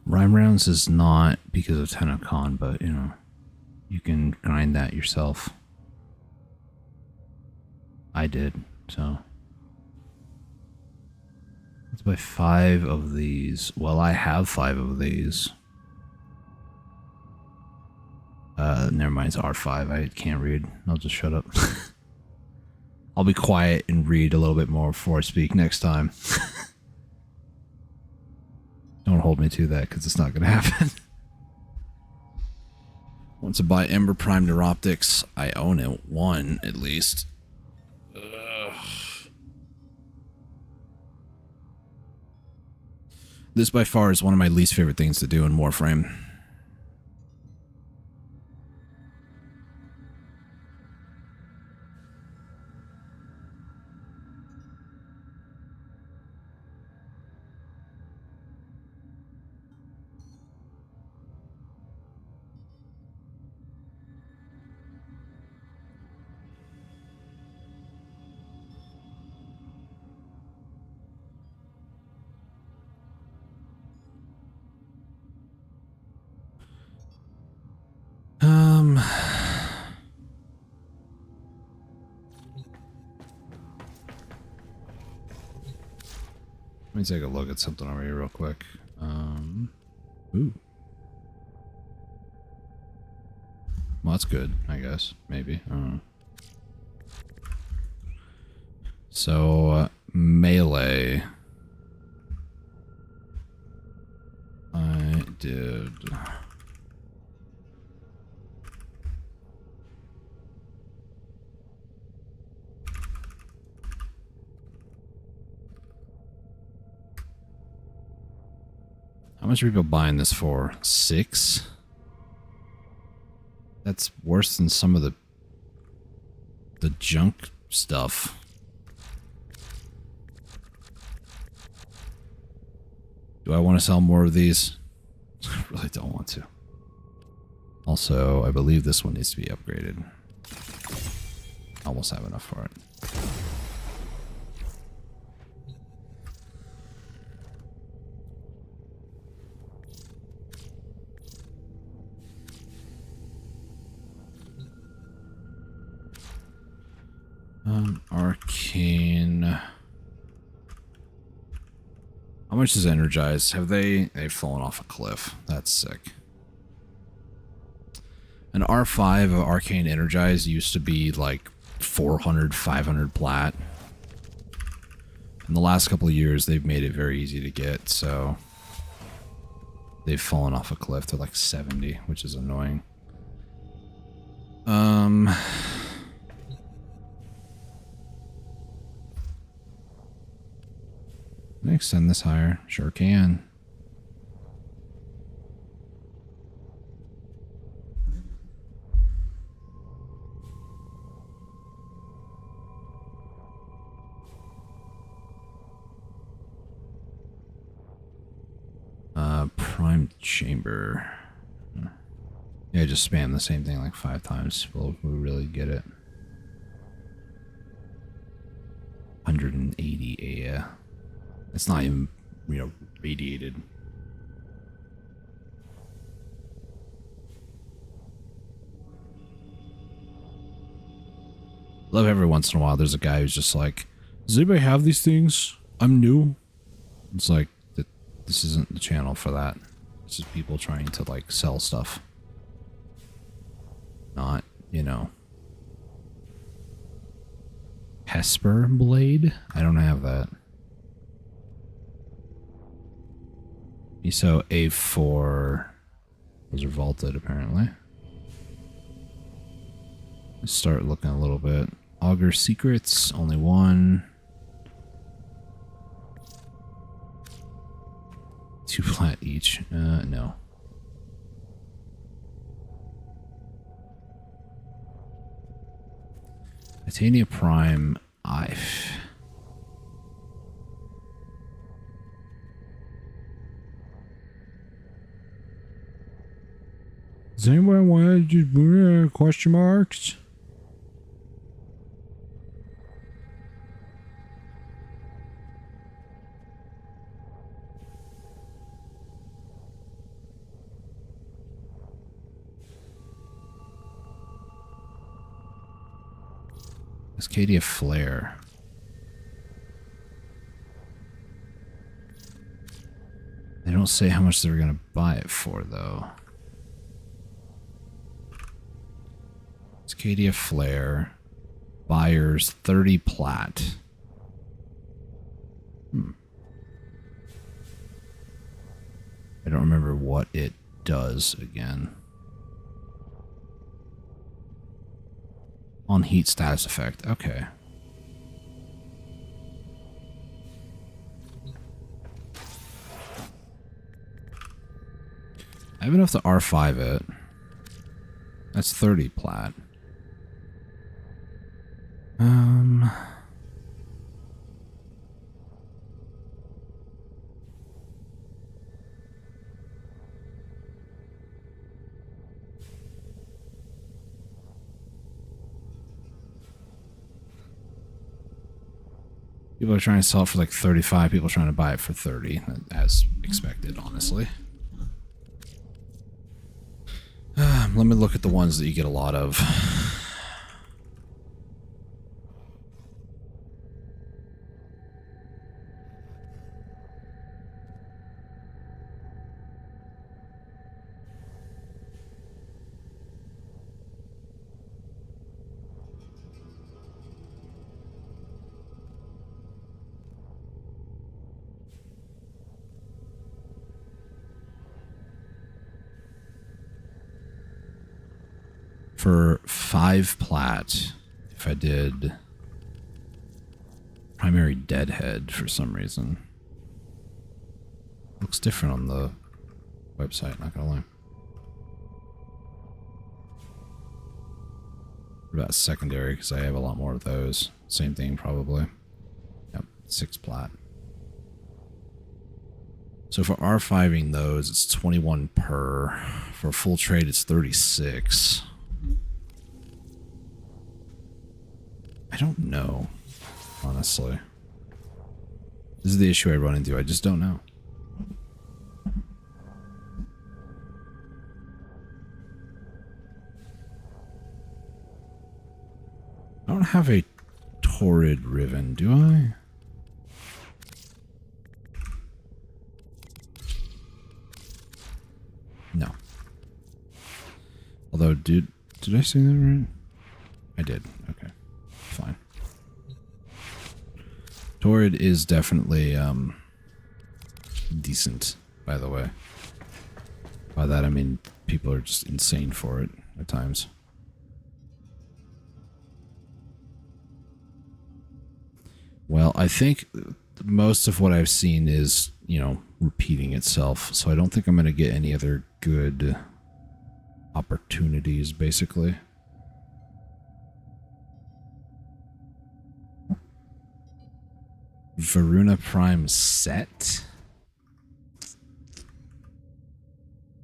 Rhyme rounds is not because of Tenocon, but, you know, you can grind that yourself. I did, so. Let's buy 5 of these. Well, I have 5 of these. Never mind, it's R5. I can't read. I'll just shut up. I'll be quiet and read a little bit more before I speak next time. Don't hold me to that, because it's not going to happen. Want to buy Ember Prime Neuroptics? I own it. One, at least. Ugh. This by far is one of my least favorite things to do in Warframe. Let me take a look at something over here real quick. Ooh. Well, that's good, I guess. Maybe. I don't know. So, melee. I did... How much are people buying this for? 6? That's worse than some of the junk stuff. Do I want to sell more of these? I really don't want to. Also, I believe this one needs to be upgraded. Almost have enough for it. Arcane. How much is energized? They've fallen off a cliff. That's sick. An R5 of Arcane Energized used to be like 400, 500 plat. In the last couple of years, they've made it very easy to get, so they've fallen off a cliff to like 70, which is annoying. Can I extend this higher? Sure can. Prime chamber. Yeah, just spam the same thing like 5 times. We'll really get it. 180, yeah. It's not even, radiated. Love every once in a while there's a guy who's just like, does anybody have these things? I'm new. It's like, this isn't the channel for that. It's just people trying to like sell stuff. Not, Hesper blade? I don't have that. ESO A4. Those are vaulted, apparently. Let's start looking a little bit. Augur Secrets, only 1. 2 plat each. No. Titania Prime. Does anyone want to just put question marks? Cascadia Flare. They don't say how much they're going to buy it for, though. Cascadia Flare. Buyers 30 plat. I don't remember what it does again. On heat status effect. Okay. I have enough to R5 it. That's 30 plat. People are trying to sell it for like 35. People are trying to buy it for 30, as expected, honestly. Let me look at the ones that you get a lot of. For 5 plat, if I did primary deadhead for some reason. Looks different on the website, not gonna lie. What about secondary? Because I have a lot more of those. Same thing, probably. Yep, 6 plat. So for R5ing those, it's 21 per. For full trade, it's 36. I don't know, honestly. This is the issue I run into. I just don't know. I don't have a Torrid Riven, do I? No. Although, did I say that right? I did. Okay. Fine. Torrid is definitely decent, by the way. By that I mean people are just insane for it at times. Well, I think most of what I've seen is, you know, repeating itself, so I don't think I'm going to get any other good opportunities, basically. Varuna Prime set?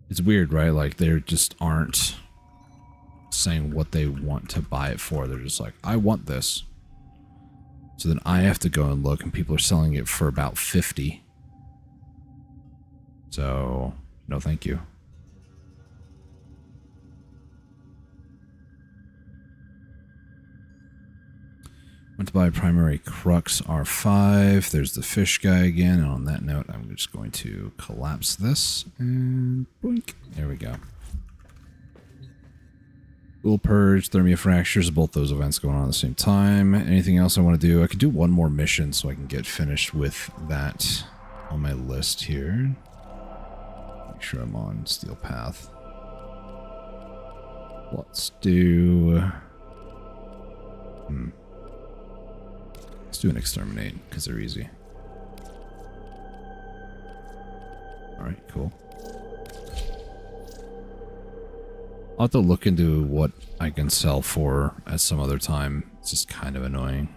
It's weird, right? Like, they just aren't saying what they want to buy it for. They're just like, I want this. So then I have to go and look, and people are selling it for about 50. So, no thank you. Went to buy primary Crux R5. There's the fish guy again. And on that note, I'm just going to collapse this. And boink. There we go. Ghoul Purge, Thermia Fractures. Both those events going on at the same time. Anything else I want to do? I could do one more mission so I can get finished with that on my list here. Make sure I'm on Steel Path. Let's do... Let's do an Exterminate, because they're easy. Alright, cool. I'll have to look into what I can sell for at some other time. It's just kind of annoying.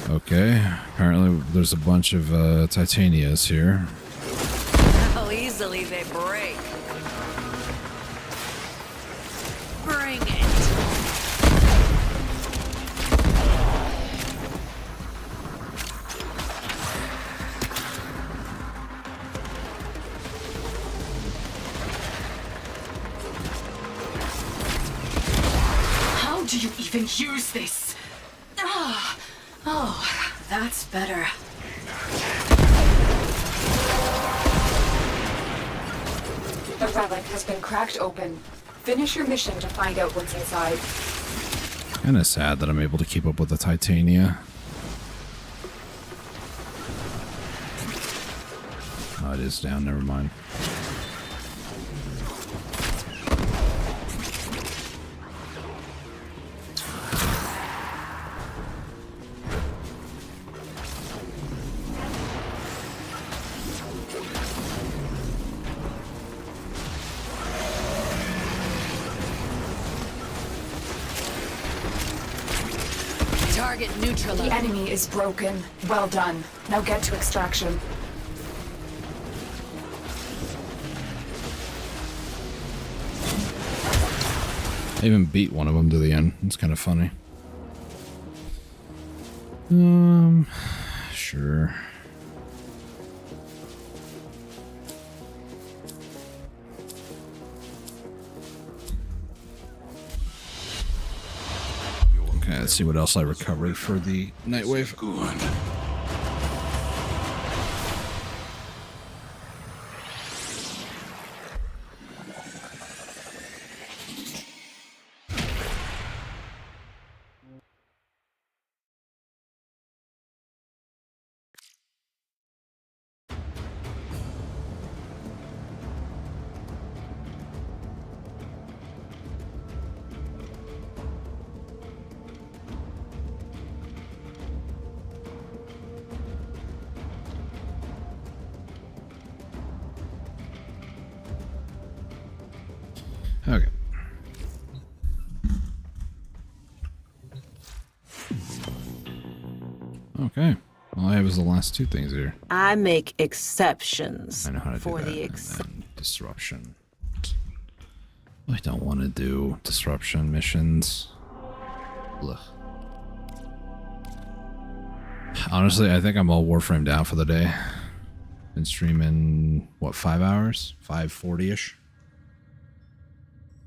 Okay, apparently there's a bunch of Titanias here. How easily they break. Bring it. How do you even use this? Ah. Oh, that's better. The relic has been cracked open. Finish your mission to find out what's inside. Kind of sad that I'm able to keep up with the Titania. Oh, it is down. Never mind. Target neutralized. The enemy is broken. Well done. Now get to extraction. I even beat one of them to the end. It's kind of funny. Sure. Okay, let's see what else I recovered for the Nightwave. Good. Okay. Okay. All I have is the last two things here. I make exceptions I know how to for do that. the And then disruption. I don't want to do disruption missions. Ugh. Honestly, I think I'm all Warframe down for the day. Been streaming, what, 5 hours? 5:40-ish?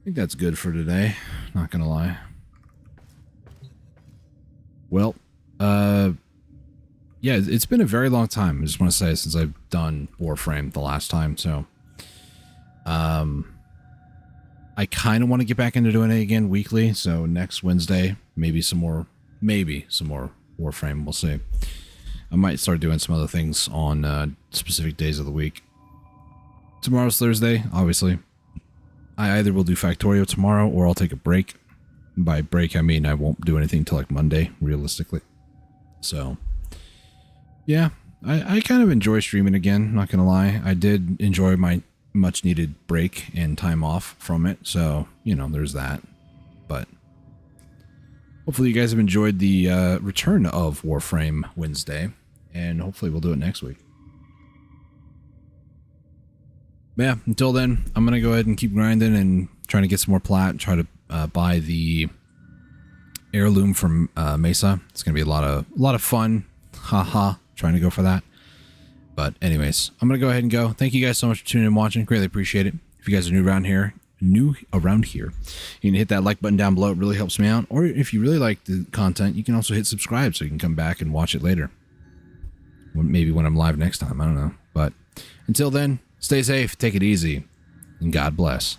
I think that's good for today. Not gonna lie. Well, yeah, it's been a very long time. I just want to say since I've done Warframe the last time, so I kind of want to get back into doing it again weekly. So next Wednesday, maybe some more Warframe. We'll see. I might start doing some other things on specific days of the week. Tomorrow's Thursday, obviously. I either will do Factorio tomorrow or I'll take a break. By break, I mean I won't do anything till like Monday, realistically. So, yeah, I kind of enjoy streaming again, not gonna lie. I did enjoy my much needed break and time off from it, so, you know, there's that. But hopefully you guys have enjoyed the return of Warframe Wednesday, and hopefully we'll do it next week. But yeah, until then, I'm going to go ahead and keep grinding and trying to get some more plat, try to buy the heirloom from Mesa. It's going to be a lot of fun. Haha, trying to go for that. But anyways, I'm going to go ahead and go. Thank you guys so much for tuning in and watching. Greatly appreciate it. If you guys are new around here, you can hit that like button down below. It really helps me out. Or if you really like the content, you can also hit subscribe so you can come back and watch it later. Maybe when I'm live next time. I don't know. But until then, stay safe, take it easy, and God bless.